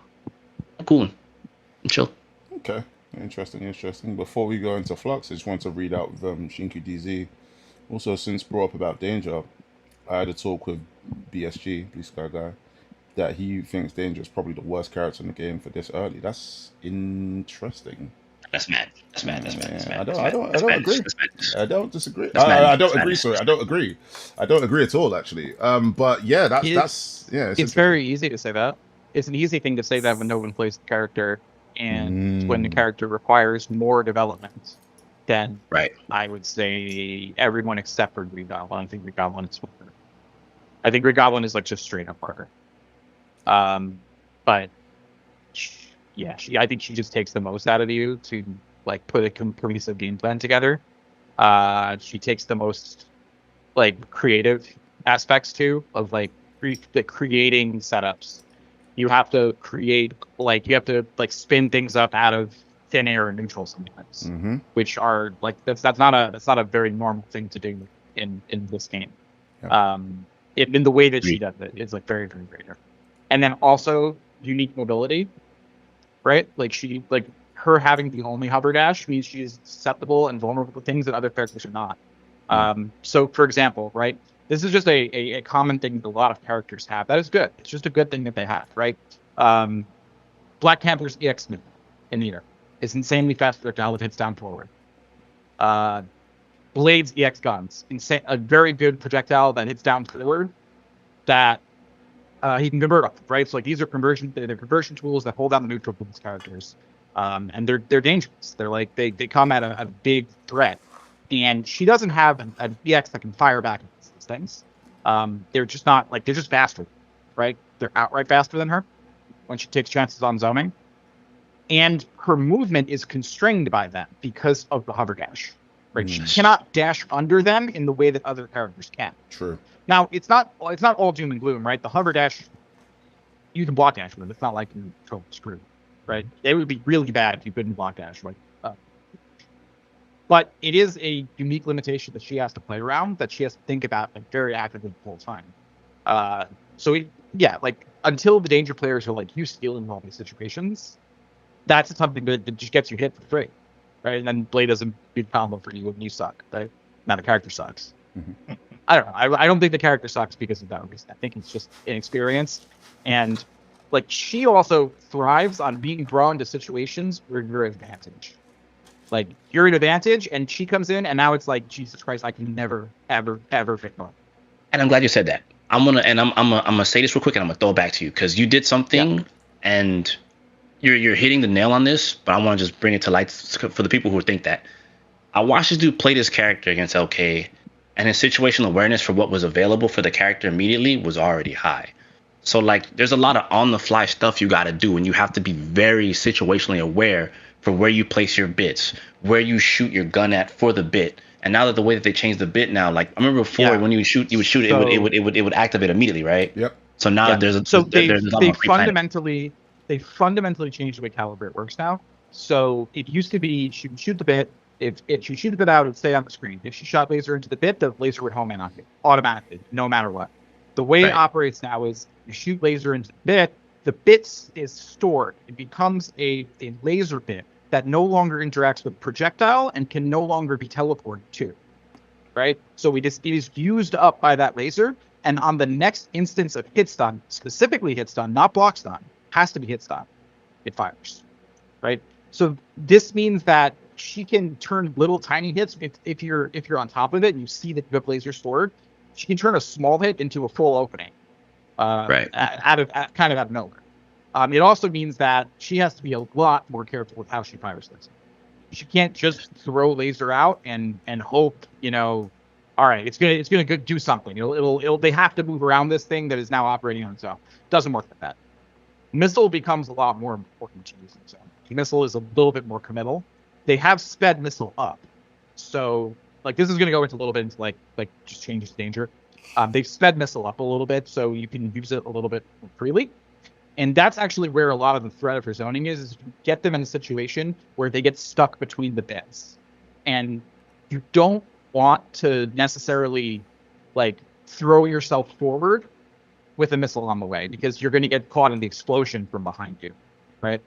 I'm cool and chill. Okay, interesting. Before we go into Flux, I just want to read out Shinku DZ. Also, since brought up about Danger, I had a talk with BSG, Blue Sky Guy, that he thinks Danger is probably the worst character in the game for this early. That's interesting. That's mad. I don't agree. I don't disagree. I don't agree. Sorry, I don't agree. I don't agree at all, actually. But yeah, that's It's very easy to say that. It's an easy thing to say that when no one plays the character, and when the character requires more development, then I would say everyone except for Green Goblin. I think Green Goblin is harder. I think Green Goblin is like just straight up harder. But yeah, I think she just takes the most out of you to like put a cohesive game plan together. She takes the most like creative aspects too of like creating setups. You have to create spin things up out of thin air and neutral sometimes, which are like that's not a very normal thing to do in this game. In the way that she does it, it's like very, very, very different. And then also unique mobility, right? Like her having the only hover dash means she's susceptible and vulnerable to things that other characters are not. So for example, right? This is just a common thing that a lot of characters have. That is good. It's just a good thing that they have, right? Black Panther's EX move in the air is insanely fast projectile that hits down forward. Blade's EX guns, a very good projectile that hits down forward that he can convert off, right? So like these are conversion tools that hold down the neutral for these characters. And they're dangerous. They're like they come at a big threat, and she doesn't have an EX that can fire back against these things. They're just not like they're just faster, right? They're outright faster than her when she takes chances on zoning, and her movement is constrained by them because of the hover dash. Right, she cannot dash under them in the way that other characters can. True. Now it's not all doom and gloom, right? The hover dash, you can block dash with it. It's not like you're totally screwed, right? It would be really bad if you couldn't block dash, right? But it is a unique limitation that she has to play around, that she has to think about like very actively the whole time. Like until the danger players are like you steal in all these situations, that's something that just gets you hit for free, right? And then Blade doesn't do combo for you when you suck, right? Now the character sucks. Mm-hmm. I don't know. I don't think the character sucks because of that reason. I think it's just inexperienced, and like she also thrives on being drawn into situations where you're an advantage. Like you're an advantage, and she comes in, and now it's like Jesus Christ, I can never, ever fit on. And I'm glad you said that. I'm gonna say this real quick, and I'm gonna throw it back to you because you did something, and you're hitting the nail on this. But I want to just bring it to light for the people who think that. I watched this dude play this character against LK, and his situational awareness for what was available for the character immediately was already high. So like, there's a lot of on-the-fly stuff you got to do, and you have to be very situationally aware for where you place your bits, where you shoot your gun at for the bit. And now that the way that they changed the bit now, like I remember before when you would shoot it would activate immediately, right? Yep. So now there's a lot more pre-planning. They fundamentally changed the way Calibrate works now. So it used to be she would shoot the bit. If she shoot the bit out, it would stay on the screen. If she shot laser into the bit, the laser would home in on you automatically, no matter what. The way it operates now is you shoot laser into the bit is stored. It becomes a laser bit that no longer interacts with projectile and can no longer be teleported to, right? So it is used up by that laser, and on the next instance of hit stun, specifically hit stun, not block stun, has to be hit stun, it fires, right? So this means that she can turn little tiny hits if you're on top of it and you see that you have laser stored. She can turn a small hit into a full opening, kind of out of nowhere. It also means that she has to be a lot more careful with how she fires this. She can't just throw laser out and hope, all right, it's gonna do something. They have to move around this thing that is now operating on its own. Doesn't work like that. Missile becomes a lot more important to use on its own. Missile is a little bit more committal. They have sped missile up, so like this is gonna go into a little bit into like just changes danger. They've sped missile up a little bit, so you can use it a little bit more freely. And that's actually where a lot of the threat of her zoning is get them in a situation where they get stuck between the bits. And you don't want to necessarily like throw yourself forward with a missile on the way because you're going to get caught in the explosion from behind you, right?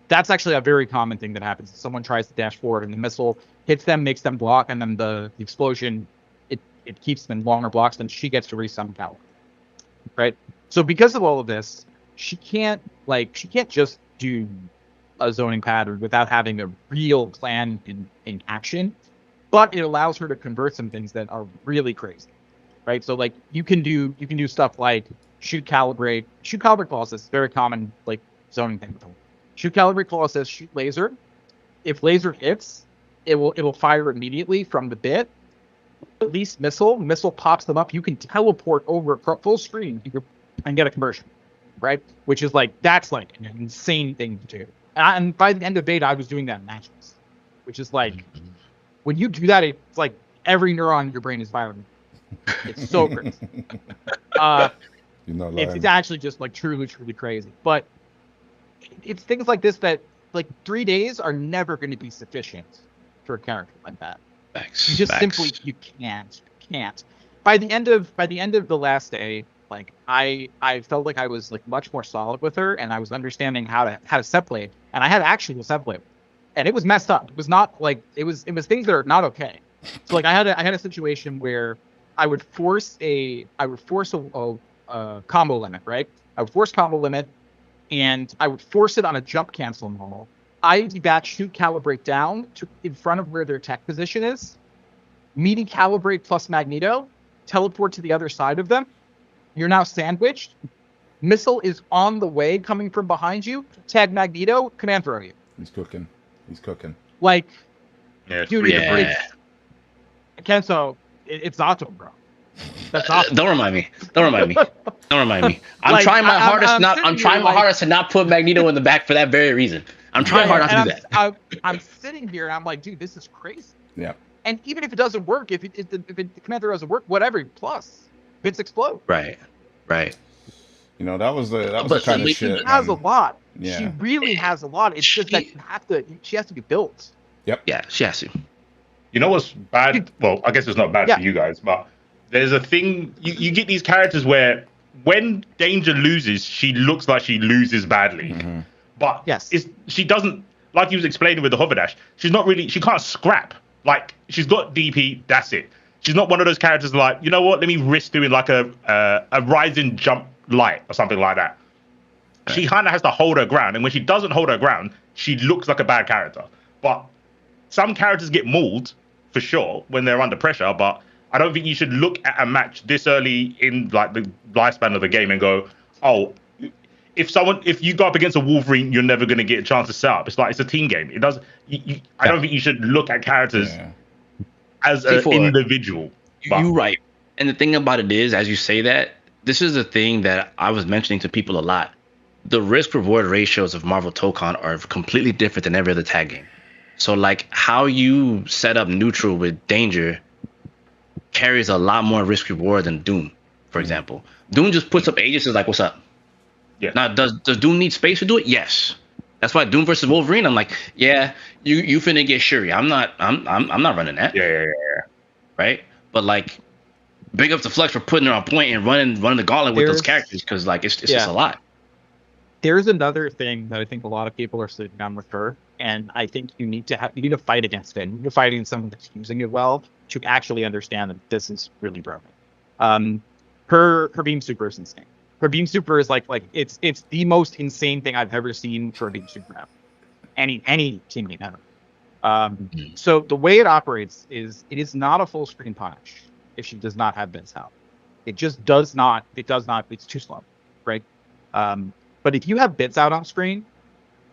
That's actually a very common thing that happens. Someone tries to dash forward and the missile hits them, makes them block, and then the explosion, it keeps them in longer blocks, then she gets to resum power, right? So because of all of this, she can't just do a zoning pattern without having a real plan in action, but it allows her to convert some things that are really crazy, right? So like you can do stuff like shoot calibrate clauses, very common like zoning thing. Shoot calibrate clauses, shoot laser. If laser hits, it will fire immediately from the bit. Release missile pops them up. You can teleport over full screen and get a conversion. Right, which is like that's like an insane thing to do, and by the end of beta, I was doing that in matches, which is like when you do that, it's like every neuron in your brain is firing. It's so crazy. It's actually just like truly crazy. But it's things like this that like 3 days are never going to be sufficient for a character like that. You just simply you can't. By the end of the last day. Like I felt like I was like much more solid with her, and I was understanding how to set play, and I had actually a set play, and it was messed up. It was not like it was things that are not okay. So like I had a situation where I would force a combo limit, right? I would force combo limit, and I would force it on a jump cancel normal. ID batch shoot calibrate down to in front of where their tech position is, meeting calibrate plus Magneto, teleport to the other side of them. You're now sandwiched. missile is on the way, coming from behind you. Tag Magneto, command throw you. He's cooking. He's cooking. Like, Yeah, dude, Yeah. Kenzo, it's Zato, bro. That's awesome. Don't remind me. Don't remind me. Don't remind me. I'm Like, trying my I'm hardest not. sitting I'm here trying my like- hardest to not put Magneto in the back for that very reason. I'm trying hard not to do that. I'm sitting here and I'm like, dude, this is crazy. Yeah. And even if it doesn't work, if the command throw doesn't work, whatever, plus bits explode. Right. Right. You know, that was the But kind of She shit. has a man. lot. Yeah. She really has a lot. It's just that she has to be built. Yeah. She has to. You know what's bad? Well, I guess it's not bad Yeah. for you guys, but there's a thing. You get these characters where when Danger loses, she looks like she loses badly. Mm-hmm. But Yes. she doesn't, like you was explaining with the hover dash, she can't scrap. Like, she's got DP, that's it. She's not one of those characters like, you know what, let me risk doing like a rising jump light or something like that. She kind of has to hold her ground, and when she doesn't hold her ground, she looks like a bad character. But some characters get mauled, for sure, when they're under pressure, but I don't think you should look at a match this early in like the lifespan of the game and go, oh, if you go up against a Wolverine, you're never going to get a chance to set up. It's like, it's a team game. It does. I don't think you should look at characters as an individual. You're right. And the thing about it is, as you say that, this is the thing that I was mentioning to people a lot. The risk reward ratios of Marvel Tokon are completely different than every other tag game. So like how you set up neutral with Danger carries a lot more risk reward than Doom, for example. Doom just puts up Aegis is like, what's up? Yeah. Now does Doom need space to do it? Yes. That's why Doom versus Wolverine, I'm like, yeah, you finna get Shuri. I'm not running that. Yeah. Right? But like, big up to Flex for putting her on point and running the gauntlet with those characters, because like it's just a lot. There's another thing that I think a lot of people are sitting on with her, and I think you need to fight against it. You need to fight against someone that's using it well to actually understand that this is really broken. Her beam super is insane. Her beam super is like it's the most insane thing I've ever seen for a beam super app. Any teammate ever. So the way it operates is it is not a full screen punish if she does not have bits out. It just does not. It does not. It's too slow, right? But if you have bits out on screen,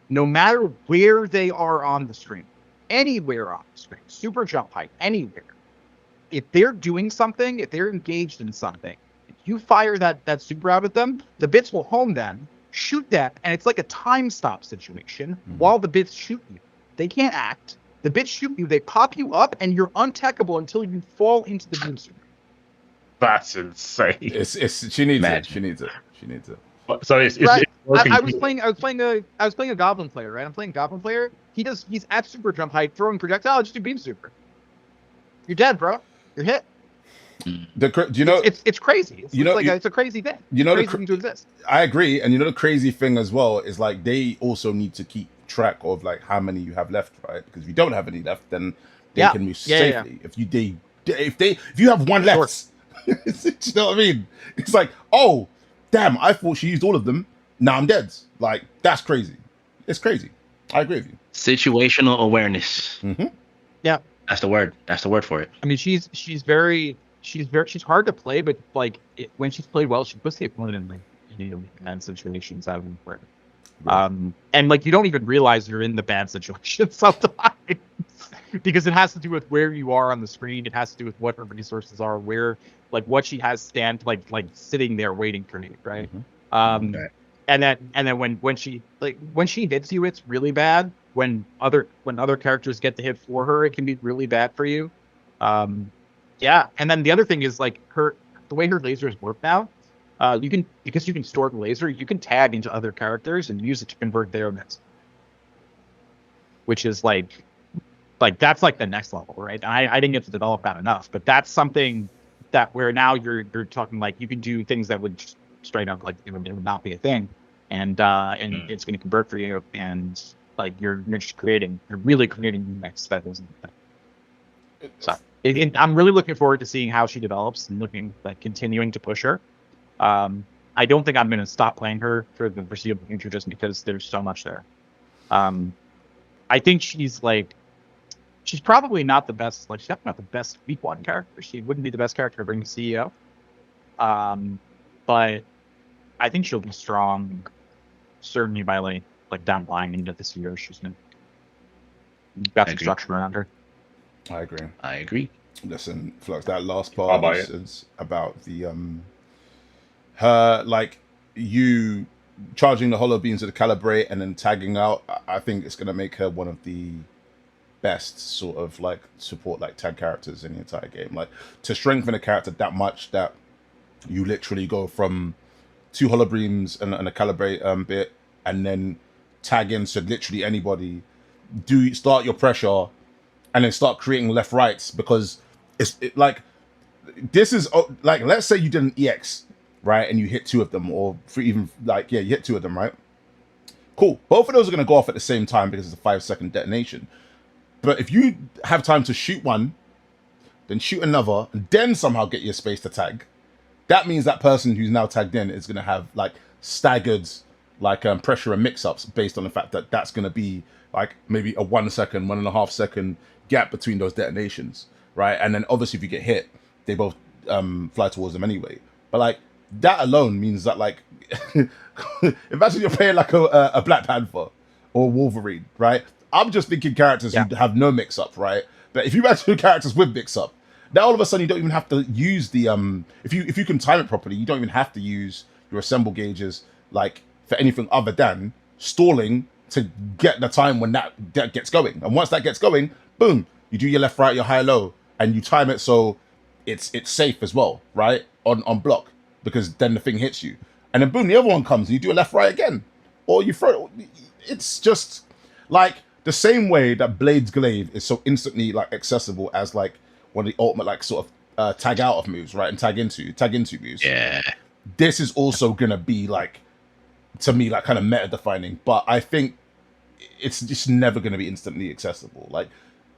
no matter where they are on the screen, anywhere on the screen, super jump height, anywhere, if they're doing something, if they're engaged in something, if you fire that super out at them, the bits will home them, shoot that, and it's like a time stop situation while the bits shoot you. They can't act. The bits shoot you, they pop you up, and you're untechable until you fall into the beam super. That's insane. She needs it. She needs it. So it's right. working. I was playing a goblin player, right? I'm playing goblin player. He's at super jump height, throwing projectile, just do beam super. You're dead, bro. You're hit. Do you know? It's crazy. It's a crazy thing. You know, crazy thing to exist. I agree, and you know the crazy thing as well is like they also need to keep track of like how many you have left, right? Because if you don't have any left, then they can move safely. If you have one left, do you know what I mean? It's like, oh, damn, I thought she used all of them. Now I'm dead. Like, that's crazy. It's crazy. I agree with you. Situational awareness. Mm-hmm. Yeah, that's the word. That's the word for it. I mean, she's hard to play, but like when she's played well, she puts the opponent in bad situations out of where. And like you don't even realize you're in the bad situation sometimes because it has to do with where you are on the screen. It has to do with what her resources are, where like what she has like sitting there waiting for you, right? Mm-hmm. And then when she hits you, it's really bad. When other characters get the hit for her, it can be really bad for you. Yeah. And then the other thing is like the way her lasers work now. Because you can store the laser, you can tag into other characters and use it to convert their bits, which is like that's like the next level, right? I didn't get to develop that enough, but that's something that where now you're talking like you can do things that would just straight up like it would not be a thing, and it's going to convert for you, and like you're really creating mix that isn't. So I'm really looking forward to seeing how she develops and continuing to push her. I don't think I'm going to stop playing her for the foreseeable future just because there's so much there. I think she's probably not the best. Like she's definitely not the best week one character. She wouldn't be the best character to bring the CEO. But I think she'll be strong, certainly by like down the line into this year. She's got I some agree. structure around her. I agree. I agree. Listen, Flux, that last How part about is about the her like you charging the hollow beams to the calibrate and then tagging out. I think it's gonna make her one of the best sort of like support like tag characters in the entire game. Like to strengthen a character that much that you literally go from 2 hollow beams and a calibrate bit and then tag in, so literally anybody do start your pressure and then start creating left rights, because like this is like, let's say you did an EX, right, and you hit 2 of them, or even like you hit 2 of them, right? Cool. Both of those are going to go off at the same time because it's a 5-second detonation. But if you have time to shoot one, then shoot another, and then somehow get your space to tag, that means that person who's now tagged in is going to have like staggered like pressure and mix-ups based on the fact that that's going to be like maybe a 1 second, 1.5 second gap between those detonations, right? And then obviously if you get hit, they both fly towards them anyway. But like that alone means that like imagine you're playing like a Black Panther or Wolverine, right? I'm just thinking characters who have no mix-up, right? But if you imagine characters with mix-up, now all of a sudden you don't even have to use the if you can time it properly, you don't even have to use your assemble gauges like for anything other than stalling to get the time when that gets going. And once that gets going, boom, you do your left, right, your high, low, and you time it so it's safe as well, right? On block, because then the thing hits you. And then boom, the other one comes and you do a left, right again. Or you throw it. It's just like the same way that Blade's Glaive is so instantly like accessible as like one of the ultimate like sort of tag out of moves, right? And tag into moves. Yeah. This is also gonna be like, to me, like kind of meta defining, but I think it's just never gonna be instantly accessible. Like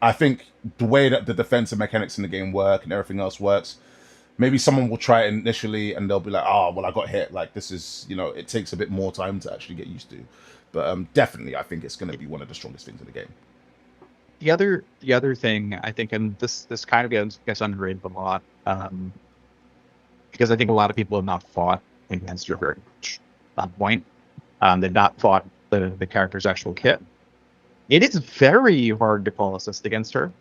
I think the way that the defensive mechanics in the game work and everything else works, maybe someone will try it initially and they'll be like, oh, well, I got hit. Like this is, it takes a bit more time to actually get used to. But definitely, I think it's going to be one of the strongest things in the game. The other thing I think, and this kind of gets underrated a lot, because I think a lot of people have not fought against her very much at that point. They've not fought the character's actual kit. It is very hard to call assist against her.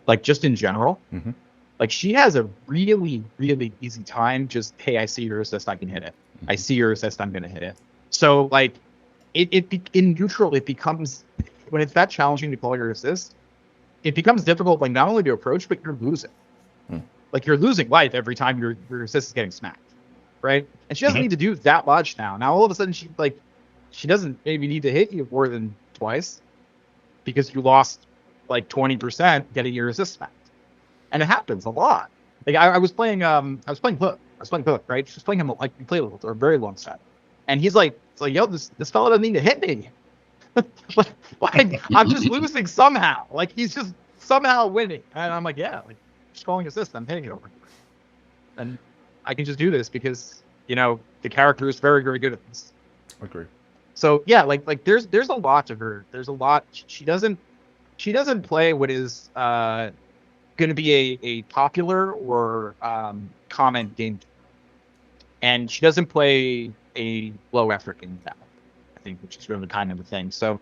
Like just in general. Mm-hmm. Like she has a really, really easy time. Just, hey, I see your assist, I can hit it. Mm-hmm. I see your assist, I'm gonna hit it. So like in neutral, it becomes, when it's that challenging to call your assist, it becomes difficult, like not only to approach, but you're losing. Like you're losing life every time your assist is getting smacked, right? And she doesn't need to do that much now. Now all of a sudden she doesn't maybe need to hit you more than twice, because you lost like 20% getting your assist smacked, and it happens a lot. Like I was playing Hook, right? Just playing him like we played for a very long time, and he's like, it's like, yo, this fella doesn't need to hit me. like I'm just losing somehow. Like he's just somehow winning, and I'm like, yeah, like just calling assist, I'm hitting it over, and I can just do this because the character is very, very good at this. I agree. So yeah, like there's a lot to her. There's a lot. She doesn't play what is going to be a popular or common game, and she doesn't play a low effort game now, I think, which is really kind of the thing. So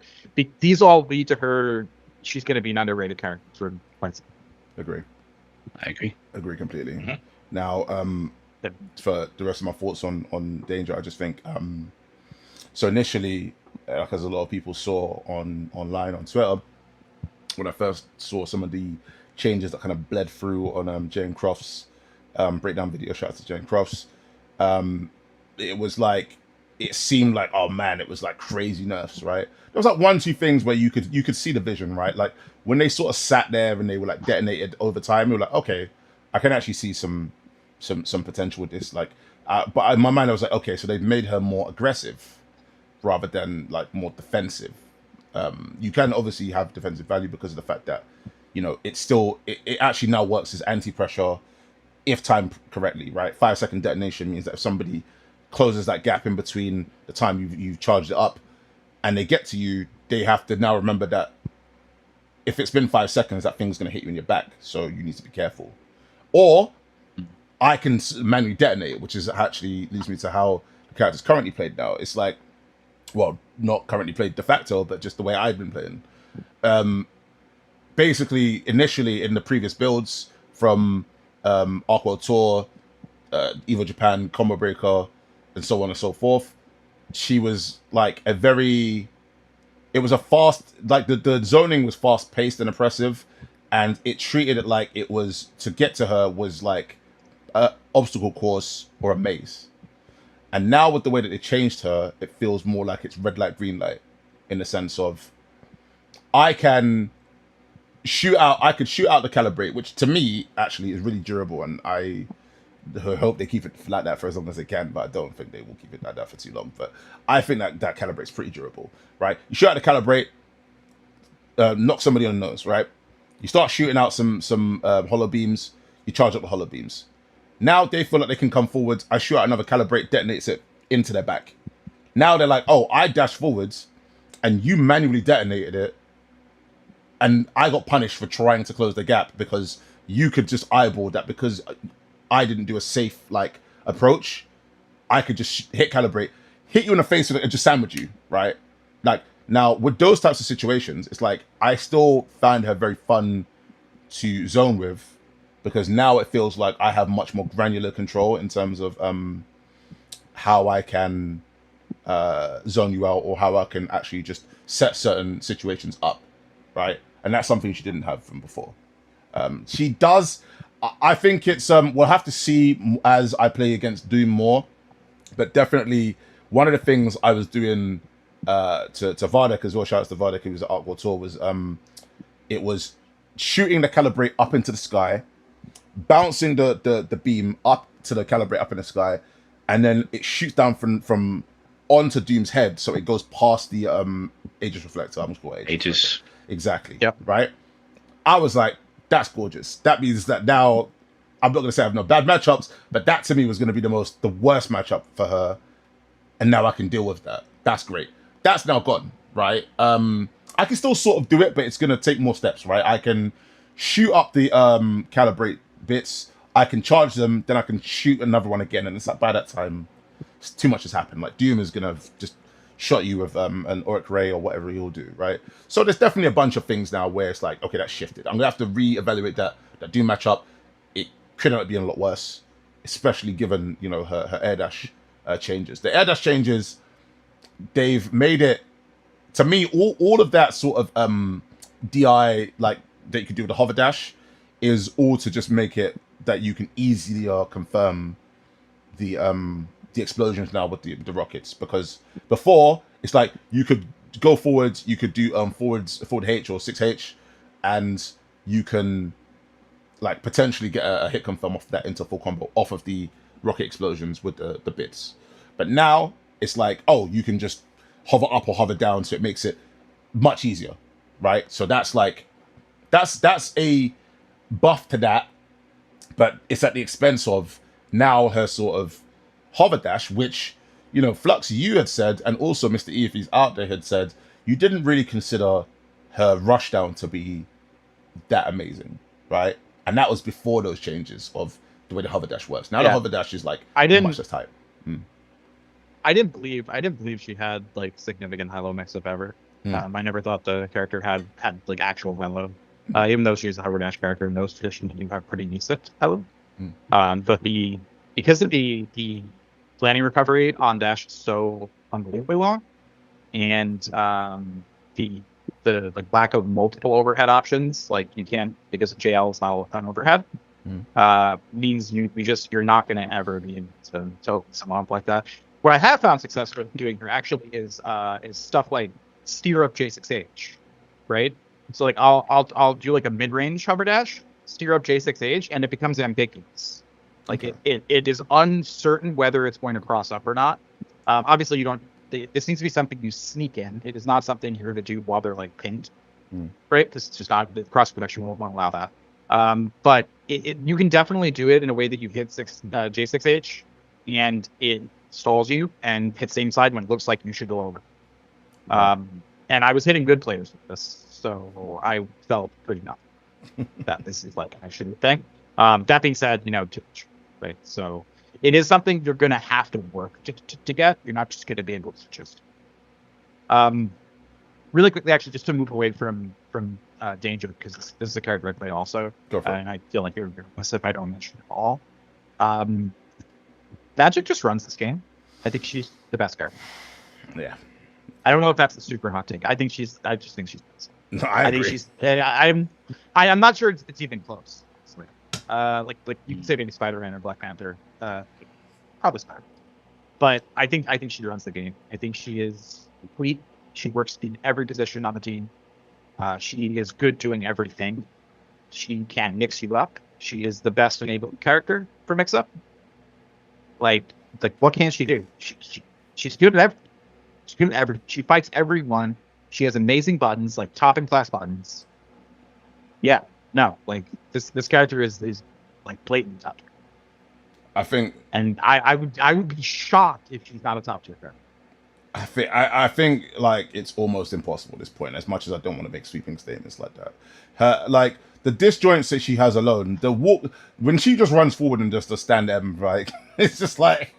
these all lead to her. She's going to be an underrated character for quite some time. Agree completely. Mm-hmm. Now, for the rest of my thoughts on Danger, I just think so initially, like as a lot of people saw online on Twitter, when I first saw some of the changes that kind of bled through on Jane Croft's breakdown video, shout out to Jane Croft's, it was like, it seemed like, oh man, it was like crazy nerfs, right? There was like 1-2 things where you could see the vision, right? Like when they sort of sat there and they were like detonated over time, you were like, okay, I can actually see some potential with this. Like, but in my mind, I was like, okay, so they've made her more aggressive rather than like more defensive. You can obviously have defensive value because of the fact that it actually now works as anti-pressure if timed correctly, right? 5-second detonation means that if somebody closes that gap in between the time you've charged it up and they get to you, they have to now remember that if it's been 5 seconds, that thing's going to hit you in your back, so you need to be careful. Or I can manually detonate it, which is actually leads me to how characters currently played now, it's like, well, not currently played de facto, but just the way I've been playing. Basically, initially in the previous builds from Arc World Tour, Evo Japan, Combo Breaker, and so on and so forth, she was like it was a fast, like the zoning was fast paced and oppressive, and it treated it like it was, to get to her was like a obstacle course or a maze. And now with the way that they changed her, it feels more like it's red light, green light, in the sense of I could shoot out the calibrate, which to me actually is really durable, and I hope they keep it like that for as long as they can, but I don't think they will keep it like that for too long. But I think that calibrate's pretty durable, right? You shoot out the calibrate, knock somebody on the nose, right? You start shooting out some hollow beams, you charge up the hollow beams. Now they feel like they can come forwards. I shoot out another calibrate, detonates it into their back. Now they're like, oh, I dashed forwards and you manually detonated it, and I got punished for trying to close the gap because you could just eyeball that because I didn't do a safe like approach. I could just hit calibrate, hit you in the face with it, and just sandwich you, right? Like, now with those types of situations, it's like I still find her very fun to zone with, because now it feels like I have much more granular control in terms of how I can zone you out, or how I can actually just set certain situations up, right? And that's something she didn't have from before. She does. I think it's we'll have to see as I play against Doom more, but definitely one of the things I was doing to Vardek as well. Shout out to Vardek, who was at Arc World Tour. Was it was shooting the calibrate up into the sky, bouncing the beam up to the calibrate up in the sky, and then it shoots down from onto Doom's head, so it goes past the Aegis reflector. I'm just calling it Aegis. Exactly. Yep. Right. I was like, that's gorgeous. That means that now I'm not going to say I have no bad matchups, but that to me was going to be the worst matchup for her, and now I can deal with that. That's great. That's now gone. Right. I can still sort of do it, but it's going to take more steps. Right. I can shoot up the calibrate bits. I can charge them, then I can shoot another one again, and it's like by that time, too much has happened. Like Doom is gonna have just shot you with an Auric Ray or whatever he'll do, right? So there's definitely a bunch of things now where it's like, okay, that's shifted. I'm gonna have to reevaluate that Doom matchup. It could end up being a lot worse, especially given her air dash changes. The air dash changes, they've made it, to me, all of that sort of DI like that you could do with the hover dash is all to just make it that you can easily confirm the explosions now with the rockets, because before it's like you could go forwards, you could do forward H or 6H, and you can like potentially get a hit confirm off that into full combo off of the rocket explosions with the bits. But now it's like, oh, you can just hover up or hover down, so it makes it much easier, right? So that's like that's a buff to that, but it's at the expense of now her sort of hover dash, which, Flux, you had said, and also Mr. E, if he's out there, had said, you didn't really consider her rush down to be that amazing, right? And that was before those changes of the way the hover dash works. Now the hover dash is like much less tight. I didn't believe she had like significant high-low mix-up ever. I never thought the character had like actual high-low. Even though she's a hover dash character, in those traditions do have pretty decent high-low. But because of the landing recovery on dash is so unbelievably long, and the lack of multiple overhead options, like you can't, because JL is not on overhead, means you're not going to ever be able to token someone up like that. Where I have found success with doing her actually is stuff like steer up J6H, right? So like I'll do like a mid-range hover dash, steer up J6H, and it becomes ambiguous. Like it is uncertain whether it's going to cross up or not. Obviously, you don't. This needs to be something you sneak in. It is not something you're going to do while they're like pinned, right? This is just not, the cross production won't allow that. But you can definitely do it in a way that you hit J6H, and it stalls you and hits same side when it looks like you should go over. And I was hitting good players with this, so I felt good enough that this is like I shouldn't think. That being said, right? So it is something you're gonna have to work to get. You're not just gonna be able to just. Really quickly, actually, just to move away from Danger, because this is a character I play also, Go for it. and I feel like you're if I don't mention it at all. Magic just runs this game. I think she's the best character. Yeah. I don't know if that's a super hot take. I just think she's best. No, I agree. think she's. I'm not sure it's even close. Honestly. Like you can say maybe Spider-Man or Black Panther. Probably Spider. But I think she runs the game. I think she is complete. She works in every position on the team. She is good doing everything. She can mix you up. She is the best enabled character for mix up. Like what can she do? She's good at everything. She's good at everything. She fights everyone. She has amazing buttons, like top and class buttons. Yeah, no, like this character is like blatant top tier. I think, and I would be shocked if she's not a top tier character. I think like it's almost impossible at this point. As much as I don't want to make sweeping statements like that, her like the disjoints that she has alone, the walk when she just runs forward and just to stand there, like it's just like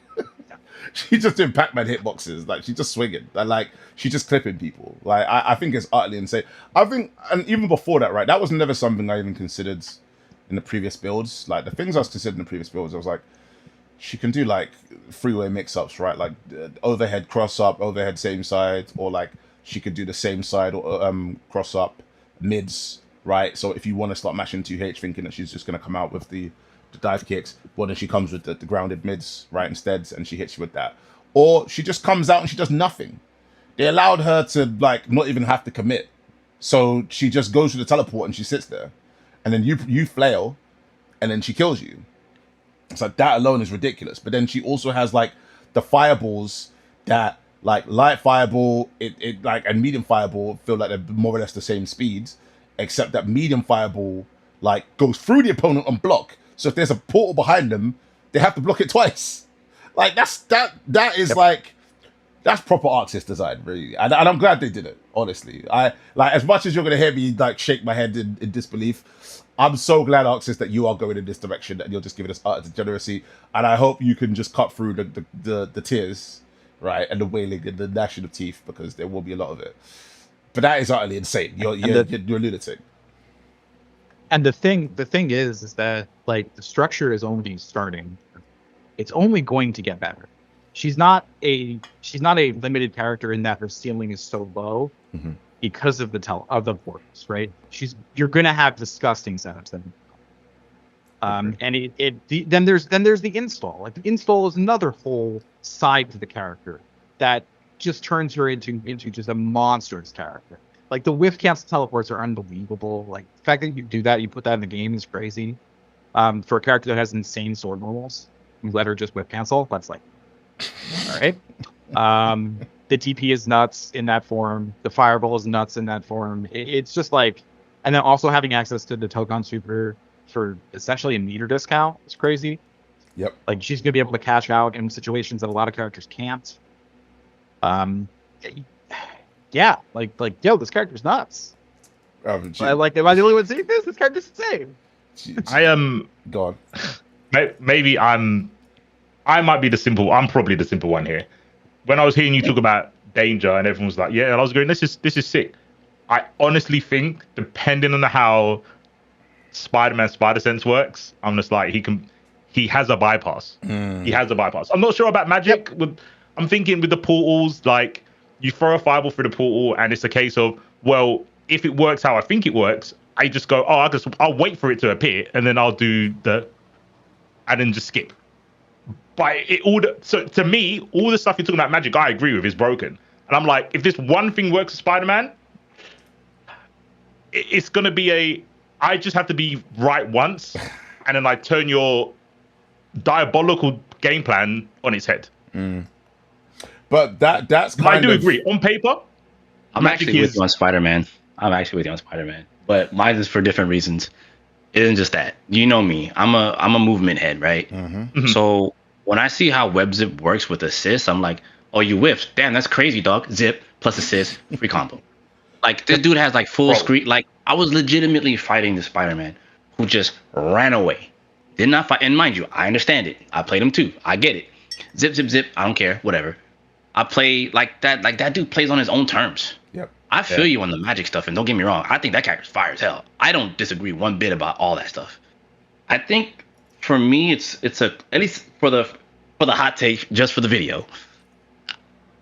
she's just doing Pac-Man hitboxes. Like she's just swinging, like she's just clipping people. Like I think it's utterly insane. I think, and even before that, right, that was never something I even considered in the previous builds. Like the things I was considering in the previous builds, I was like, she can do like freeway mix-ups, right? Like overhead cross-up, overhead same side, or like she could do the same side or cross-up mids, right? So if you want to start mashing 2H thinking that she's just going to come out with the dive kicks, well then she comes with the grounded mids, right, instead, and she hits you with that. Or she just comes out and she does nothing. They allowed her to like not even have to commit. So she just goes to the teleport and she sits there. And then you flail and then she kills you. So that alone is ridiculous. But then she also has like the fireballs that like light fireball, it like and medium fireball feel like they're more or less the same speeds, except that medium fireball like goes through the opponent on block. So if there's a portal behind them, they have to block it twice. Like that is like that's proper Arxis design, really. And I'm glad they did it, honestly. I like as much as you're gonna hear me like shake my head in disbelief. I'm so glad, Arxis, that you are going in this direction and you're just giving us utter degeneracy. And I hope you can just cut through the tears, right, and the wailing and the gnashing of teeth, because there will be a lot of it. But that is utterly insane. You're a lunatic. And the thing is that like the structure is only starting. It's only going to get better. She's not a limited character in that her ceiling is so low. Mm-hmm. Because of the portals, right? You're gonna have disgusting setups then. And then there's the install. Like the install is another whole side to the character that just turns her into just a monstrous character. Like the whiff cancel teleports are unbelievable. Like the fact that you do that, you put that in the game is crazy. For a character that has insane sword normals, you let her just whiff cancel. That's like, all right. The TP is nuts in that form. The fireball is nuts in that form. It's just like, and then also having access to the Tokon Super for essentially a meter discount is crazy. Yep. Like she's gonna be able to cash out in situations that a lot of characters can't. Yeah, like yo, this character's nuts. Am I the only one seeing this? This character's insane. I am. God. Maybe I might be the simple. I'm probably the simple one here. When I was hearing you talk about Danger and everyone was like, yeah, and I was going, this is sick. I honestly think, depending on how Spider-Man Spider Sense works, I'm just like, he has a bypass. He has a bypass. I'm not sure about Magic. Yep. I'm thinking with the portals, like you throw a fireball through the portal and it's a case of, well, if it works how I think it works, I just go, I'll wait for it to appear and then I'll do and then just skip. But so to me, all the stuff you're talking about Magic, I agree with, is broken. And I'm like, if this one thing works with Spider-Man, it's gonna be I just have to be right once, and then I turn your diabolical game plan on its head. But that's kind I do agree. On paper, I'm actually with you on Spider-Man. But mine is for different reasons. It isn't just that. You know me. I'm a movement head, right? Mm-hmm. So when I see how web zip works with assists, I'm like, oh, you whiffed. Damn, that's crazy, dog. Zip plus assist, free combo. Like this dude has like full screen. Like I was legitimately fighting the Spider-Man who just ran away. Did not fight. And mind you, I understand it. I played him too. I get it. Zip, zip, zip. I don't care. Whatever. I play like that. Like that dude plays on his own terms. Yep. I feel you on the magic stuff, and don't get me wrong. I think that character's fire as hell. I don't disagree one bit about all that stuff. I think for me, it's a at least for the hot take, just for the video.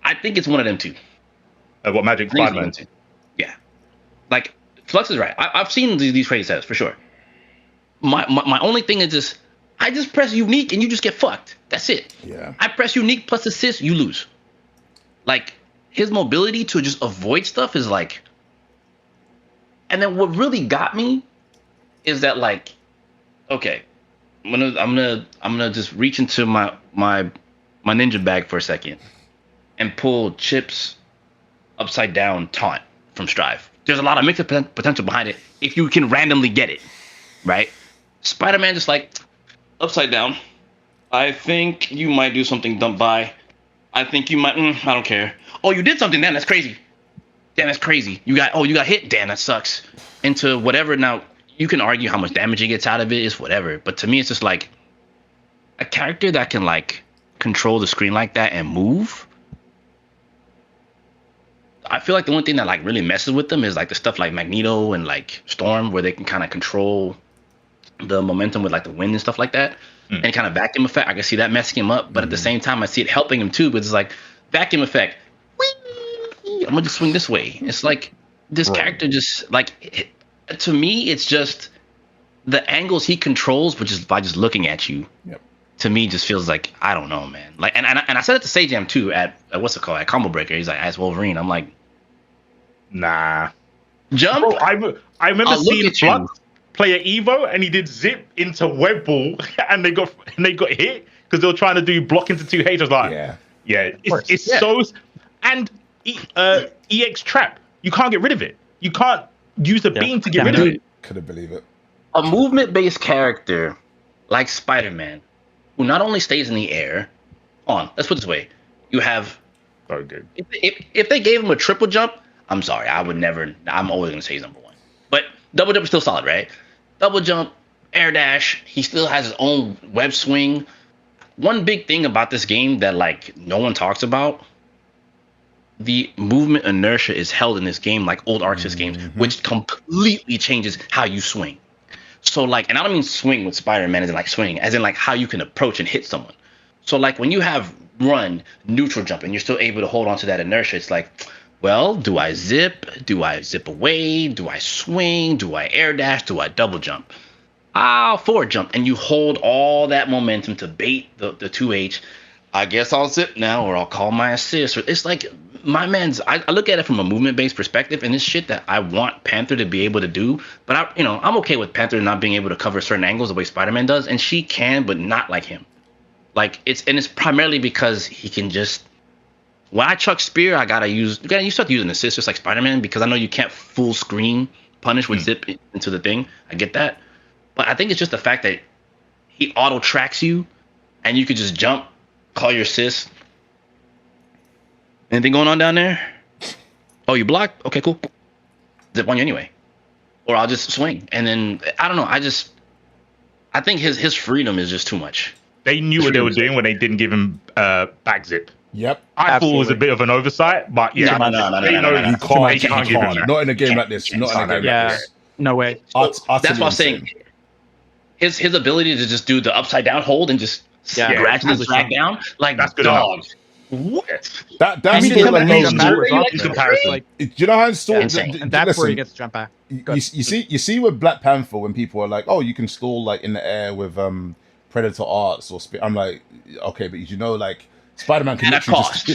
I think it's one of them two. What Magic Spider-Man? Yeah. Like Flux is right. I've seen these trade sets for sure. My only thing is just I just press unique and you just get fucked. That's it. Yeah. I press unique plus assist, you lose. Like his mobility to just avoid stuff is like. And then what really got me is that like, okay, I'm gonna just reach into my ninja bag for a second and pull Chip's upside down taunt from Strive. There's a lot of mixed potential behind it if you can randomly get it, right? Spider-Man just like upside down. I think you might do something dumb by. I think you might. I don't care. Oh, you did something. Damn, that's crazy. Damn, that's crazy. You got hit. Damn, that sucks. Into whatever. Now you can argue how much damage he gets out of it is whatever. But to me, it's just like a character that can like control the screen like that and move. I feel like the only thing that like really messes with them is like the stuff like Magneto and like Storm, where they can kind of control the momentum with like the wind and stuff like that, and kind of vacuum effect. I can see that messing him up, but at the same time, I see it helping him too. But it's like vacuum effect. Whee! I'm gonna just swing this way. It's like this character just like to me, it's just the angles he controls, which is by just looking at you. Yep. To me, just feels like I don't know, man. Like, and I said it to Sajam too at what's it called, at Combo Breaker. He's like, as Wolverine. I'm like, nah. Jump. Bro, I remember seeing Flux play at Evo, and he did zip into web ball, and they got hit because they were trying to do block into 2H. I was like, yeah, it's so. And EX trap, you can't get rid of it. You can't use the beam to get rid of it. Couldn't believe it. A movement-based character like Spider-Man, who not only stays in the air. Let's put it this way: you have. So good. If they gave him a triple jump, I'm sorry, I would never. I'm always gonna say he's number one. But double jump is still solid, right? Double jump, air dash. He still has his own web swing. One big thing about this game that like no one talks about. The movement inertia is held in this game like old Arceus games, which completely changes how you swing. So like, and I don't mean swing with Spider-Man as in like swing, as in like how you can approach and hit someone. So like when you have run, neutral jump, and you're still able to hold on to that inertia, it's like, well, do I zip? Do I zip away? Do I swing? Do I air dash? Do I double jump? I'll forward jump, and you hold all that momentum to bait the 2H. I guess I'll zip now, or I'll call my assist. It's like my man's. I look at it from a movement-based perspective, and it's shit that I want Panther to be able to do. But I'm okay with Panther not being able to cover certain angles the way Spider-Man does, and she can, but not like him. Like it's primarily because he can just. When I chuck spear, you start using assist just like Spider-Man, because I know you can't full screen punish with zip into the thing. I get that, but I think it's just the fact that he auto tracks you, and you could just jump. Call your assist. Anything going on down there? Oh, you blocked? Okay, cool. Zip on you anyway. Or I'll just swing. And then, I don't know. I think his freedom is just too much. They knew what they were doing when they didn't give him back zip. Yep. I thought it was a bit of an oversight, but yeah. No. You can't give him that. Not in a game like this. Not in a game like this. No way. That's what I'm saying. His ability to just do the upside down hold and just gradually drag down, like that's good dog. What? That's still like in comparison. Like, do you know how install? and that's where he gets to jump back. You see with Black Panther when people are like, oh, you can stall like in the air with Predator arts or I'm like, okay, but you know, like Spider-Man can at a cost.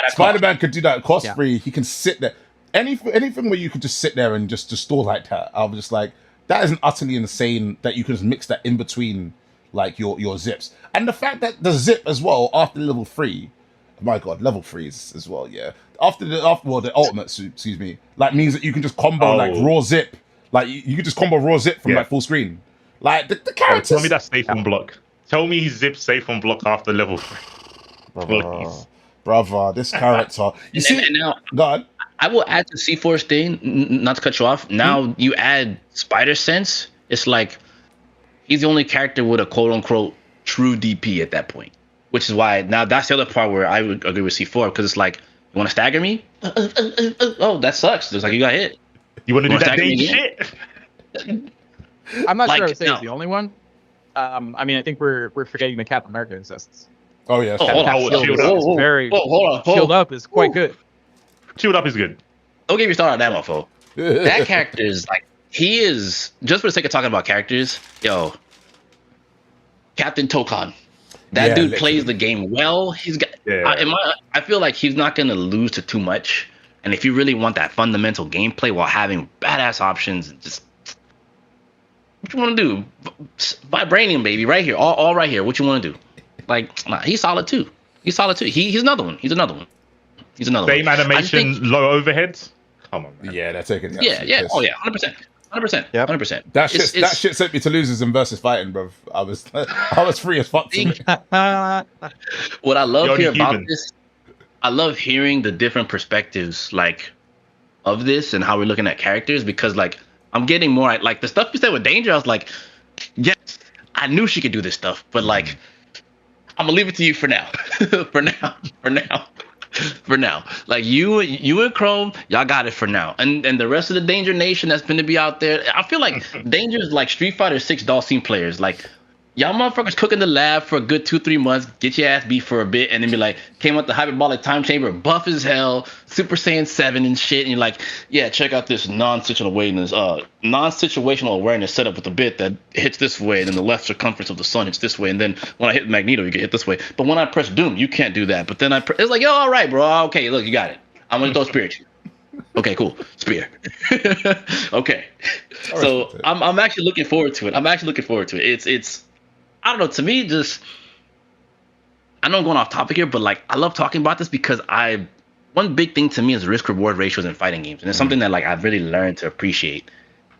Spider-Man could do that cost free. He can sit there. Anything where you could just sit there and just stall like that. I'm just like, that isn't utterly insane that you can just mix that in between like your zips. And the fact that the zip as well after level 3, my god, level 3 is as well, yeah. After the ultimate suit, excuse me, like means that you can just combo like raw zip. Like you can just combo raw zip from like full screen. Like the characters. Tell me that's safe on block. Tell me he zips safe on block after level 3. Brother, this character. Now, God. I will add to C4's thing, not to cut you off. Now you add Spider Sense. It's like he's the only character with a quote unquote true DP at that point. Which is why now that's the other part where I would agree with C4 because it's like, you want to stagger me? Oh, that sucks. It's like you got hit. You want to do wanna that stagger me danger again? shit? I'm not Like, sure I would say no. it's the only one. I mean, I think we're forgetting the Captain America assists. Oh yeah, Oh, hold on. Oh, Shield shield is up. very Hold on. shield up is quite good. Shield up is good. Don't get me started on that mofo. That character is like, he is, just for the sake of talking about characters, yo, Captain Tokon. That Yeah, dude literally. plays the game well. He's got. Yeah. I feel like he's not gonna lose to too much. And if you really want that fundamental gameplay while having badass options, just what you want to do? Vibranium, baby, right here, all right here. What you want to do? Like, nah, he's solid too. He's solid too. He's another one. He's another one. He's another Same one. animation, low overheads. Come on, man. Yeah, they're taking the Yeah, absolute yeah. piss. Oh yeah, 100%. 100%. Yep. 100%. That shit sent me to losers and versus fighting, bro. I was free as fuck. To me. What I love You're here only about human. this, I love hearing the different perspectives, like, of this and how we're looking at characters, because like I'm getting more like the stuff you said with Danger. I was like, yes, I knew she could do this stuff, but like, I'm gonna leave it to you for now. For now. Like you and Chrome, y'all got it for now. And the rest of the Danger Nation that's gonna be out there, I feel like Danger is like Street Fighter 6 Dalsim players. Like, y'all motherfuckers cook in the lab for a good 2-3 months, get your ass beat for a bit, and then be like, came out the hyperbolic time chamber, buff as hell, Super Saiyan 7 and shit, and you're like, yeah, check out this non-situational awareness setup with a bit that hits this way, and then the left circumference of the sun hits this way, and then when I hit Magneto, you get hit this way. But when I press Doom, you can't do that. But then it's like, yo, all right, bro, okay, look, you got it. I'm gonna throw Spear at you. Okay, cool. Spear. Okay. So I'm actually looking forward to it. It's I don't know, to me, just, I know I'm going off topic here, but like, I love talking about this because one big thing to me is risk reward ratios in fighting games. And it's something that like I've really learned to appreciate.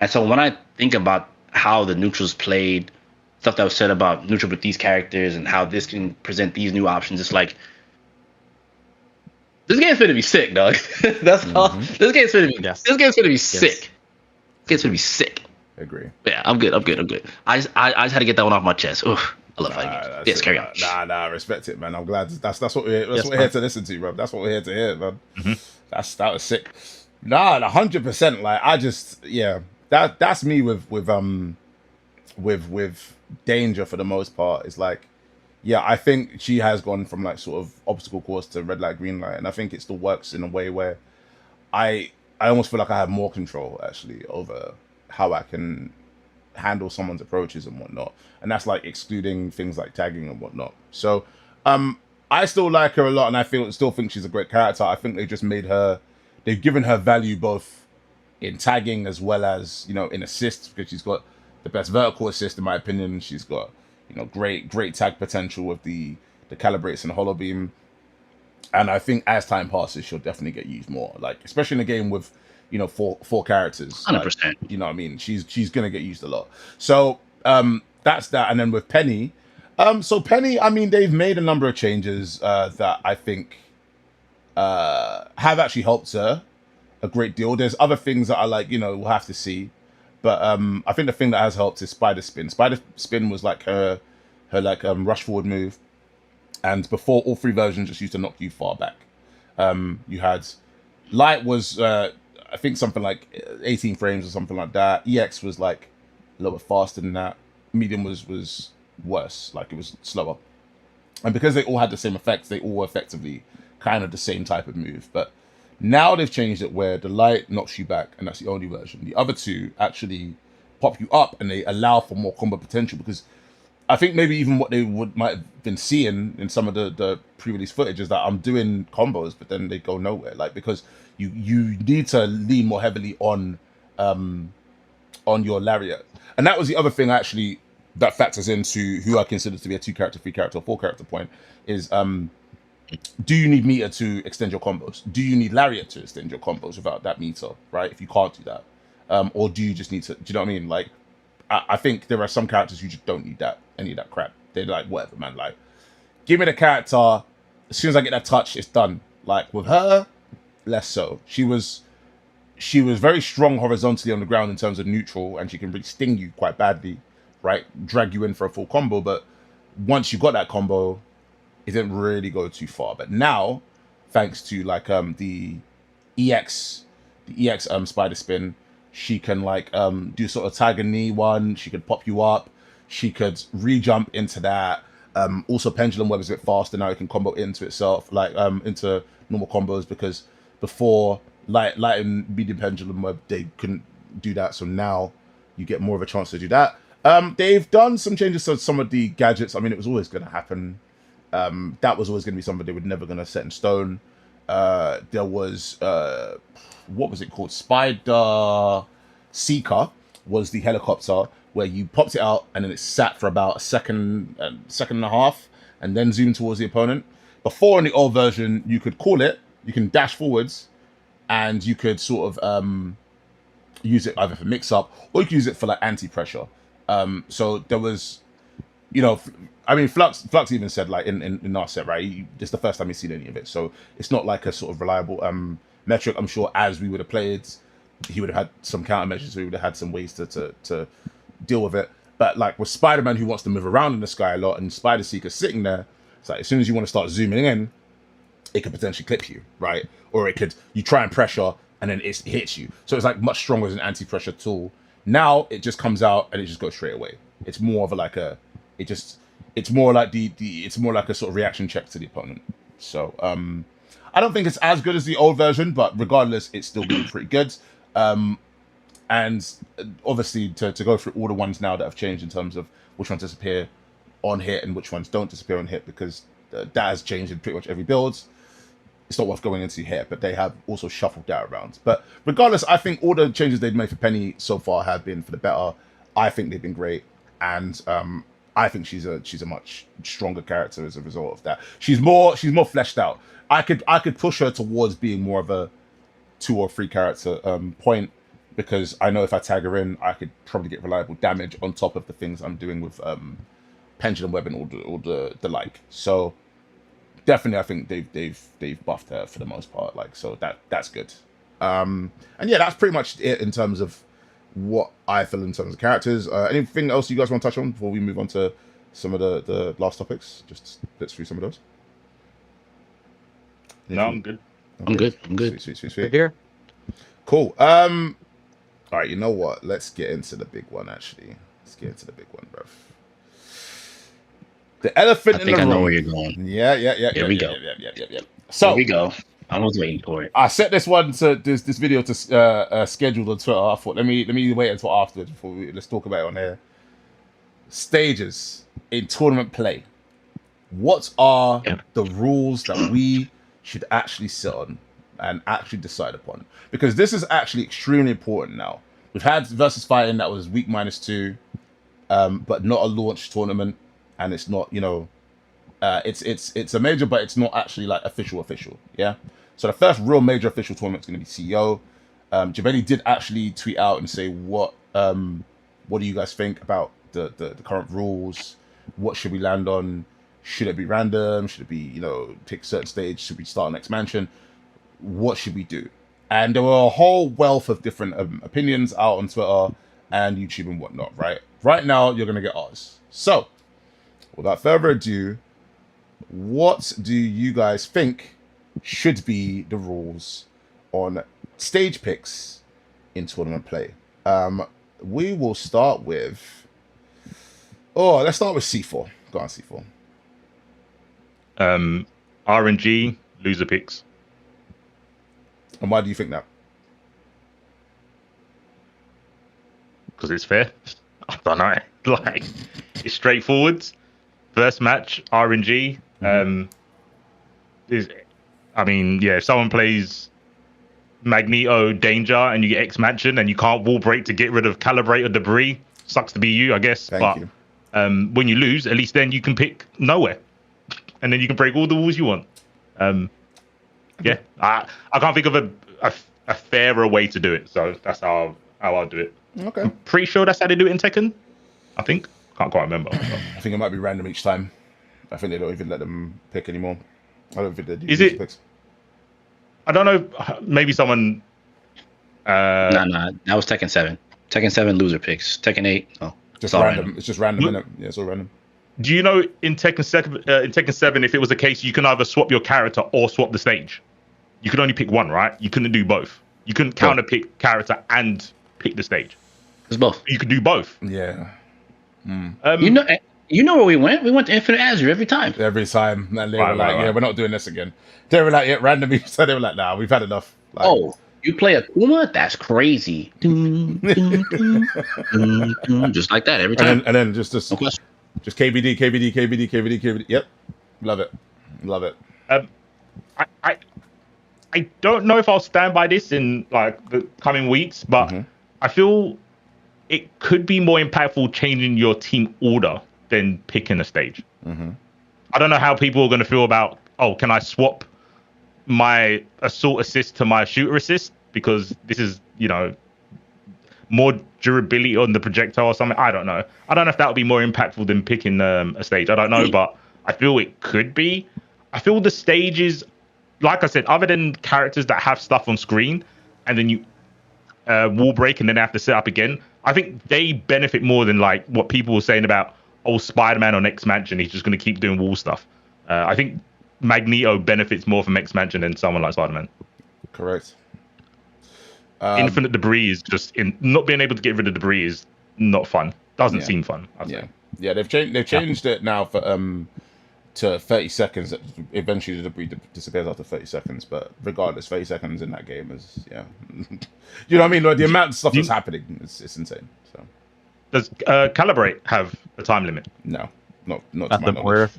And so when I think about how the neutrals played, stuff that was said about neutral with these characters and how this can present these new options, it's like, this game's gonna be sick, dog. That's all. This game's gonna be Yes. This game's gonna be sick. This game's gonna be sick. Agree. Yeah, I'm good. I just had to get that one off my chest. Oof, I love fighting games. Yes, carry on. Nah, respect it, man. I'm glad that's what we're Yes, here to listen to, bro. That's what we're here to hear, man. That was sick. Nah, 100%. Like that's me with Danger for the most part. It's like, yeah, I think she has gone from like sort of obstacle course to red light, green light, and I think it still works in a way where I almost feel like I have more control actually over how I can handle someone's approaches and whatnot, and that's like excluding things like tagging and whatnot. So I still like her a lot, and I still think she's a great character. I think they've given her value both in tagging as well as, you know, in assists, because she's got the best vertical assist in my opinion. She's got, you know, great tag potential with the calibrates and holo beam, and I think as time passes she'll definitely get used more, like especially in a game with, you know, four characters. 100%. Like, you know what I mean? She's gonna get used a lot. So that's that. And then with Penny, so Penny, I mean, they've made a number of changes that I think have actually helped her a great deal. There's other things that I like, you know, we'll have to see. But I think the thing that has helped is Spider Spin. Spider Spin was like her like rush forward move, and before all three versions just used to knock you far back. You had Light was I think something like 18 frames or something like that. EX was like a little bit faster than that. Medium was worse, like it was slower. And because they all had the same effects, they all were effectively kind of the same type of move. But now they've changed it where the Light knocks you back, and that's the only version. The other two actually pop you up, and they allow for more combo potential, because I think maybe even what they might have been seeing in some of the pre-release footage is that I'm doing combos, but then they go nowhere. Like, because you need to lean more heavily on your lariat, and that was the other thing actually that factors into who I consider to be a 2-character, 3-character, or 4-character point is do you need meter to extend your combos? Do you need lariat to extend your combos without that meter, right? If you can't do that, or do you just need to? Do you know what I mean? Like, I think there are some characters who just don't need any of that crap. They're like, whatever, man. Like, give me the character. As soon as I get that touch, it's done. Like with her, less so. She was very strong horizontally on the ground in terms of neutral, and she can really sting you quite badly right? Drag you in for a full combo, but once you got that combo, it didn't really go too far. But now, thanks to like the EX spider spin, she can like do sort of tiger knee one. She could pop you up. She could re-jump into that. Also, pendulum web is a bit faster now. It can combo into itself, like into normal combos, because before light and medium pendulum web they couldn't do that. So now you get more of a chance to do that. They've done some changes to some of the gadgets. I mean, it was always going to happen. That was always going to be something they were never going to set in stone. There was what was it called? Spider Seeker was the helicopter where you popped it out and then it sat for about a second and a half, and then zoomed towards the opponent. Before, in the old version, you could call it, you can dash forwards, and you could sort of use it either for mix-up or you could use it for like anti-pressure. So there was, I mean, Flux even said, like, in our set, right, this is the first time he's seen any of it, so it's not like a sort of reliable metric. I'm sure as we would have played, he would have had some countermeasures, so he would have had some ways to deal with it. But like with Spider-Man, who wants to move around in the sky a lot, and Spider Seeker sitting there, it's like as soon as you want to start zooming in, it could potentially clip you, right? Or you try and pressure and then it hits you. So it's like much stronger as an anti-pressure tool. Now it just comes out and it just goes straight away. It's more of it's more like it's more like a sort of reaction check to the opponent. So I don't think it's as good as the old version, but regardless, it's still really pretty good. And obviously to go through all the ones now that have changed in terms of which ones disappear on hit and which ones don't disappear on hit, because that has changed in pretty much every build. It's not worth going into here, but they have also shuffled that around. But regardless, I think all the changes they've made for Penny so far have been for the better. I think they've been great, and I think she's a much stronger character as a result of that. She's more fleshed out. I could push her towards being more of a 2 or 3 character point, because I know if I tag her in, I could probably get reliable damage on top of the things I'm doing with pendulum web and all the like. So definitely, I think they've buffed her for the most part. Like, so that's good. And yeah, that's pretty much it in terms of what I feel in terms of characters. Anything else you guys want to touch on before we move on to some of the last topics? Just let's through some of those. No, I'm good. Okay. I'm good. Sweet. Here. Cool. All right, you know what? Let's get into the big one, actually. Let's get into the big one, bruv. The elephant in the room. I think I know where you're going. Yeah. Here we go. Yeah. So Here we go. I was waiting for it. I set this video to schedule on Twitter. I thought let me wait until afterwards before let's talk about it on here. Stages in tournament play. What are the rules that we should actually sit on and actually decide upon? Because this is actually extremely important now. We've had versus fighting that was week -2, but not a launch tournament, and it's not, it's a major, but it's not actually like official. Yeah. So the first real major official tournament is going to be CEO. Jabedi did actually tweet out and say, what do you guys think about the current rules? What should we land on? Should it be random? Should it be, pick a certain stage? Should we start an expansion? What should we do? And there were a whole wealth of different opinions out on Twitter and YouTube and whatnot, right? Right now, you're going to get ours. So, without further ado, what do you guys think should be the rules on stage picks in tournament play? We will start with... let's start with C4. Go on, C4. RNG, loser picks. And why do you think that? Because it's fair. I don't know. Like, it's straightforward. First match, RNG. If someone plays Magneto Danger and you get X Mansion and you can't wall break to get rid of Calibrate or Debris, sucks to be you, I guess. Thank you. When you lose, at least then you can pick Nowhere. And then you can break all the walls you want. I can't think of a fairer way to do it. So that's how I'll do it. Okay. I'm pretty sure that's how they do it in Tekken. I think. Can't quite remember. I think it might be random each time. I think they don't even let them pick anymore. I don't think they do. Is it? Picks. I don't know. Maybe someone. No. That was Tekken 7. Tekken 7 loser picks. Tekken 8. Oh. Just all random. It's just random, Look- innit? Yeah, it's all random. Do you know in Tekken 7, if it was a case you can either swap your character or swap the stage? You could only pick one, right? You couldn't do both. You couldn't counter pick character and pick the stage. It's both. You could do both. Yeah. You know where we went? We went to Infinite Azure every time. Every time. And they Right, were like, right. yeah, we're not doing this again. They were like, yeah, randomly. So they were like, nah, we've had enough. Like, Oh, you play Akuma? That's crazy. Dun, dun, dun, dun, dun. Just like that every time. and then just No question. just KBD, KBD, KBD, KBD, KBD. Yep. Love it. Love it. I don't know if I'll stand by this in like the coming weeks, but I feel it could be more impactful changing your team order than picking a stage. I don't know how people are going to feel about, oh, can I swap my assault assist to my shooter assist? Because this is, more durability on the projectile or something. I don't know. I don't know if that would be more impactful than picking a stage. I don't know, but I feel it could be. I feel the stages, like I said, other than characters that have stuff on screen and then you wall break and then have to set up again, I think they benefit more than like what people were saying about, oh, Spider-Man on X Mansion, he's just going to keep doing wall stuff. I think Magneto benefits more from X Mansion than someone like Spider-Man. Correct. Infinite debris is just not being able to get rid of debris is not fun. Doesn't Yeah. seem fun. I'd Yeah. say. Yeah, they've changed it now for to 30 seconds. Eventually the debris disappears after 30 seconds, but regardless, 30 seconds in that game is you know what I mean? Like, the amount of stuff that's happening is insane. So Does Calibrate have a time limit? no, not to my Nothing knowledge. where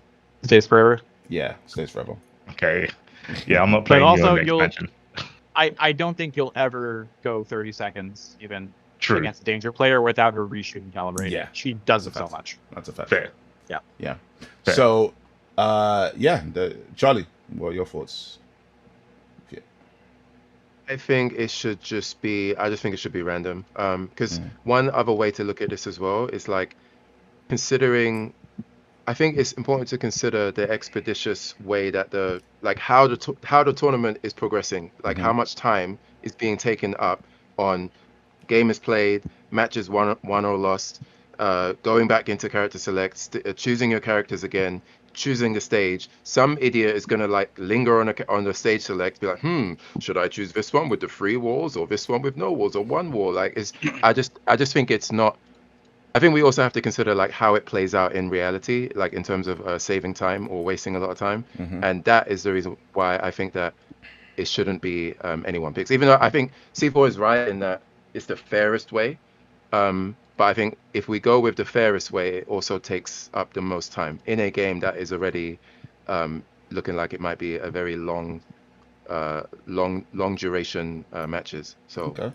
stays forever. Yeah, stays forever. Okay. Yeah, I'm not playing also you on you'll- expansion. I don't think you'll ever go 30 seconds even True. against a danger player without her reshooting calibrated. Yeah. She does it so That's- much. That's a fact. Fair. Yeah. Fair. So Charlie, what are your thoughts? I think it should just be. I just think it should be random. Because one other way to look at this as well is like considering. I think it's important to consider the expeditious way that how the tournament is progressing. Like how much time is being taken up on game is played, matches won or lost, going back into character selects, choosing your characters again, choosing the stage. Some idiot is gonna like linger on the stage select, be like, should I choose this one with the 3 walls or this one with no walls or 1 wall? Like, I just think it's not. I think we also have to consider like how it plays out in reality, like in terms of saving time or wasting a lot of time, and that is the reason why I think that it shouldn't be anyone picks. Even though I think C4 is right in that it's the fairest way, but I think if we go with the fairest way, it also takes up the most time in a game that is already looking like it might be a very long duration matches. So Okay.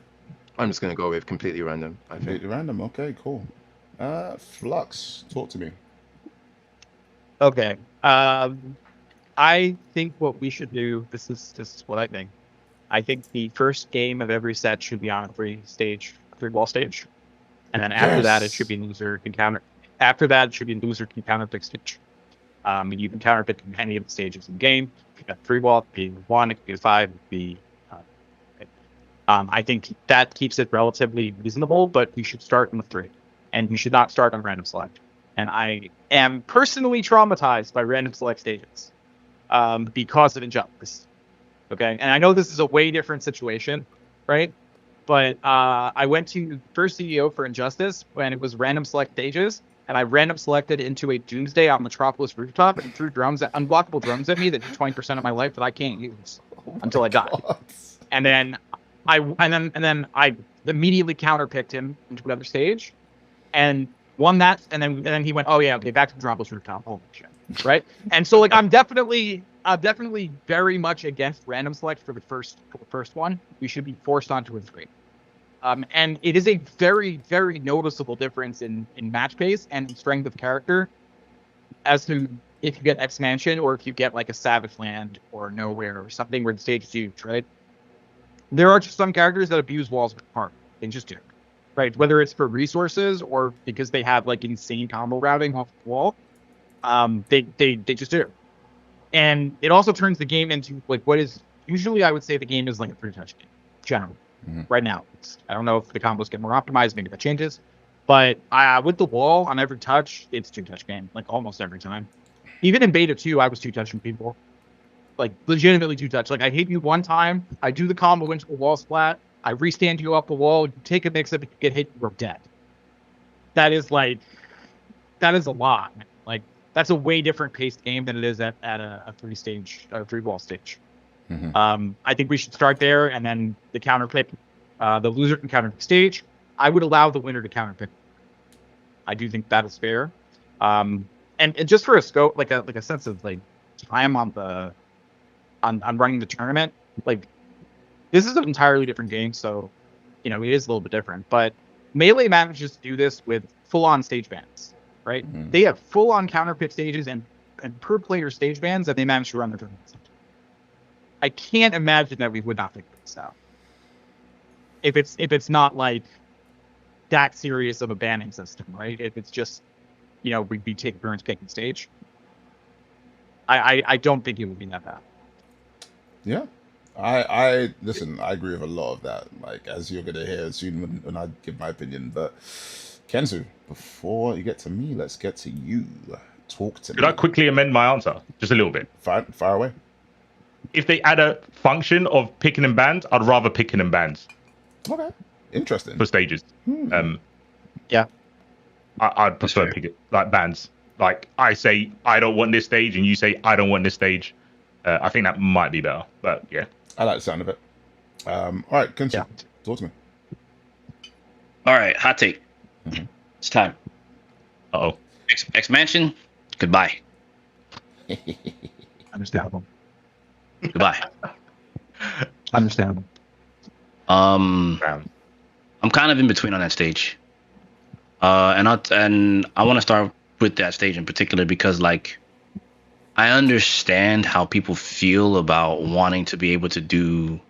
I'm just gonna go with completely random. I think. Completely random. Okay, cool. Flux, talk to me. Okay. I think what we should do. This is what I think. I think the first game of every set should be on a 3-wall stage, and then after that it should be loser can counter. After that, it should be loser can counter pick stage. You can counter pick any of the stages in the game. You got 3-wall, it could be 1, it could be 5, it could be. I think that keeps it relatively reasonable, but we should start with 3, and you should not start on random select. And I am personally traumatized by random select stages because of Injustice. Okay, and I know this is a way different situation, right? But I went to first CEO for Injustice when it was random select stages, and I random selected into a Doomsday on Metropolis rooftop and threw unblockable drones at me that do 20% of my life that I can't use until I die. And then I immediately counterpicked him into another stage, and won that. And then he went, oh yeah, okay, back to Metropolis rooftop. Holy shit, right? And so like I'm definitely very much against random select for the first one. We should be forced onto a 3. And it is a very, very noticeable difference in match pace and strength of character as to if you get X Mansion or if you get like a Savage Land or Nowhere or something where the stage is huge, right? There are just some characters that abuse walls with heart. They just do, right? Whether it's for resources or because they have like insane combo routing off the wall, they just do. And it also turns the game into like what is usually I would say the game is like a 3-touch game, generally. Right now, I don't know if the combos get more optimized, maybe that changes. But with the wall on every touch, it's 2-touch game, like almost every time. Even in beta 2, I was 2-touching people. Like legitimately 2-touch. Like I hit you one time, I do the combo into the wall splat, I restand you up the wall, you take a mix up, you get hit, you're dead. That is a lot, man. Like that's a way different paced game than it is at a 3-wall stage. I think we should start there, and then the counter pick, the loser can counter pick stage. I would allow the winner to counter pick. I do think that is fair. And just for a scope, like a sense of like time on running the tournament, like this is an entirely different game, so it is a little bit different. But Melee manages to do this with full-on stage bans, right? They have full-on counter pick stages and per player stage bans that they manage to run their tournaments. I can't imagine that we would not figure this out. If it's not like that serious of a banning system, right? If it's just, we'd be taking turns picking stage. I don't think it would be that bad. Yeah. I listen, I agree with a lot of that, like as you're gonna hear soon when I give my opinion. But Kenzu, before you get to me, let's get to you. Talk to me. Could I quickly amend my answer just a little bit? Fire away. If they add a function of picking and bans, I'd rather picking and bans Okay. Interesting. for stages. Yeah. I'd prefer pick it like bans. Like I say I don't want this stage, and you say I don't want this stage. I think that might be better. But yeah. I like the sound of it. All right, Kenzu, Yeah. talk to me. All right, hot take. It's time. Uh-oh. Expansion, goodbye. Understandable. Goodbye. Understandable. I'm kind of in between on that stage. And I want to start with that stage in particular because like I understand how people feel about wanting to be able to do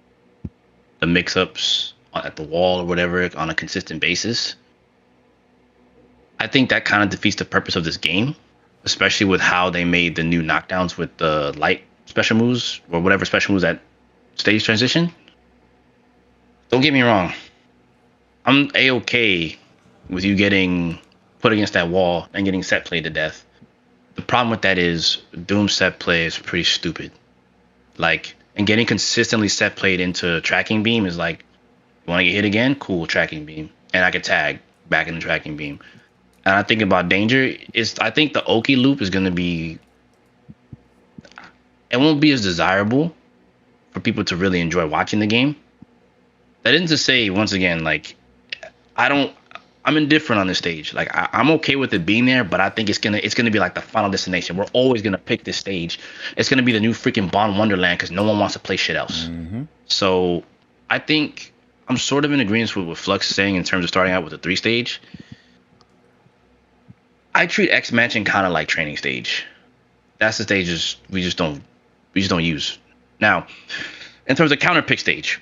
the mix-ups at the wall or whatever on a consistent basis. I think that kind of defeats the purpose of this game, especially with how they made the new knockdowns with the light special moves or whatever special moves at stage transition. Don't get me wrong. I'm A-okay with you getting put against that wall and getting set played to death. The problem with that is Doom set play is pretty stupid. Like, and getting consistently set played into tracking beam is like, you want to get hit again? Cool, tracking beam. And I can tag back in the tracking beam. And I think about danger I think the Oki loop is going to be, it won't be as desirable for people to really enjoy watching the game. That isn't to say, once again, like, I'm indifferent on this stage. Like I'm okay with it being there, but I think it's gonna be like the final destination. We're always gonna pick this stage. It's gonna be the new freaking Bond Wonderland because no one wants to play shit else. So I think I'm sort of in agreement with what Flux is saying in terms of starting out with a 3-stage. I treat X Mansion kind of like training stage. That's the stages we just don't use. Now, in terms of counter pick stage,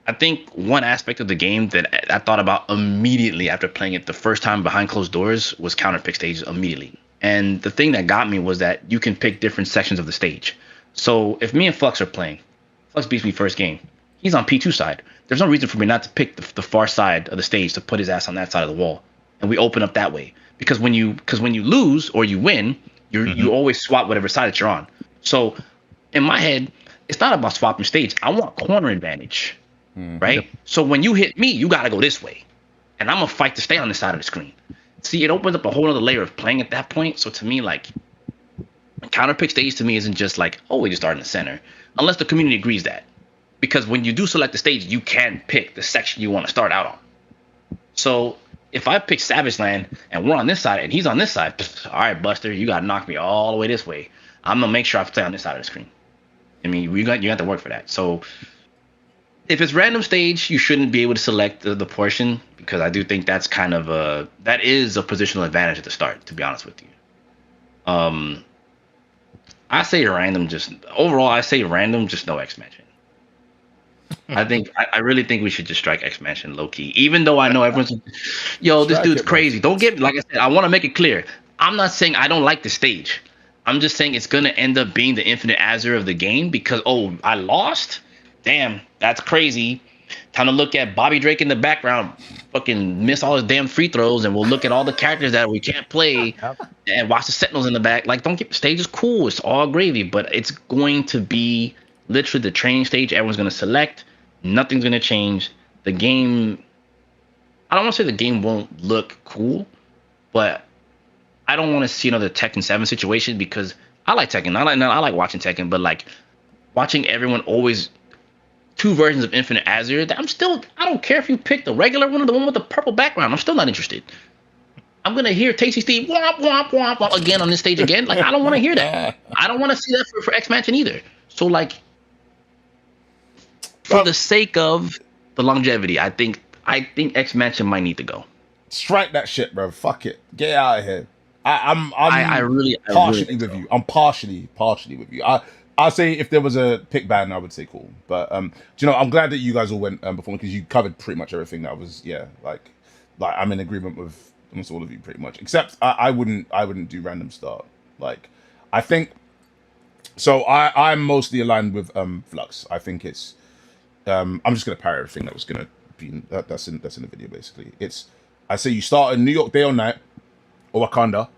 I think one aspect of the game that I thought about immediately after playing it the first time behind closed doors was counter pick stages immediately. And the thing that got me was that you can pick different sections of the stage. So if me and Flux are playing, Flux beats me first game. He's on P2 side. There's no reason for me not to pick the far side of the stage to put his ass on that side of the wall. And we open up that way. Because when you lose or you win, you always swap whatever side that you're on. So in my head, it's not about swapping stage. I want corner advantage. Right? Yep. So when you hit me, you got to go this way. And I'm going to fight to stay on this side of the screen. See, it opens up a whole other layer of playing at that point. So to me, like, counter pick stage to me isn't just like, oh, we just start in the center. Unless the community agrees that. Because when you do select the stage, you can pick the section you want to start out on. So if I pick Savage Land and we're on this side and he's on this side, all right, Buster, you got to knock me all the way this way. I'm going to make sure I stay on this side of the screen. I mean, you got to work for that. So if it's random stage, you shouldn't be able to select the portion because I do think that's kind of that is a positional advantage at the start, to be honest with you. I say random, just no X Mansion. I really think we should just strike X Mansion low key, even though I know everyone's, this dude's crazy. Don't get, like I said, I want to make it clear. I'm not saying I don't like the stage. I'm just saying it's going to end up being the Infinite Azure of the game because, I lost? Damn, that's crazy. Time to look at Bobby Drake in the background, fucking miss all his damn free throws, and we'll look at all the characters that we can't play and watch the Sentinels in the back. Like, don't get the stage is cool. It's all gravy, but it's going to be literally the training stage. Everyone's going to select. Nothing's going to change. The game, I don't want to say the game won't look cool, but I don't want to see another Tekken 7 situation because I like Tekken. I like watching Tekken, but like watching everyone always two versions of Infinite Azure, I don't care if you pick the regular one or the one with the purple background. I'm still not interested. I'm going to hear Tasty Steve womp, womp, womp, womp again on this stage again. Like, I don't want to hear that. I don't want to see that for X Mansion either. So, like, for the sake of the longevity, I think X Mansion might need to go. Strike that shit, bro. Fuck it. Get out of here. I'm really partially with you. I'm partially with you. I'll say if there was a pick ban, I would say cool. But do you know, I'm glad that you guys all went before because you covered pretty much everything that was like I'm in agreement with almost all of you pretty much. Except I wouldn't do random start. Like I think so I'm mostly aligned with Flux. I think it's I'm just gonna parry everything that was gonna be that's in the video basically. I say you start in New York day or night or Wakanda,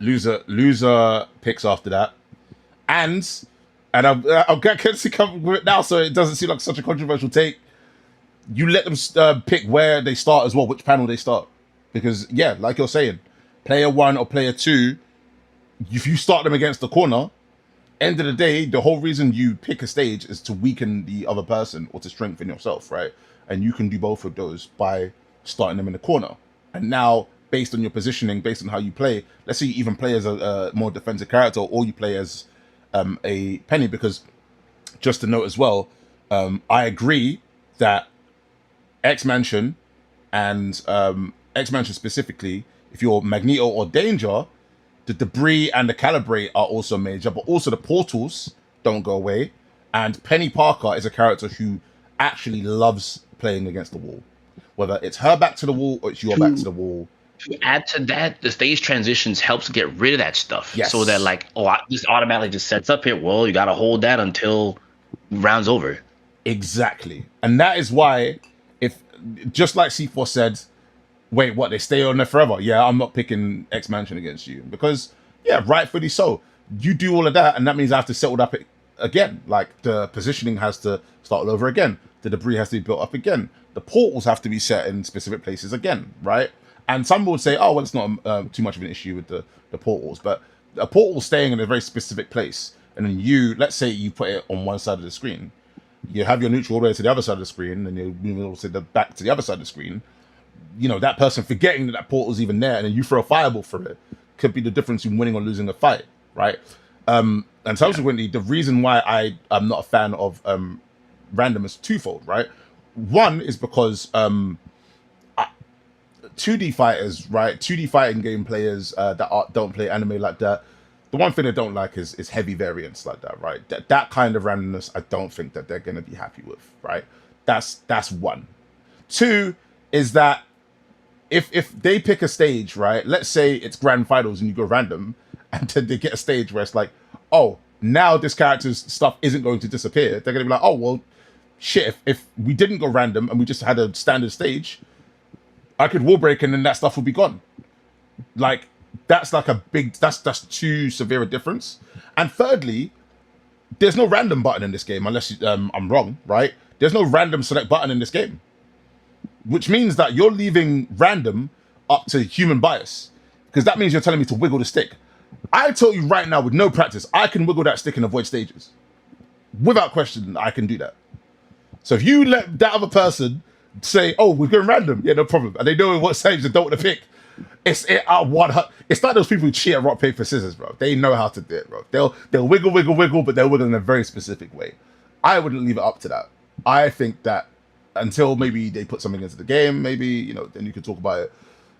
loser picks after that, and I'll get Kenzie come with it now, so it doesn't seem like such a controversial take. You let them pick where they start as well, which panel they start, because like you're saying, player 1 or player 2, if you start them against the corner, end of the day, the whole reason you pick a stage is to weaken the other person or to strengthen yourself, right? And you can do both of those by starting them in the corner. And now, based on your positioning, based on how you play, let's say you even play as a more defensive character, or you play as a Penny, because just to note as well, I agree that X Mansion and X Mansion specifically, if you're Magneto or Danger, the debris and the calibrate are also major, but also the portals don't go away. And Penny Parker is a character who actually loves playing against the wall, whether it's her back to the wall or it's your back to the wall. To add to that, the stage transitions helps get rid of that stuff. Yes. So that this automatically just sets up here. Well, you got to hold that until round's over. Exactly. And that is why, if just like C4 said, wait, what, they stay on there forever? Yeah, I'm not picking X Mansion against you. Because, rightfully so. You do all of that, and that means I have to settle up again. Like, the positioning has to start all over again. The debris has to be built up again. The portals have to be set in specific places again, right? And some would say, oh, well, it's not too much of an issue with the portals. But a portal staying in a very specific place, and then let's say you put it on one side of the screen. You have your neutral all the way to the other side of the screen, and you move also back to the other side of the screen. You know, that person forgetting that portal's even there, and then you throw a fireball for it, could be the difference in winning or losing a fight, right? And subsequently, the reason why I'm not a fan of random is twofold, right? One is because 2D fighters, right? 2D fighting game players that don't play anime like that. The one thing I don't like is heavy variants like that, right? That kind of randomness, I don't think that they're going to be happy with, right? That's one. Two is that if they pick a stage, right? Let's say it's grand finals and you go random, and then they get a stage where it's like, oh, now this character's stuff isn't going to disappear. They're going to be like, oh, well, shit, if we didn't go random and we just had a standard stage, I could wall break and then that stuff would be gone. Like, that's like that's too severe a difference. And thirdly, there's no random button in this game, unless I'm wrong, right? There's no random select button in this game, which means that you're leaving random up to human bias, because that means you're telling me to wiggle the stick. I tell you right now, with no practice, I can wiggle that stick and avoid stages. Without question, I can do that. So if you let that other person say, oh, we're going random, yeah, no problem, and they know what stage they don't want to pick, it's like those people who cheat at rock, paper, scissors, bro. They know how to do it, bro. They'll wiggle, but they'll wiggle in a very specific way. I wouldn't leave it up to that. I think that until maybe they put something into the game, maybe, then you could talk about it.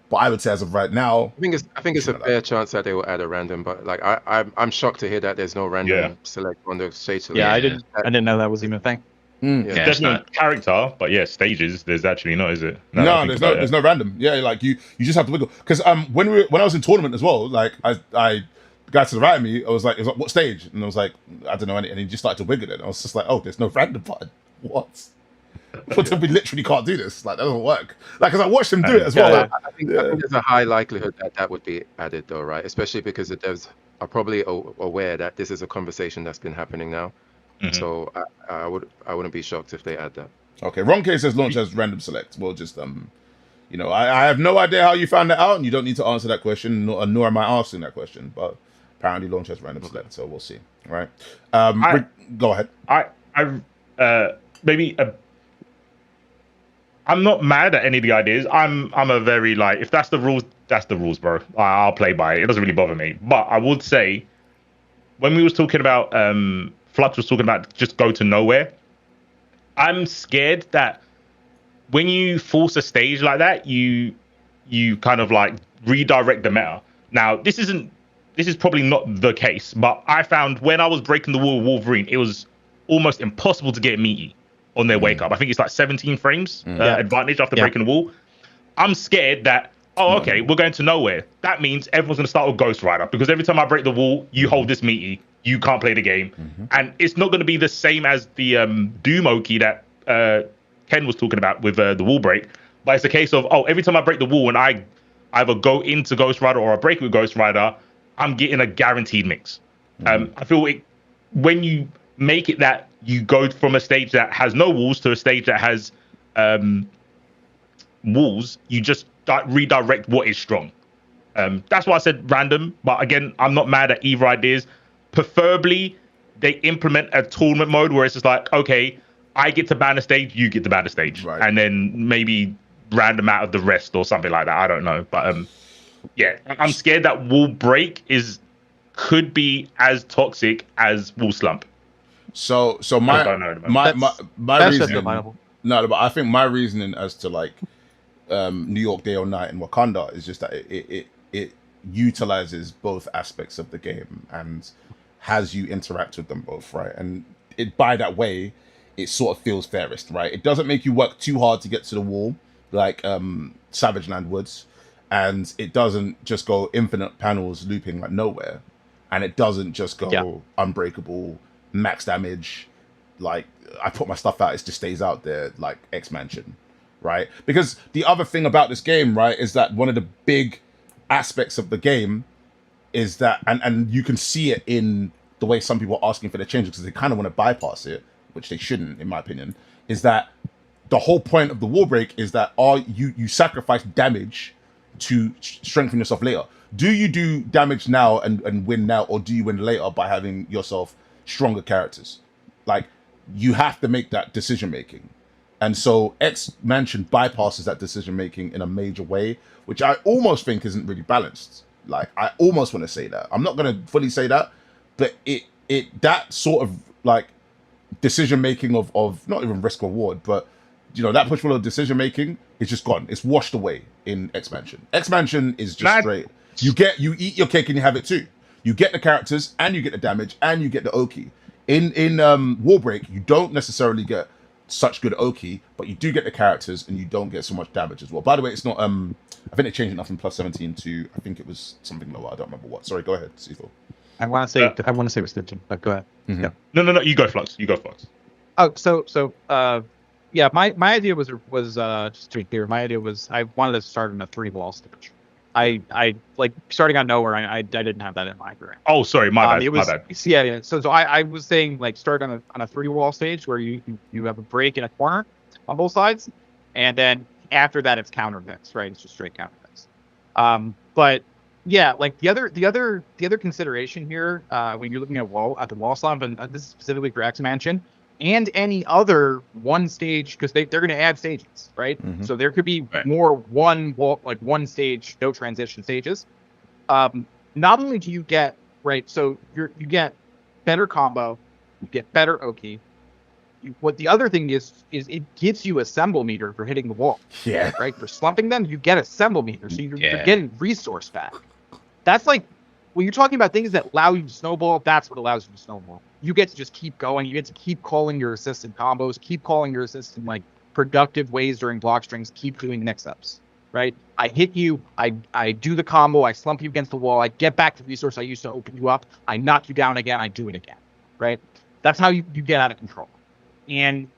But I would say as of right now, I think it's a fair chance that they will add a random. But like I'm shocked to hear that there's no random select on the stage. Yeah, I didn't know that was even a thing. It's definitely character, but stages. There's actually not, is it? No, there's no random. Yeah, like you just have to wiggle. Because when I was in tournament as well, like I the guy to the right of me, I was like, what stage? And I was like, I don't know, and he just started to wiggle it. And I was just like, oh, there's no random button. What? But we literally can't do this. Like that doesn't work. Like, because I watched him do it as well. Yeah. Like, I think there's a high likelihood that that would be added, though, right? Especially because the devs are probably aware that this is a conversation that's been happening now. So I wouldn't be shocked if they add that. okay, Ronke says launch as random select. We'll just I have no idea how you found that out, and you don't need to answer that question, nor am I asking that question. But apparently, launch as random select, so we'll see. All right, go ahead. I'm not mad at any of the ideas. I'm a very like, if that's the rules, that's the rules, bro. I'll play by it. It doesn't really bother me. But I would say, when we was talking about Flux was talking about just go to nowhere, I'm scared that when you force a stage like that, you kind of like redirect the meta. Now, this is probably not the case, but I found when I was breaking the wall with Wolverine, it was almost impossible to get meaty on their wake up. I think it's like 17 frames advantage after breaking the wall. I'm scared that, okay, we're going to nowhere. That means everyone's going to start with Ghost Rider, because every time I break the wall, you hold this meaty, you can't play the game. And it's not going to be the same as the Doom Oki that Ken was talking about with the wall break. But it's a case of, every time I break the wall and I either go into Ghost Rider or I break with Ghost Rider, I'm getting a guaranteed mix. I feel when you make it that you go from a stage that has no walls to a stage that has walls, you just redirect what is strong. That's why I said random. But again, I'm not mad at either ideas. Preferably, they implement a tournament mode where it's just like, okay, I get to ban a stage, you get to ban a stage. Right. And then maybe random out of the rest or something like that. I don't know. But yeah, I'm scared that wall break could be as toxic as wall slump. So I don't know. my That's reasoning. justifiable. No, but I think my reasoning as to like New York Day or Night and Wakanda is just that it utilizes both aspects of the game and has you interact with them both, right? And by that way, it sort of feels fairest, right? It doesn't make you work too hard to get to the wall like Savage Land Woods, and it doesn't just go infinite panels looping like nowhere, and it doesn't just go unbreakable, max damage, like I put my stuff out, it just stays out there like X Mansion, right? Because the other thing about this game, right, is that one of the big aspects of the game is that, and you can see it in the way some people are asking for the changes because they kind of want to bypass it, which they shouldn't, in my opinion, is that the whole point of the wall break is that you sacrifice damage to strengthen yourself later. Do you do damage now and win now, or do you win later by having yourself stronger characters? Like, you have to make that decision making. And so X Mansion bypasses that decision making in a major way, which I almost think isn't really balanced. Like, I almost want to say that. I'm not going to fully say that, but it that sort of like decision making of not even risk reward, but that push of decision making is just gone. It's washed away in X Mansion. X Mansion is just straight. You eat your cake and you have it too. You get the characters and you get the damage and you get the Oki. In Wall Break, you don't necessarily get such good Oki, but you do get the characters and you don't get so much damage as well. By the way, it's not I think they changed it up from plus 17 to, I think it was something lower. I don't remember what. Sorry, go ahead, Cecil. I want to say it was Stinton, but go ahead. Mm-hmm. Yeah. No, you go Flux. Oh, yeah, my idea was just to be clear, my idea was I wanted to start on a 3-wall stage. I like starting on nowhere. I didn't have that in mind. Oh, sorry, my bad. My bad. Yeah. So I was saying like start on a 3-wall stage where you have a break in a corner on both sides, and then after that it's counter hits, right? It's just straight counter hits. But yeah, like the other consideration here when you're looking at the wall slump, and this is specifically for X Mansion and any other one stage, because they're going to add stages, right? Mm-hmm. So there could be more one stage, no transition stages. Not only do you get so you get better combo, you get better Oki. What the other thing is it gives you a assemble meter for hitting the wall. Yeah. Right. For slumping them, you get a assemble meter, so you're getting resource back. That's like when you're talking about things that allow you to snowball. That's what allows you to snowball. You get to just keep going. You get to keep calling your assistant combos, keep calling your assistant like productive ways during block strings, keep doing mix-ups, right? I hit you, I do the combo, I slump you against the wall, I get back to the resource I used to open you up, I knock you down again, I do it again, right? That's how you get out of control. And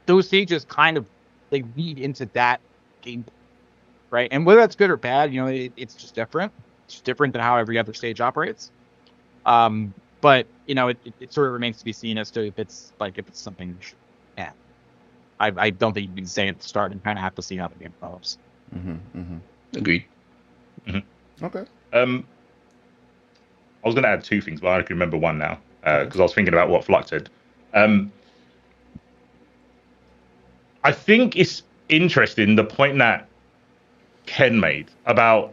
those stages kind of they lead into that game, right? And whether that's good or bad, it's just different. It's just different than how every other stage operates. But it sort of remains to be seen as to if it's something. Yeah, I don't think you can say at the start and kind of have to see how the game develops. Agreed. Okay. I was going to add two things, but I can remember one now because I was thinking about what Flux said. I think it's interesting the point that Ken made about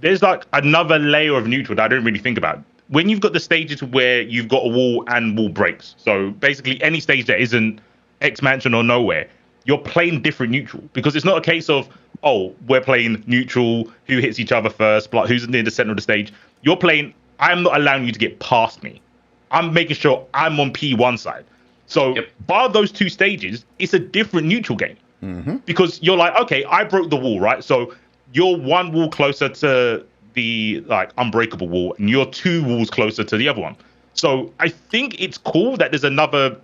there's like another layer of neutral that I don't really think about. When you've got the stages where you've got a wall and wall breaks, so basically any stage that isn't X Mansion or Nowhere, you're playing different neutral because it's not a case of, oh, we're playing neutral, who hits each other first, but who's near the center of the stage. You're playing, I'm not allowing you to get past me. I'm making sure I'm on P1 side. So bar those two stages, it's a different neutral game because you're like, okay, I broke the wall, right? So you're one wall closer to the like unbreakable wall and you're two walls closer to the other one. So I think it's cool that there's another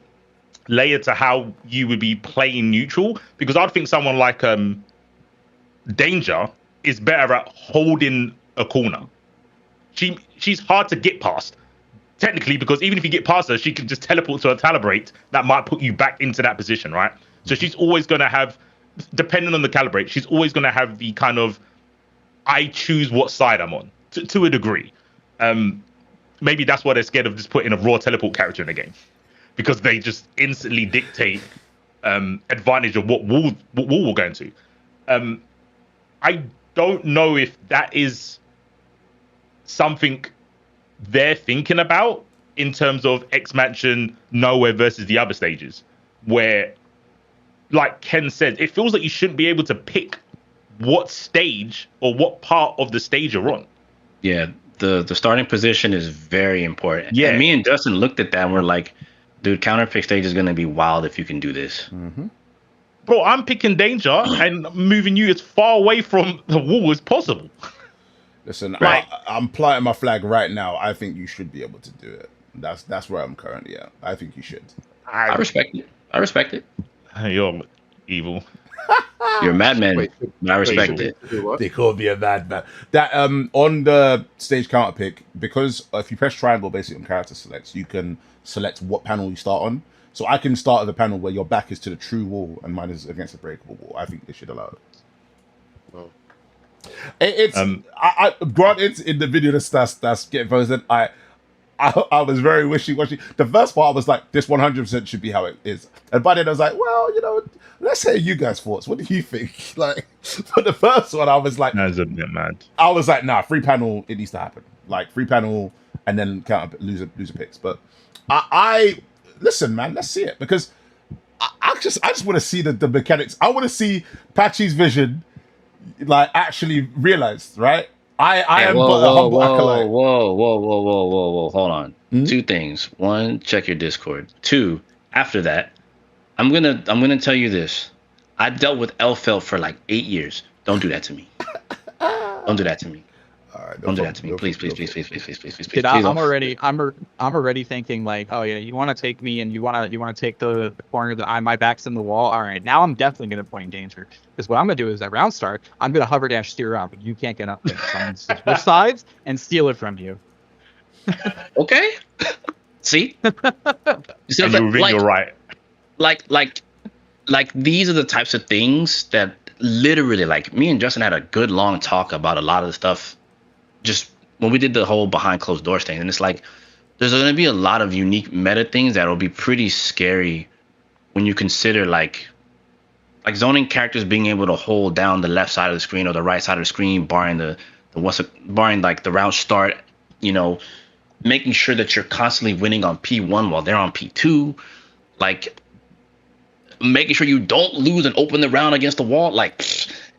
layer to how you would be playing neutral because I'd think someone like Danger is better at holding a corner. She's hard to get past technically because even if you get past her, she can just teleport to a calibrate that might put you back into that position, right? So she's always going to have, depending on the calibrate, she's always going to have the kind of I choose what side I'm on to a degree. Maybe that's why they're scared of just putting a raw teleport character in the game because they just instantly dictate advantage of what wall we're going to. I don't know if that is something they're thinking about in terms of X Mansion Nowhere versus the other stages, where, like Ken said, it feels like you shouldn't be able to pick what stage or what part of the stage you're on. Yeah, the starting position is very important. Yeah. And me and Justin looked at that and we're like, dude, counterpick stage is going to be wild if you can do this. Bro, I'm picking Danger and moving you as far away from the wall as possible. Listen, Right. I'm planting my flag right now. I think you should be able to do it. That's where I'm currently at. I think you should. I respect it. You're evil. You're a madman. Wait, I respect it. What? They call me a madman. That on the stage counter pick, because if you press triangle basically on character selects, you can select what panel you start on. So I can start at the panel where your back is to the true wall and mine is against a breakable wall. I think they should allow it. Well, It's I granted in the video that's getting posted, I was very wishy-washy. The first part I was like, this 100% should be how it is. And by then I was like, well, let's hear you guys' thoughts. What do you think? Like, for the first one, I was like, That's a bit mad. I was like, nah, free panel, it needs to happen. Like, free panel and then counter loser picks. But I listen, man, let's see it. Because I just want to see the mechanics. I want to see Patchy's vision like actually realized, right? I am but a humble acolyte. Whoa. Hold on. Two things. One, check your Discord. Two, after that, I'm gonna tell you this. I dealt with Elfeld for like 8 years. Don't do that to me. Don't do that to me. All right, Don't do that to me. Please. Dude, I'm already thinking like, oh yeah, you want to take me and you want to take the corner that my back's in the wall. All right, now I'm definitely gonna point in danger because what I'm gonna do is at round start, I'm gonna hover dash steer up, but you can't get up there. So I'm gonna switch sides and steal it from you. Okay. See? So, And you're right. Like these are the types of things that literally, like, me and Justin had a good long talk about a lot of the stuff just when we did the whole behind closed doors thing. And it's like there's going to be a lot of unique meta things that will be pretty scary when you consider like zoning characters being able to hold down the left side of the screen or the right side of the screen, barring like the round start, making sure that you're constantly winning on P1 while they're on P2, like making sure you don't lose and open the round against the wall. Like,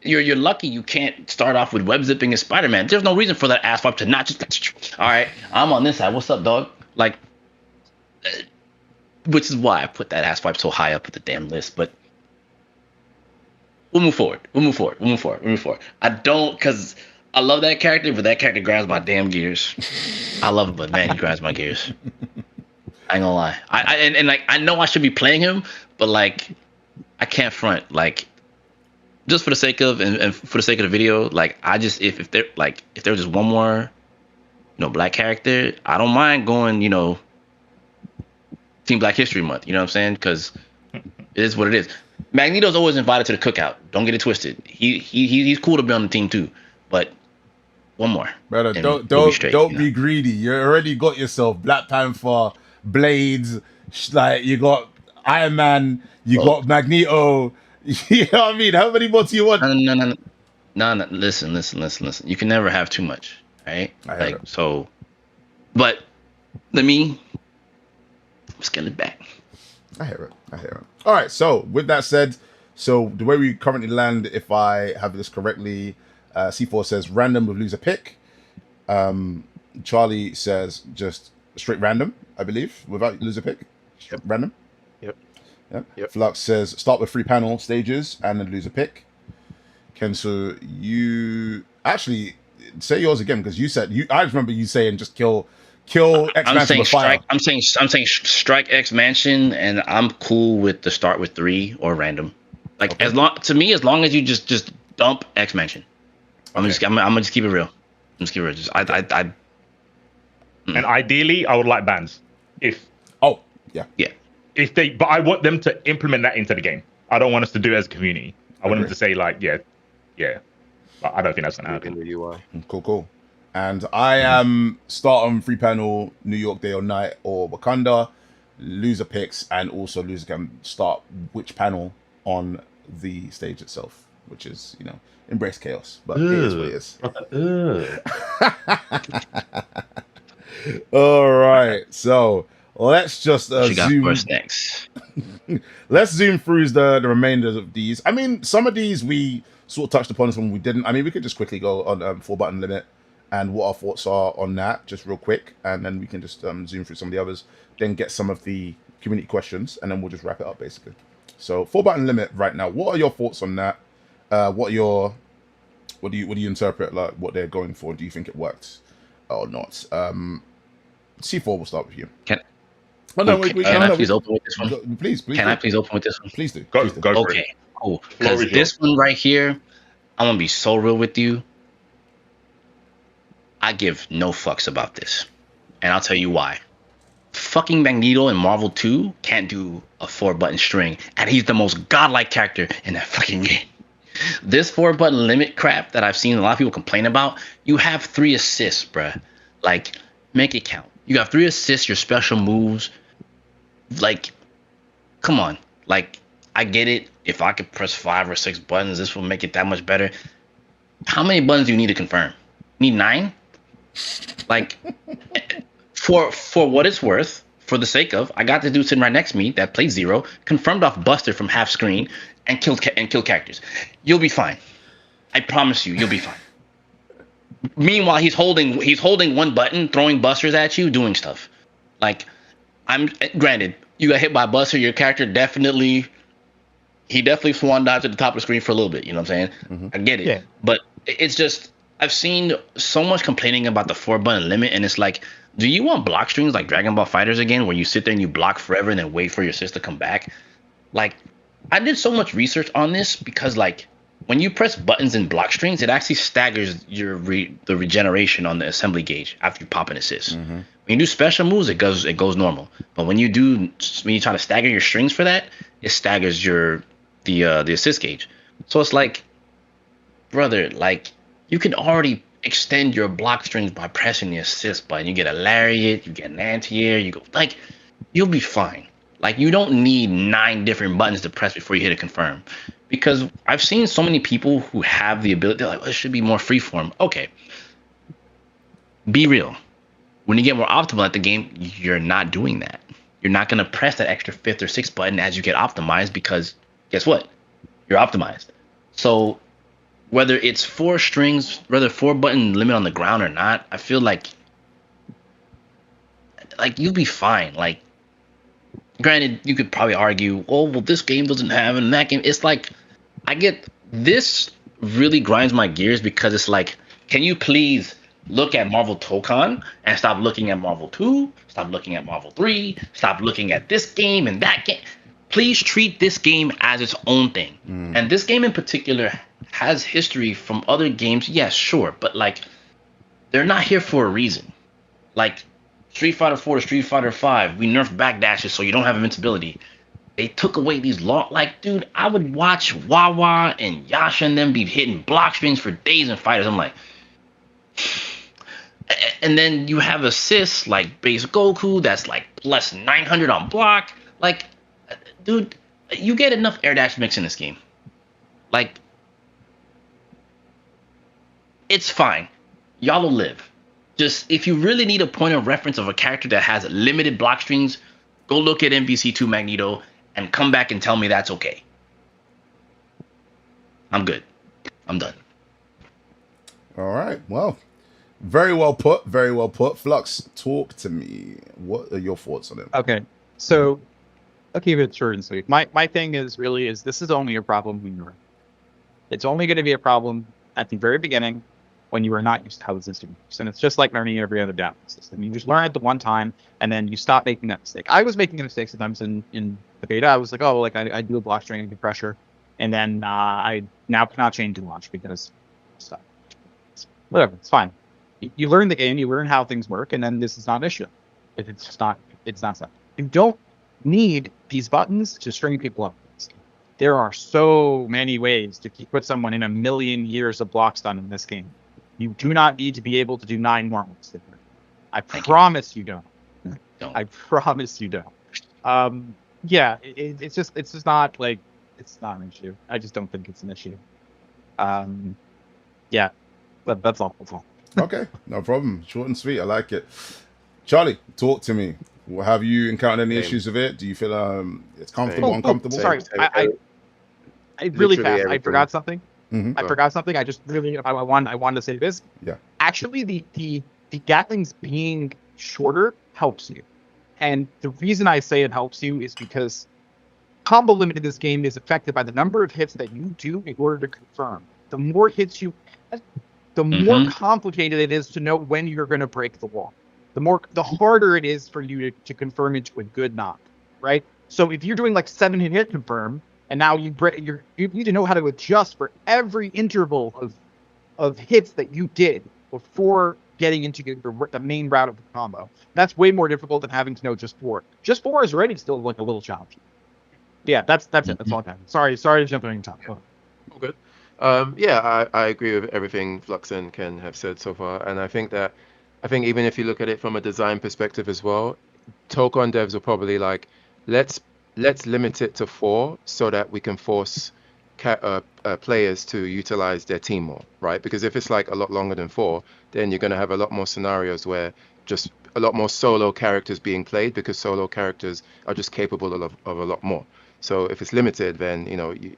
you're lucky you can't start off with web zipping and Spider-Man. There's no reason for that ass wipe to not just, all right, I'm on this side. What's up, dog? Like, which is why I put that ass wipe so high up at the damn list. But we'll move forward. I don't, because I love that character, but that character grinds my damn gears. I love him, but man, he grinds my gears. I ain't gonna lie. I know I should be playing him, but like, I can't front. Like, just for the sake of and for the sake of the video, like I just if there if there was just one more, black character, I don't mind going, Team Black History Month. You know what I'm saying? Because it is what it is. Magneto's always invited to the cookout. Don't get it twisted. He's cool to be on the team too, but one more. Brother, and don't we'll be straight, don't be greedy. You already got yourself Black Panther, Blades, like you got Iron Man, you got Magneto. You know what I mean? How many more do you want? No. Listen. You can never have too much, right? I heard it. So, but let me scale it back. I hear it. All right. So with that said, so the way we currently land, if I have this correctly, C4 says random with loser pick. Charlie says just straight random, I believe, without loser pick. Yep. Random. Yep. Flux says start with 3 panel stages and then loser pick. Kensu, you actually say yours again because you said I remember you saying just kill X Mansion with fire. I'm saying strike X Mansion, and I'm cool with the start with 3 or random. Like Okay. as long as you just dump X Mansion. I'm gonna just keep it real. Just And ideally, I would like bans. Oh, yeah. But I want them to implement that into the game. I don't want us to do it as a community. I want them to say like, yeah. But I don't think that's gonna In happen. the UI. Cool. And I am start on 3 panel New York Day or Night or Wakanda. Loser picks and also loser can start which panel on the stage itself, which is embrace chaos. But it is what it is. All right, so let's just zoom. What's next? Let's zoom through the remainder of these. I mean, some of these we sort of touched upon, some we didn't. I mean, we could just quickly go on 4 button limit and what our thoughts are on that, just real quick, and then we can just zoom through some of the others, then get some of the community questions, and then we'll just wrap it up basically. So 4 button limit right now. What are your thoughts on that? What do you interpret like what they're going for? Do you think it worked or not? C4, we'll start with you. Can I please open with this one? Please. Can I please open with this one? Please do. Go Please do. for it. Okay, cool. Floor Because is this one right here, I'm gonna be so real with you. I give no fucks about this, and I'll tell you why. Fucking Magneto in Marvel 2 can't do a 4-button string, and he's the most godlike character in that fucking game. This 4-button limit crap that I've seen a lot of people complain about, you have 3 assists, bruh. Like, make it count. You have 3 assists, your special moves. Like, come on. Like, I get it. If I could press 5 or 6 buttons, this will make it that much better. How many buttons do you need to confirm? You need 9? Like, for what it's worth, for the sake of, I got the dude sitting right next to me that played 0, confirmed off Buster from half screen, and killed characters. You'll be fine. I promise you'll be fine. Meanwhile, he's holding one button, throwing busters at you, doing stuff. Like, granted, you got hit by a buster, your character definitely swan dived to the top of the screen for a little bit. You know what I'm saying? Mm-hmm. I get it. Yeah. But it's just, I've seen so much complaining about the 4-button limit, and it's like, do you want block strings like Dragon Ball FighterZ again, where you sit there and you block forever and then wait for your assist to come back? Like, I did so much research on this because, like, when you press buttons in block strings, it actually staggers the regeneration on the assembly gauge after you pop an assist. Mm-hmm. When you do special moves, it goes normal. But when you try to stagger your strings for that, it staggers the assist gauge. So it's like, brother, like, you can already extend your block strings by pressing the assist button. You get a lariat, you get an anti-air, you'll be fine. Like, you don't need 9 different buttons to press before you hit a confirm. Because I've seen so many people who have the ability, they're like, well, it should be more freeform. Okay. Be real. When you get more optimal at the game, you're not doing that. You're not going to press that extra 5th or 6th button as you get optimized because guess what? You're optimized. So whether it's 4 button limit on the ground or not, I feel like you'll be fine. Like, granted, you could probably argue, oh, well, this game doesn't have it, and that game. It's like, I get this really grinds my gears because it's like, can you please look at Marvel Tokon and stop looking at Marvel 2, stop looking at Marvel 3, stop looking at this game and that game. please treat this game as its own thing. And this game in particular has history from other games. Yes, sure, but like they're not here for a reason. Like Street Fighter 4 to Street Fighter 5, we nerfed backdashes so you don't have invincibility. They took away these long, like, dude, I would watch Wawa and Yasha and them be hitting block strings for days in fighters. I'm like, and then you have assists like base Goku that's like plus 900 on block. Like, dude, you get enough air dash mix in this game. Like, it's fine. Y'all will live. Just if you really need a point of reference of a character that has limited block strings, go look at MVC2 Magneto and come back and tell me that's okay. I'm good. I'm done. All right. Well, very well put. Very well put. Flux, talk to me. What are your thoughts on it? Okay, so I'll keep it short and sweet. My thing is this is only a problem when you're. It's only going to be a problem at the very beginning when you are not used to how the system works. And it's just like learning every other download system. You just learn it the one time and then you stop making that mistake. I was making a mistake sometimes in the beta. I was like, oh, like I do a block string and pressure. And then I now cannot change in launch because stuff. Whatever, it's fine. You learn the game, you learn how things work, and then this is not an issue. It's just not, it's not stuff. You don't need these buttons to string people up. There are so many ways to put someone in a million years of block stun in this game. You do not need to be able to do 9 normals. I promise you don't. I promise you don't. Yeah, it's just not like, it's not an issue. I just don't think it's an issue. Yeah, that's all. Okay, no problem. Short and sweet. I like it. Charlie, talk to me. Have you encountered any issues with it? Do you feel it's comfortable, uncomfortable? Sorry, I really fast. I forgot something. Mm-hmm. I forgot something. I just really I wanted to say this. Yeah. Actually, the Gatlings being shorter helps you, and the reason I say it helps you is because combo limit in this game is affected by the number of hits that you do in order to confirm. The more hits you, the more complicated it is to know when you're going to break the wall. The harder it is for you to confirm into a good knock, right? So if you're doing like 7-hit confirm, and now you need to know how to adjust for every interval of hits that you did before getting into the main route of the combo. That's way more difficult than having to know just 4. Just 4 is already still like a little challenging. Yeah, that's it. That's all I have. Sorry to jump in on top. All good. Yeah, I agree with everything Flux and Ken have said so far, and I think even if you look at it from a design perspective as well, Tokon devs are probably like, let's limit it to 4 so that we can force players to utilize their team more, right? Because if it's like a lot longer than 4, then you're going to have a lot more scenarios where just a lot more solo characters being played, because solo characters are just capable of a lot more. So if it's limited, then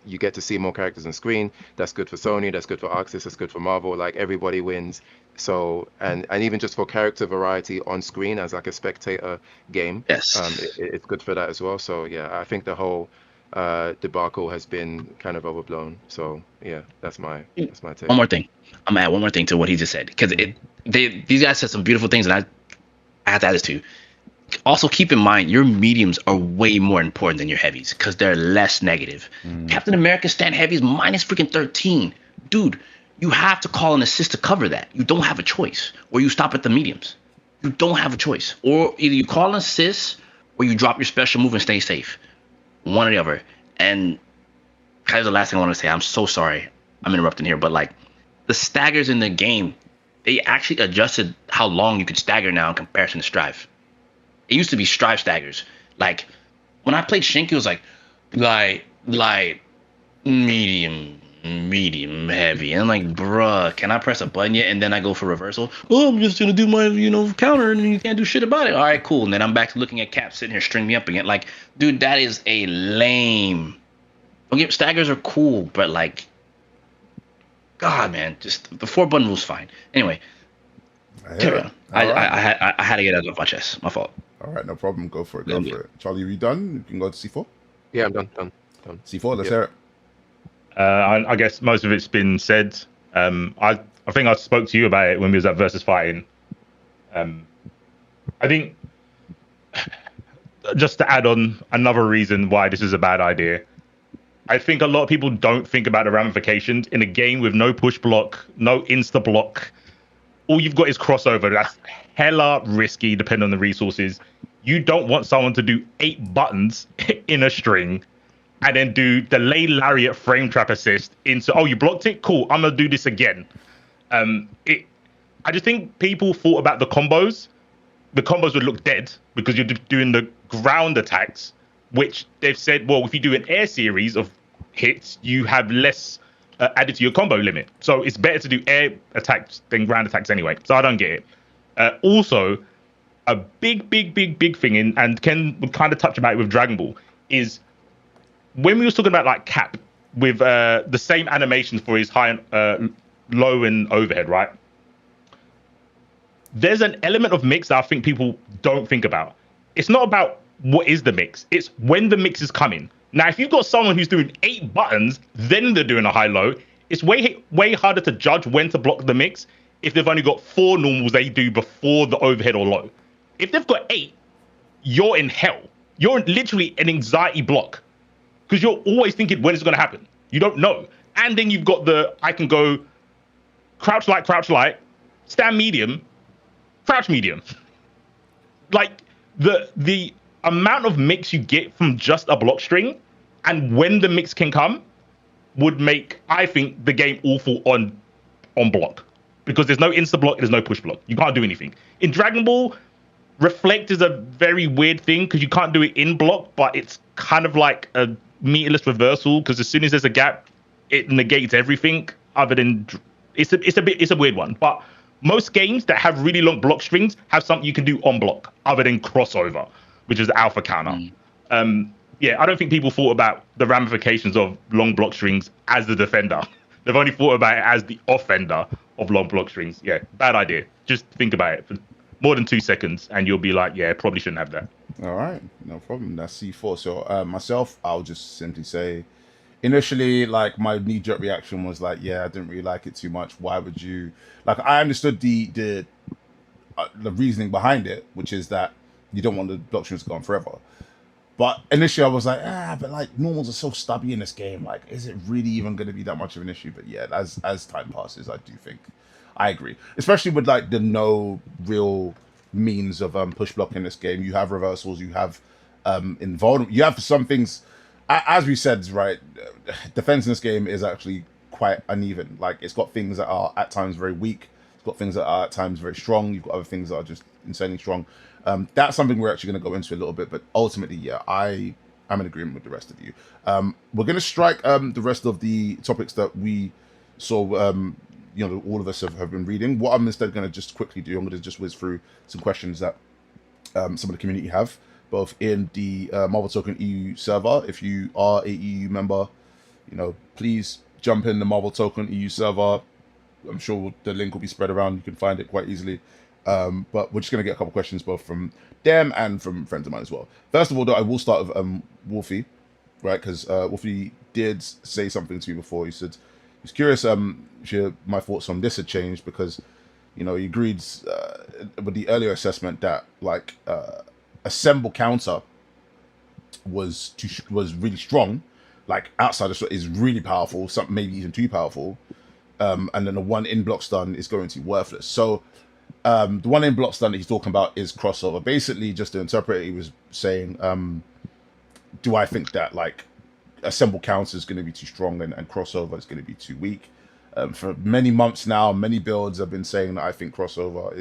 you get to see more characters on screen. That's good for Sony. That's good for Arxis. That's good for Marvel. Like, everybody wins. So and even just for character variety on screen as like a spectator game, Yes, it's good for that as well. So yeah, I think the whole debacle has been kind of overblown. So yeah, that's my take. One more thing. I'm gonna add one more thing to what he just said, because these guys said some beautiful things, and I have to add this too. Also, keep in mind, your mediums are way more important than your heavies because they're less negative. Captain America stand heavies minus freaking 13. Dude, you have to call an assist to cover that. You don't have a choice. Or you stop at the mediums. You don't have a choice. Or either you call an assist or you drop your special move and stay safe. One or the other. And kind of the last thing I want to say, I'm so sorry I'm interrupting here, but like the staggers in the game, they actually adjusted how long you could stagger now in comparison to Strive. It used to be Strive staggers. Like, when I played Shinky, it was like, light, medium, heavy. And I'm like, bruh, can I press a button yet? And then I go for reversal. Oh, I'm just going to do my, counter, and you can't do shit about it. All right, cool. And then I'm back to looking at Cap sitting here string me up again. Like, dude, that is a lame. Staggers are cool, but like, God, man, just the 4-button rule's fine. Anyway, carry on. I had to get that off my chest. My fault. All right, no problem. Go for it. Charlie, are you done? You can go to C4. Yeah, I'm done. C4, let's hear it. I guess most of it's been said. I think I spoke to you about it when we was at Versus Fighting. I think just to add on another reason why this is a bad idea. I think a lot of people don't think about the ramifications in a game with no push block, no insta block. All you've got is crossover. That's hella risky, depending on the resources. You don't want someone to do 8 buttons in a string and then do delay lariat frame trap assist into, oh, you blocked it? Cool, I'm gonna do this again. I just think people thought about the combos. The combos would look dead because you're doing the ground attacks, which they've said, well, if you do an air series of hits, you have less added to your combo limit. So it's better to do air attacks than ground attacks anyway. So I don't get it. Also, a big thing, and Ken would kind of touch about it with Dragon Ball, is when we were talking about like Cap with the same animations for his high and low and overhead, right? There's an element of mix that I think people don't think about. It's not about what is the mix, it's when the mix is coming. Now, if you've got someone who's doing 8 buttons, then they're doing a high-low, it's way harder to judge when to block the mix if they've only got 4 normals they do before the overhead or low. If they've got 8, you're in hell. You're literally an anxiety block because you're always thinking when it's going to happen. You don't know. And then you've got I can go crouch light, stand medium, crouch medium. Like the amount of mix you get from just a block string and when the mix can come would make, I think, the game awful on block because there's no insta block, there's no push block. You can't do anything. In Dragon Ball, reflect is a very weird thing because you can't do it in block, but it's kind of like a meterless reversal because as soon as there's a gap, it negates everything other than it's a weird one. But most games that have really long block strings have something you can do on block other than crossover, which is the alpha counter. Yeah, I don't think people thought about the ramifications of long block strings as the defender. They've only thought about it as the offender of long block strings. Yeah, bad idea. Just think about it for more than 2 seconds and you'll be like, yeah, probably shouldn't have that. All right, no problem. That's C4. So myself, I'll just simply say, initially, like my knee-jerk reaction was like, yeah, I didn't really like it too much. Why would you? Like, I understood the reasoning behind it, which is that you don't want the block strings to go on forever. But initially, I was like, but like normals are so stubby in this game. Like, is it really even going to be that much of an issue? But yeah, as time passes, I do think I agree, especially with like the no real means of push block in this game. You have reversals, you have invulnerable, you have some things. As we said, right, defense in this game is actually quite uneven. Like, it's got things that are at times very weak. It's got things that are at times very strong. You've got other things that are just insanely strong. That's something we're actually going to go into a little bit. But ultimately, yeah, I'm in agreement with the rest of you. We're going to strike the rest of the topics that we saw, all of us have been reading. What I'm instead going to just quickly do, I'm going to just whiz through some questions that some of the community have, both in the Marvel Token EU server. If you are a EU member, please jump in the Marvel Token EU server. I'm sure the link will be spread around. You can find it quite easily. But we're just going to get a couple questions both from them and from friends of mine as well. First of all, though, I will start with Wolfie, right? Because Wolfie did say something to me before. He said he was curious my thoughts on this had changed because, he agreed with the earlier assessment that like assemble counter was really strong, like outside of is really powerful, some maybe even too powerful, and then the one in block stun is going to be worthless. So the one in block stun that he's talking about is crossover. Basically, just to interpret, he was saying, do I think that like assemble counter is going to be too strong and crossover is going to be too weak? For many months now, many builds have been saying that I think crossover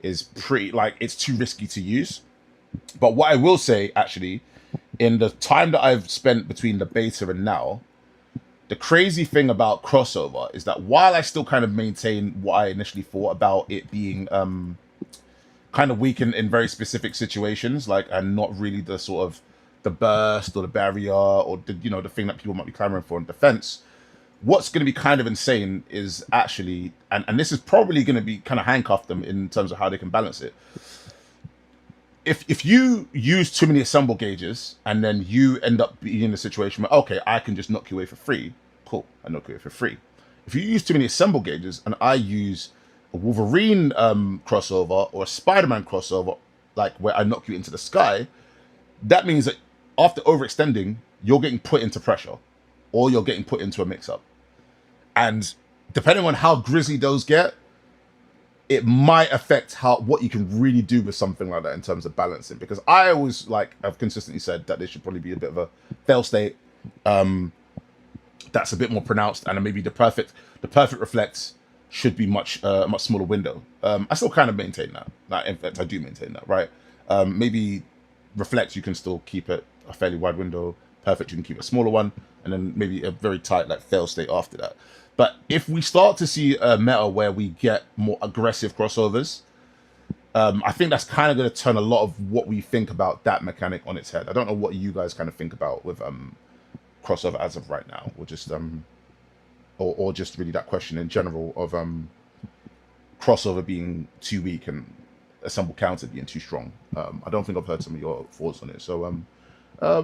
is pretty, like, it's too risky to use. But what I will say, actually, in the time that I've spent between the beta and now, the crazy thing about crossover is that while I still kind of maintain what I initially thought about it being kind of weak in very specific situations, like, and not really the sort of the burst or the barrier or the thing that people might be clamoring for in defense, what's going to be kind of insane is actually, and this is probably going to be kind of handcuff them in terms of how they can balance it. If you use too many assemble gauges and then you end up being in a situation where, okay, I can just knock you away for free, cool, I knock you away for free. If you use too many assemble gauges and I use a Wolverine crossover or a Spider-Man crossover, like where I knock you into the sky, that means that after overextending, you're getting put into pressure, or you're getting put into a mix-up. And depending on how grisly those get, it might affect what you can really do with something like that in terms of balancing. Because I always I've consistently said that there should probably be a bit of a fail state that's a bit more pronounced, and maybe the perfect reflex should be much smaller window. I still kind of maintain that. In fact, I do maintain that, right? Maybe reflex, you can still keep it a fairly wide window. Perfect, you can keep a smaller one, and then maybe a very tight fail state after that. But if we start to see a meta where we get more aggressive crossovers, I think that's kind of going to turn a lot of what we think about that mechanic on its head. I don't know what you guys kind of think about with crossover as of right now, or just or just really that question in general of crossover being too weak and assemble counter being too strong. I don't think I've heard some of your thoughts on it, so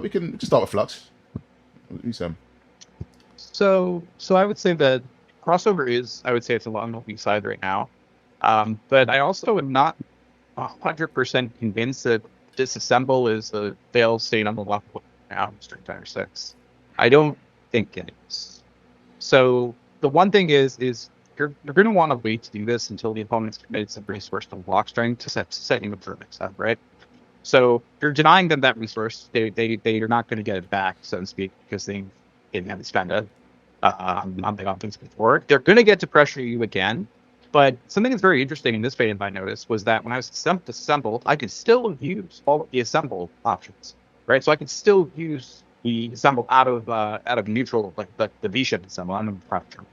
we can start with Flux. Sam. So I would say that crossover is, I would say it's along the weak side right now. But I also am not 100% convinced that disassemble is a fail state on the left now in Street Fighter 6. I don't think it is. So the one thing is you're going to want to wait to do this until the opponent's committed some resource to block strength to set you up for a mix-up, right? So you're denying them that resource. They're not going to get it back, so to speak, because they didn't have to spend it on the offense before. They're going to get to pressure you again. But something that's very interesting in this phase I noticed was that when I was assembled, I could still use all of the assemble options, right? So I could still use the assemble out of neutral, like the V-ship assemble. I'm in pressure.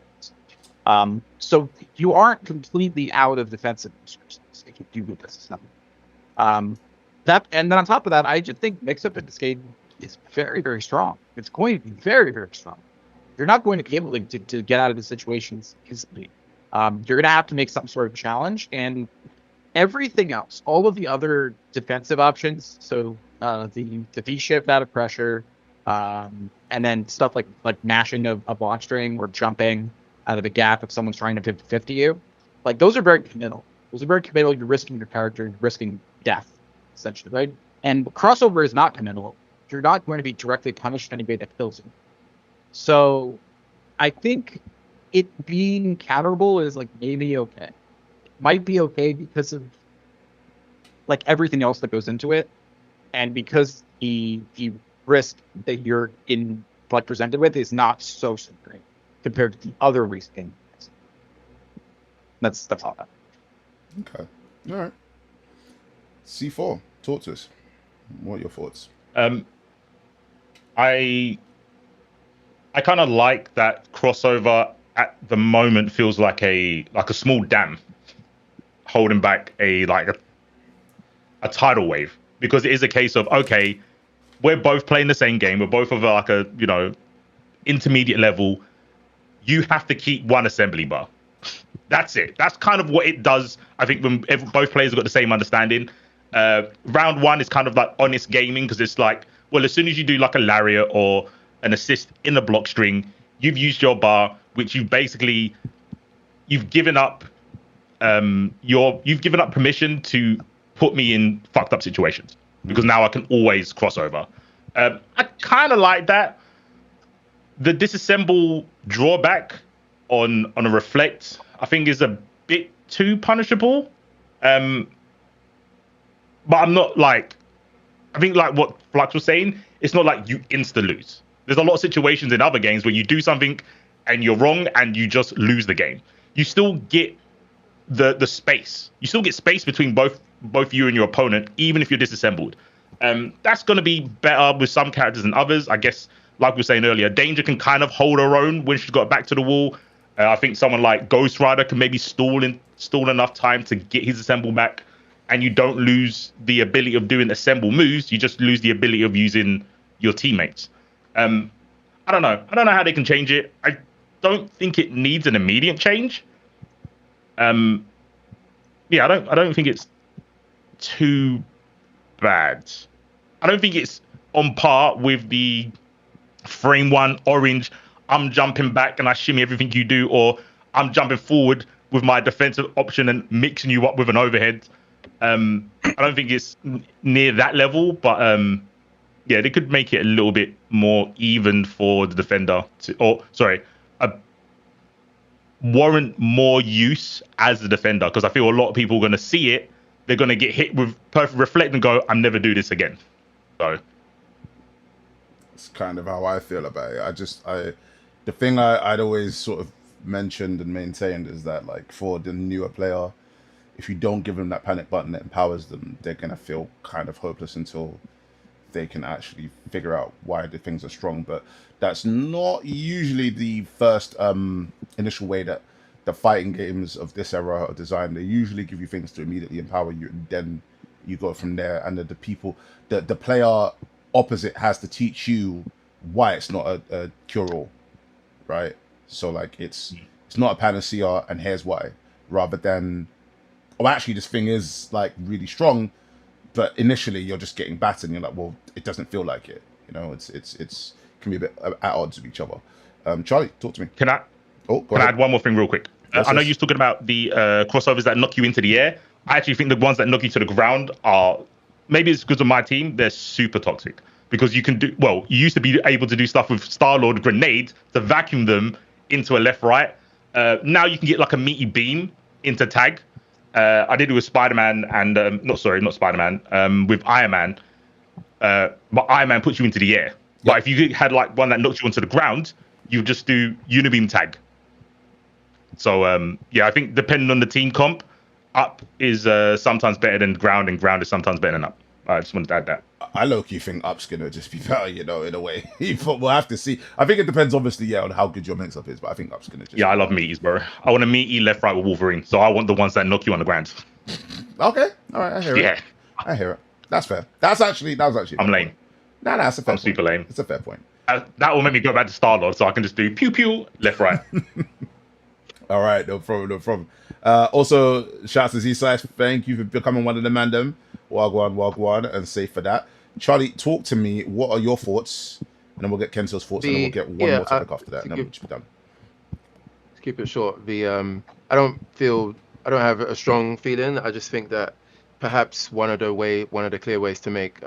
So you aren't completely out of defensive resources if you do with this assemble. And then on top of that, I just think mix-up in this game is very, very strong. It's going to be very, very strong. You're not going to be able to get out of the situations easily. You're going to have to make some sort of challenge, and everything else, all of the other defensive options, so the V-shift out of pressure, and then stuff like mashing a block string or jumping out of a gap if someone's trying to 50-50 you, those are very committal. Those are very committal. You're risking your character, you're risking death, essentially, right? And crossover is not committal. You're not going to be directly punished anybody that kills you. So I think it being counterable is maybe okay. It might be okay because of everything else that goes into it, and because the risk that you're presented with is not so great compared to the other recent games. That's all that. Okay. All right. C4, talk to us. What are your thoughts? I kind of like that crossover at the moment feels like a small dam holding back a tidal wave, because it is a case of, okay, we're both playing the same game, we're both of a intermediate level. You have to keep one assembly bar. That's it. That's kind of what it does. I think when both players have got the same understanding. Round one is kind of honest gaming, because it's well, as soon as you do a lariat or an assist in a block string, you've used your bar, which you've given up permission to put me in fucked up situations, because now I can always cross over. I kind of like that. The disassemble drawback on a reflect, I think, is a bit too punishable. But I'm not I think what Flux was saying, it's not you insta lose. There's a lot of situations in other games where you do something and you're wrong and you just lose the game. You still get the space. You still get space between both you and your opponent, even if you're disassembled. That's going to be better with some characters than others. I guess, like we were saying earlier, Danger can kind of hold her own when she's got back to the wall. I think someone like Ghost Rider can maybe stall enough time to get his assemble back, and you don't lose the ability of doing assemble moves. You just lose the ability of using your teammates. I don't know how they can change it. I don't think it needs an immediate change. I don't think it's too bad. I don't think it's on par with the frame one orange, I'm jumping back and I shimmy everything you do, or I'm jumping forward with my defensive option and mixing you up with an overhead. I don't think it's near that level, but yeah, they could make it a little bit more even for the defender warrant more use as the defender, because I feel a lot of people are going to see it, they're going to get hit with perfect reflect and go, I'm never do this again. So it's kind of how I feel about it. The thing I'd always sort of mentioned and maintained is that, like, for the newer player, if you don't give them that panic button that empowers them, they're going to feel kind of hopeless until they can actually figure out why the things are strong. But that's not usually the first initial way that the fighting games of this era are designed. They usually give you things to immediately empower you, and then you go from there. And the player opposite has to teach you why it's not a cure-all, right? So, like, it's not a panacea, and here's why, rather than, oh, actually this thing is like really strong, but initially you're just getting battered and you're like, well, it doesn't feel like it. You know, it's can be a bit at odds with each other. Charlie, talk to me. Can I Go ahead. add one more thing real quick? I know you're talking about the crossovers that knock you into the air. I actually think the ones that knock you to the ground are, maybe it's because of my team, they're super toxic. Because you used to be able to do stuff with Star-Lord grenade to vacuum them into a left-right. Now you can get like a meaty beam into tag. I did it with Spider-Man and not Spider-Man, with Iron Man. But Iron Man puts you into the air. But if you had like one that knocks you onto the ground, you just do unibeam tag. So I think depending on the team comp, up is sometimes better than ground, and ground is sometimes better than up. I just wanted to add that. I low-key think up's gonna just be better, you know, in a way. We'll have to see. I think it depends, obviously, on how good your mix-up is, but I think up's gonna just... Yeah, I love meaties, bro. I want a meaty left, right with Wolverine, so I want the ones that knock you on the ground. Okay, all right, I hear it. Yeah. I hear it. That's fair. That was actually I'm lame. No, that's a fair I'm point. super lame. It's a fair point. That will make me go back to Star-Lord, so I can just do pew-pew, left, right. All right, no problem. Also, shouts to Z-Size. Thank you for becoming one of the mandem. Wagwan, and safe for that. Charlie, talk to me. What are your thoughts? And then we'll get Kento's thoughts, and then we'll get one more topic after that, and then we'll be done. To keep it short, I don't have a strong feeling. I just think that perhaps one of the clear ways to make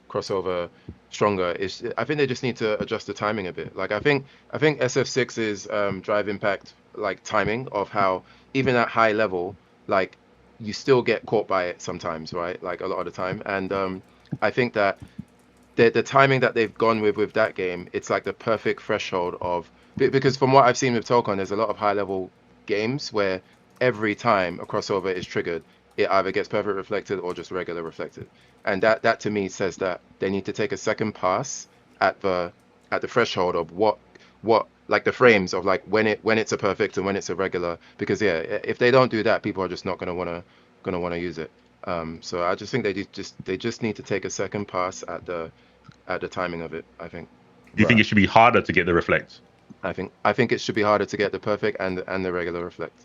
crossover stronger is, I think they just need to adjust the timing a bit. Like I think SF6's drive impact, like timing of how even at high level, like you still get caught by it sometimes, right? Like a lot of the time. And I think that the timing that they've gone with that game, it's like the perfect threshold of, because from what I've seen with Tokon, there's a lot of high level games where every time a crossover is triggered, it either gets perfect reflected or just regular reflected. And that to me says that they need to take a second pass at the threshold of what like the frames of like when it's a perfect and when it's a regular, because if they don't do that, people are just not gonna wanna use it. So I just think they just need to take a second pass at the timing of it, I think. Do you think it should be harder to get the reflect? I think it should be harder to get the perfect and the regular reflect.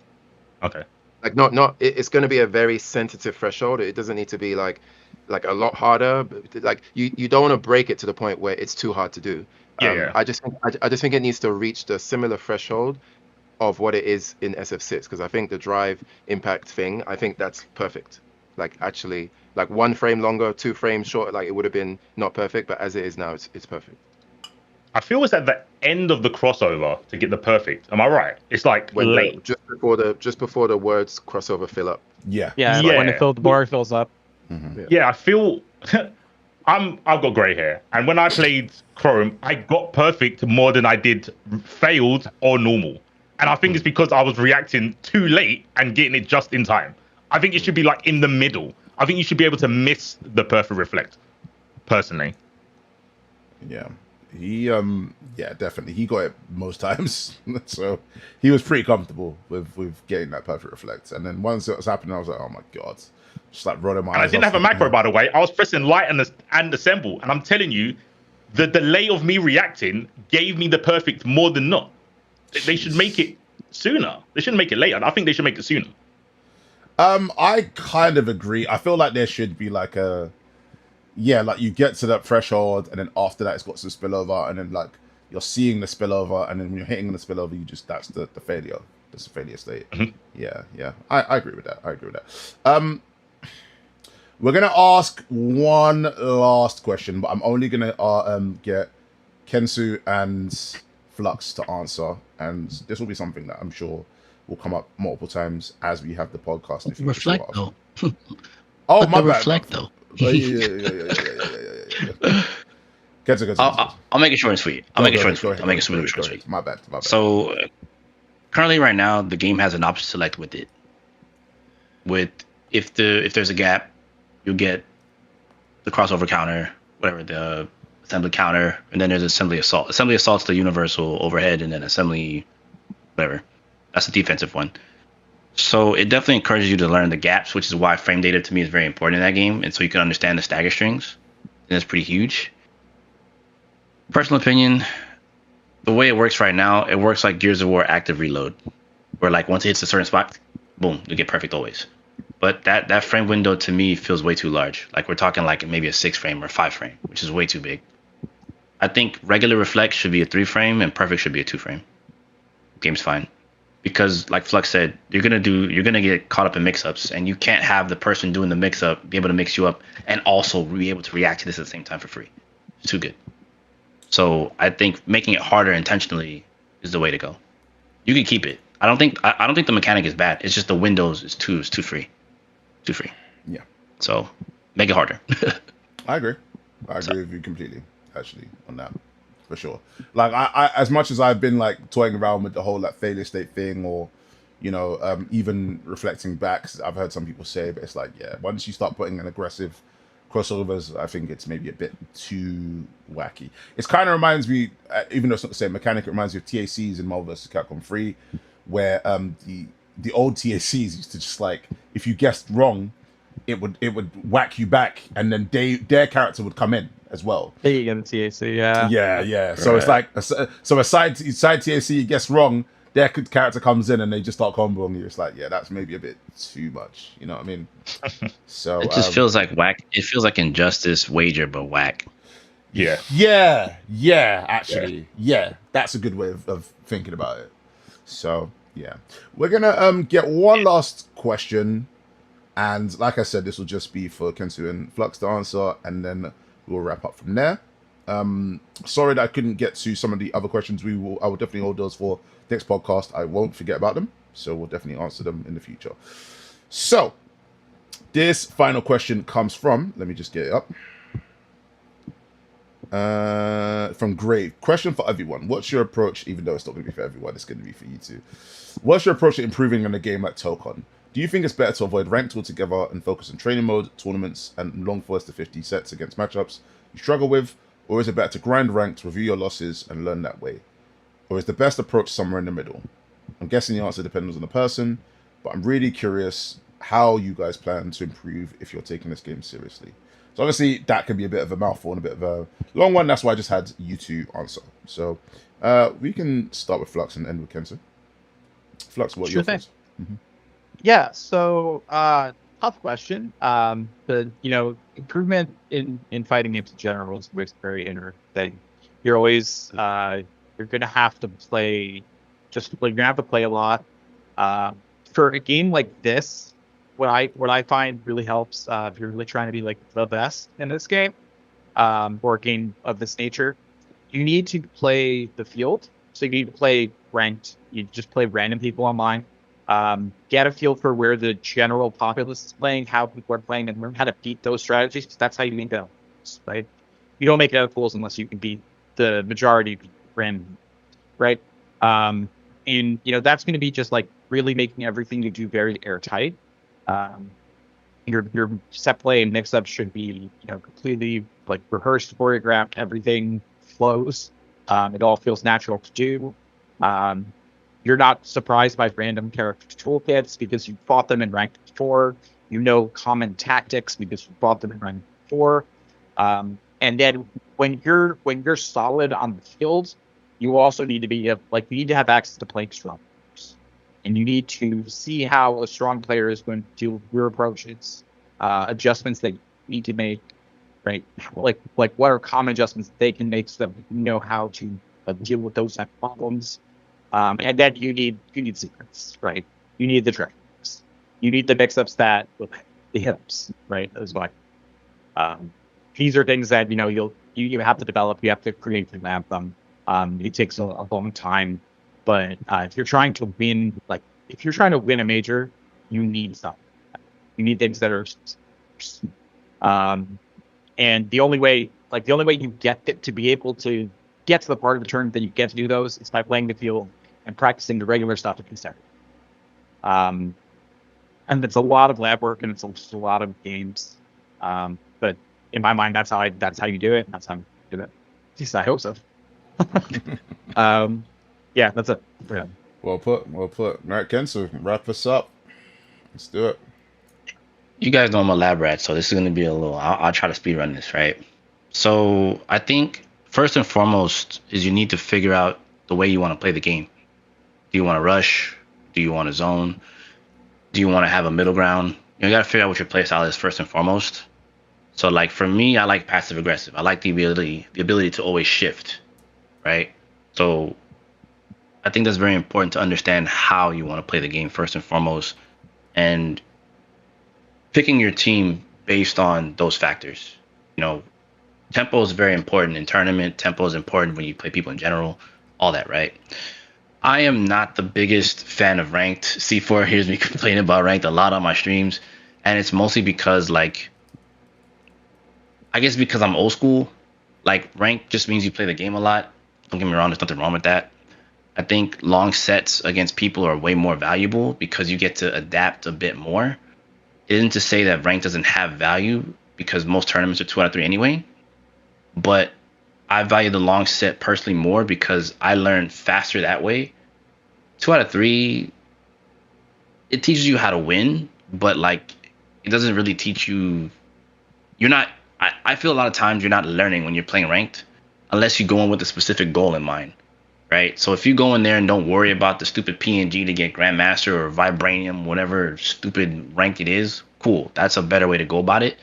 Okay. Like it's going to be a very sensitive threshold. It doesn't need to be like a lot harder. Like you don't want to break it to the point where it's too hard to do. I just think it needs to reach the similar threshold of what it is in SF6, because I think the drive impact thing, I think that's perfect. Like actually, like 1 frame longer, 2 frames shorter, like it would have been not perfect, but as it is now, it's perfect. I feel it's at the end of the crossover to get the perfect. Am I right? It's like late, just before the words crossover fill up. Yeah. When the bar fills up. Mm-hmm. Yeah, I feel I've got grey hair, and when I played Chrome, I got perfect more than I did failed or normal. And I think it's because I was reacting too late and getting it just in time. I think it should be like in the middle. I think you should be able to miss the perfect reflect, personally. Yeah. He definitely, he got it most times. So he was pretty comfortable with getting that perfect reflect. And then once it was happening, I was like, oh my god, just like rolling my eyes. And I didn't have a macro, by the way. I was pressing light and assemble, and I'm telling you, the delay of me reacting gave me the perfect more than not. They should make it sooner. They shouldn't make it later. I think they should make it sooner. I kind of agree. I feel like there should be like like you get to that threshold, and then after that it's got some spillover, and then like you're seeing the spillover, and then when you're hitting the spillover, that's the failure. That's the failure state. Mm-hmm. Yeah. I agree with that. We're gonna ask one last question, but I'm only gonna get Kensu and Flux to answer, and this will be something that I'm sure will come up multiple times as we have the podcast. In the future. Reflect though. Oh, Let my them bad. reflect though. Yeah. Kensu. I'll make it short and sweet. I'll make it short and sweet. My bad. So currently, right now, the game has an option select with it. If there's a gap, you'll get the crossover counter, whatever, the assembly counter, and then there's assembly assault. Assembly assault's the universal overhead, and then assembly, whatever. That's the defensive one. So it definitely encourages you to learn the gaps, which is why frame data to me is very important in that game, and so you can understand the stagger strings. And that's pretty huge. Personal opinion, the way it works right now, it works like Gears of War active reload, where like once it hits a certain spot, boom, you get perfect always. But that frame window to me feels way too large. Like we're talking like maybe a 6 frame or 5 frame, which is way too big. I think regular reflect should be a 3 frame and perfect should be a 2 frame. Game's fine. Because like Flux said, you're gonna get caught up in mix-ups, and you can't have the person doing the mix-up be able to mix you up and also be able to react to this at the same time for free. It's too good. So I think making it harder intentionally is the way to go. You can keep it. I don't think the mechanic is bad. It's just the windows is too free. Too free. Yeah. So make it harder. I agree with you completely, actually, on that. For sure. Like I as much as I've been like toying around with the whole like failure state thing, or even reflecting back, I've heard some people say, but it's like, yeah, once you start putting an aggressive crossovers, I think it's maybe a bit too wacky. It kind of reminds me, even though it's not the same mechanic, it reminds me of TACs in Marvel vs. Capcom 3, where the old TACs used to just like, if you guessed wrong, it would whack you back, and then their character would come in as well. There you go, the TAC, yeah. Yeah. So it's like, a side TAC you guess wrong, their character comes in and they just start comboing you. It's like, yeah, that's maybe a bit too much. You know what I mean? So it just feels like whack. It feels like Injustice Wager, but whack. Yeah. Actually, yeah. That's a good way of thinking about it. So yeah, we're gonna get one last question, and like I said, this will just be for Kensu and Flux to answer, and then we'll wrap up from there. Sorry that I couldn't get to some of the other questions. I will definitely hold those for next podcast. I won't forget about them, so we'll definitely answer them in the future. So this final question comes from, let me just get it up, from Grave. Question for everyone: what's your approach, even though it's not going to be for everyone, it's going to be for you too, what's your approach to improving in a game like Tokon? Do you think it's better to avoid ranked altogether and focus on training mode, tournaments, and long first to 50 sets against matchups you struggle with? Or is it better to grind ranked, review your losses, and learn that way? Or is the best approach somewhere in the middle? I'm guessing the answer depends on the person, but I'm really curious how you guys plan to improve if you're taking this game seriously. So obviously that can be a bit of a mouthful and a bit of a long one. That's why I just had you two answer. So we can start with Flux and end with Kensu. Flux, what are your thoughts? Mm-hmm. Yeah, so tough question. But improvement in fighting games in general is very interesting. You're always you're gonna have to play a lot. For a game like this, what I find really helps if you're really trying to be like the best in this game, or a game of this nature, you need to play the field. So you need to play ranked. You just play random people online. Get a feel for where the general populace is playing, how people are playing, and learn how to beat those strategies. Because that's how you make it out. Right? You don't make it out of fools unless you can beat the majority random, right? And that's going to be just like really making everything you do very airtight. Your set play and mix up should be completely like rehearsed, choreographed. Everything flows. It all feels natural to do. You're not surprised by random character toolkits because you fought them in ranked before. You know common tactics because you fought them in ranked before. And then when you're solid on the field, you also need to be you need to have access to playing strong players, and you need to see how a strong player is going to deal with your approaches, adjustments that you need to make, right? Like what are common adjustments they can make so that you know how to deal with those type of problems. And then you need secrets, right? You need the tricks. You need the mix-ups that the hips, right? As well. These are things that you have to develop. You have to create and lab them. It takes a long time, but if you're trying to win, if you're trying to win a major, you need stuff. You need things that are, and the only way you get it to be able to get to the part of the tournament that you get to do those is by playing the field and practicing the regular stuff at the and it's a lot of lab work and it's a lot of games. But in my mind, that's how you do it. That's how you do it. At least I hope so. Yeah, that's it. Yeah. Well put. Well put. All right, Ken, so wrap us up. Let's do it. You guys know I'm a lab rat, so this is going to be a little. I'll try to speed run this, right? So I think first and foremost is you need to figure out the way you want to play the game. Do you want to rush? Do you want to zone? Do you want to have a middle ground? You got to figure out what your play style is first and foremost. So like for me, I like passive aggressive. I like the ability to always shift, right? So I think that's very important to understand how you want to play the game first and foremost, and picking your team based on those factors. Tempo is very important in tournament. Tempo is important when you play people in general, all that, right? I am not the biggest fan of ranked. C4 hears me complaining about ranked a lot on my streams, and it's mostly because I guess because I'm old school. Ranked just means you play the game a lot. Don't get me wrong, there's nothing wrong with that. I think long sets against people are way more valuable because you get to adapt a bit more. It isn't to say that ranked doesn't have value, because most tournaments are 2 out of 3 anyway, but I value the long set personally more because I learn faster that way. 2 out of 3, it teaches you how to win, but it doesn't really teach you. You're not. I feel a lot of times you're not learning when you're playing ranked unless you go in with a specific goal in mind, right? So if you go in there and don't worry about the stupid PNG to get Grandmaster or Vibranium, whatever stupid rank it is, cool. That's a better way to go about it,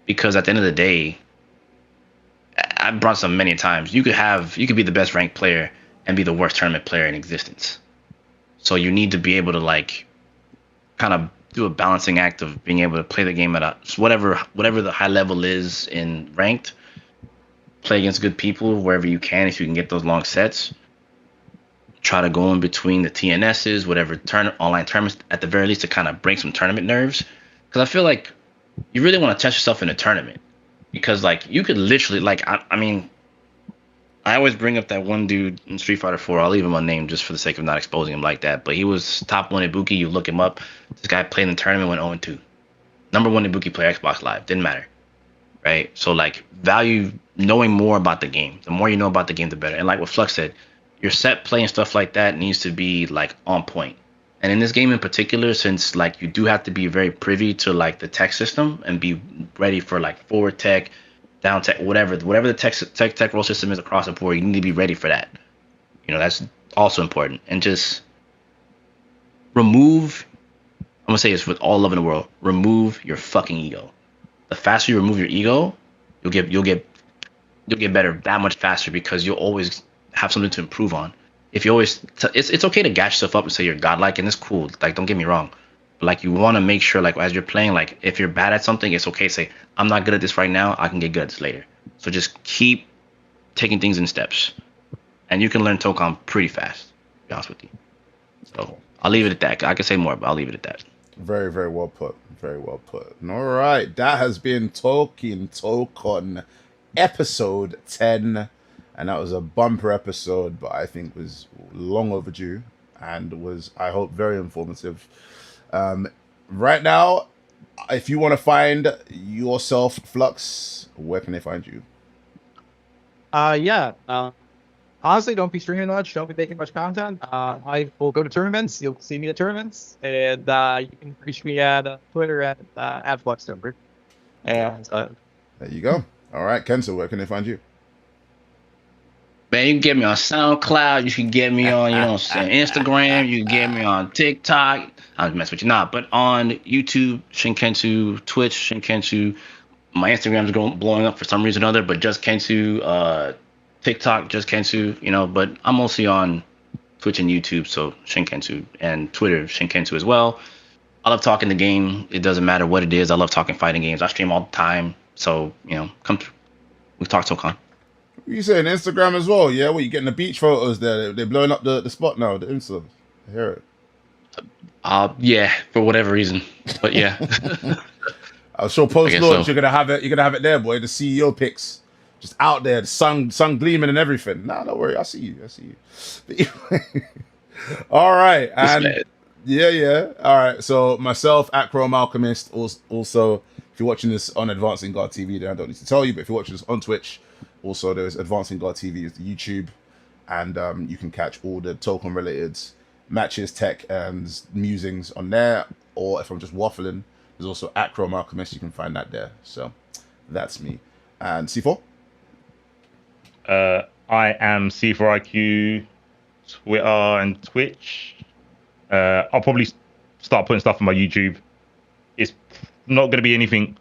because at the end of the day, I've brought some many times. You could be the best ranked player and be the worst tournament player in existence. So you need to be able to kind of do a balancing act of being able to play the game at whatever the high level is in ranked. Play against good people wherever you can if you can get those long sets. Try to go in between the TNSs, whatever online tournaments at the very least, to kind of break some tournament nerves. Because I feel like you really want to test yourself in a tournament. Because you could literally I mean, I always bring up that one dude in Street Fighter 4. I'll leave him unnamed just for the sake of not exposing him like that. But he was top 1 Ibuki. You look him up. This guy played in the tournament, went 0-2. Number 1 Ibuki player, Xbox Live. Didn't matter, right? So value knowing more about the game. The more you know about the game, the better. And like what Flux said, your set play and stuff like that needs to be on point. And in this game in particular, since you do have to be very privy to the tech system and be ready for forward tech, down tech, whatever the tech roll system is across the board, you need to be ready for that. That's also important. And just remove, I'm gonna say this with all love in the world, remove your fucking ego. The faster you remove your ego, you'll get better that much faster, because you'll always have something to improve on. If you always, it's okay to gas yourself up and say you're godlike, and it's cool. Don't get me wrong. But you want to make sure, as you're playing, if you're bad at something, it's okay to say, I'm not good at this right now. I can get good at this later. So just keep taking things in steps, and you can learn Tokon pretty fast, to be honest with you. So I'll leave it at that. I could say more, but I'll leave it at that. Very, very well put. Very well put. All right. That has been Talkin Tokon episode 10. And that was a bumper episode, but I think was long overdue and was, I hope, very informative. Right now, if you want to find yourself, Flux, where can they find you? Honestly, don't be streaming much. Don't be making much content. I will go to tournaments. You'll see me at tournaments, and you can reach me at Twitter at @FluxNumber. And there you go. All right, Kenzo, where can they find you? Man, you can get me on SoundCloud. You can get me on, Instagram. You can get me on TikTok. I'm messing with you not, but on YouTube, Shinkensu, Twitch, Shinkensu. My Instagram's blowing up for some reason or other, but just Kensu. TikTok, just Kensu. But I'm mostly on Twitch and YouTube, so Shinkensu, and Twitter, Shinkensu as well. I love talking the game. It doesn't matter what it is. I love talking fighting games. I stream all the time. So, come through. We talk Tokon. You saying Instagram as well? Yeah, what you getting the beach photos there? They're blowing up the spot now. The Insta, I hear it. Yeah, for whatever reason, but yeah. I'm sure post launch so. you're gonna have it. You're gonna have it there, boy. The CEO pics just out there, the sun gleaming and everything. Nah, don't worry. I see you. But anyway, all right, and yeah. All right. So myself, at Chrome Alchemist. Also, if you're watching this on Advancing God TV, then I don't need to tell you. But if you're watching this on Twitch, also there's Advancing God TV is the YouTube, and you can catch all the token related matches, tech, and musings on there. Or if I'm just waffling, there's also at Chrome Alchemist. You can find that there. So that's me. And C4? I am C4IQ, Twitter and Twitch. I'll probably start putting stuff on my YouTube. It's not going to be anything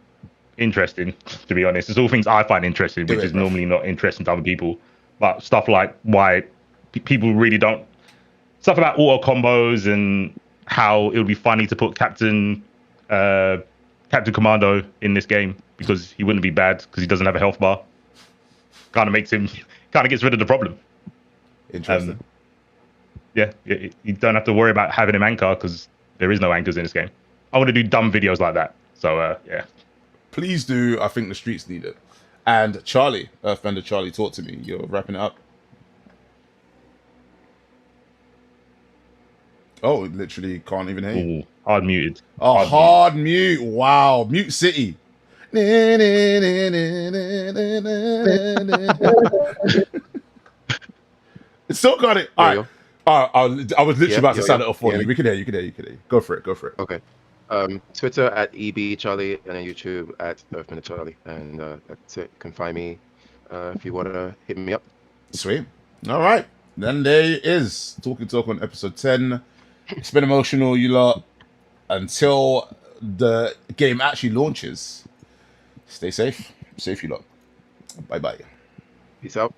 interesting, to be honest. It's all things I find interesting, which is normally not interesting to other people. But stuff like why people really don't... Stuff about auto combos and how it would be funny to put Captain Commando in this game because he wouldn't be bad because he doesn't have a health bar. Kind of gets rid of the problem. Interesting. You don't have to worry about having him anchor because there is no anchors in this game. I want to do dumb videos like that. So, yeah. Please do. I think the streets need it. And Charlie, Earthbender Charlie, talk to me. You're wrapping it up. Oh, literally can't even hear you. Ooh, hard muted. Oh, hard mute. Wow. Mute City. Still got it. All right. I was literally about to sound it off for you. We can hear you. Go for it. Okay. Twitter at EBCharlie and on YouTube at Earthbender Charlie. And that's it. You can find me if you want to hit me up. Sweet. All right. Then there it is. Talkin Tokon episode 10. It's been emotional, you lot. Until the game actually launches. Stay safe. Safe, you lot. Bye-bye. Peace out.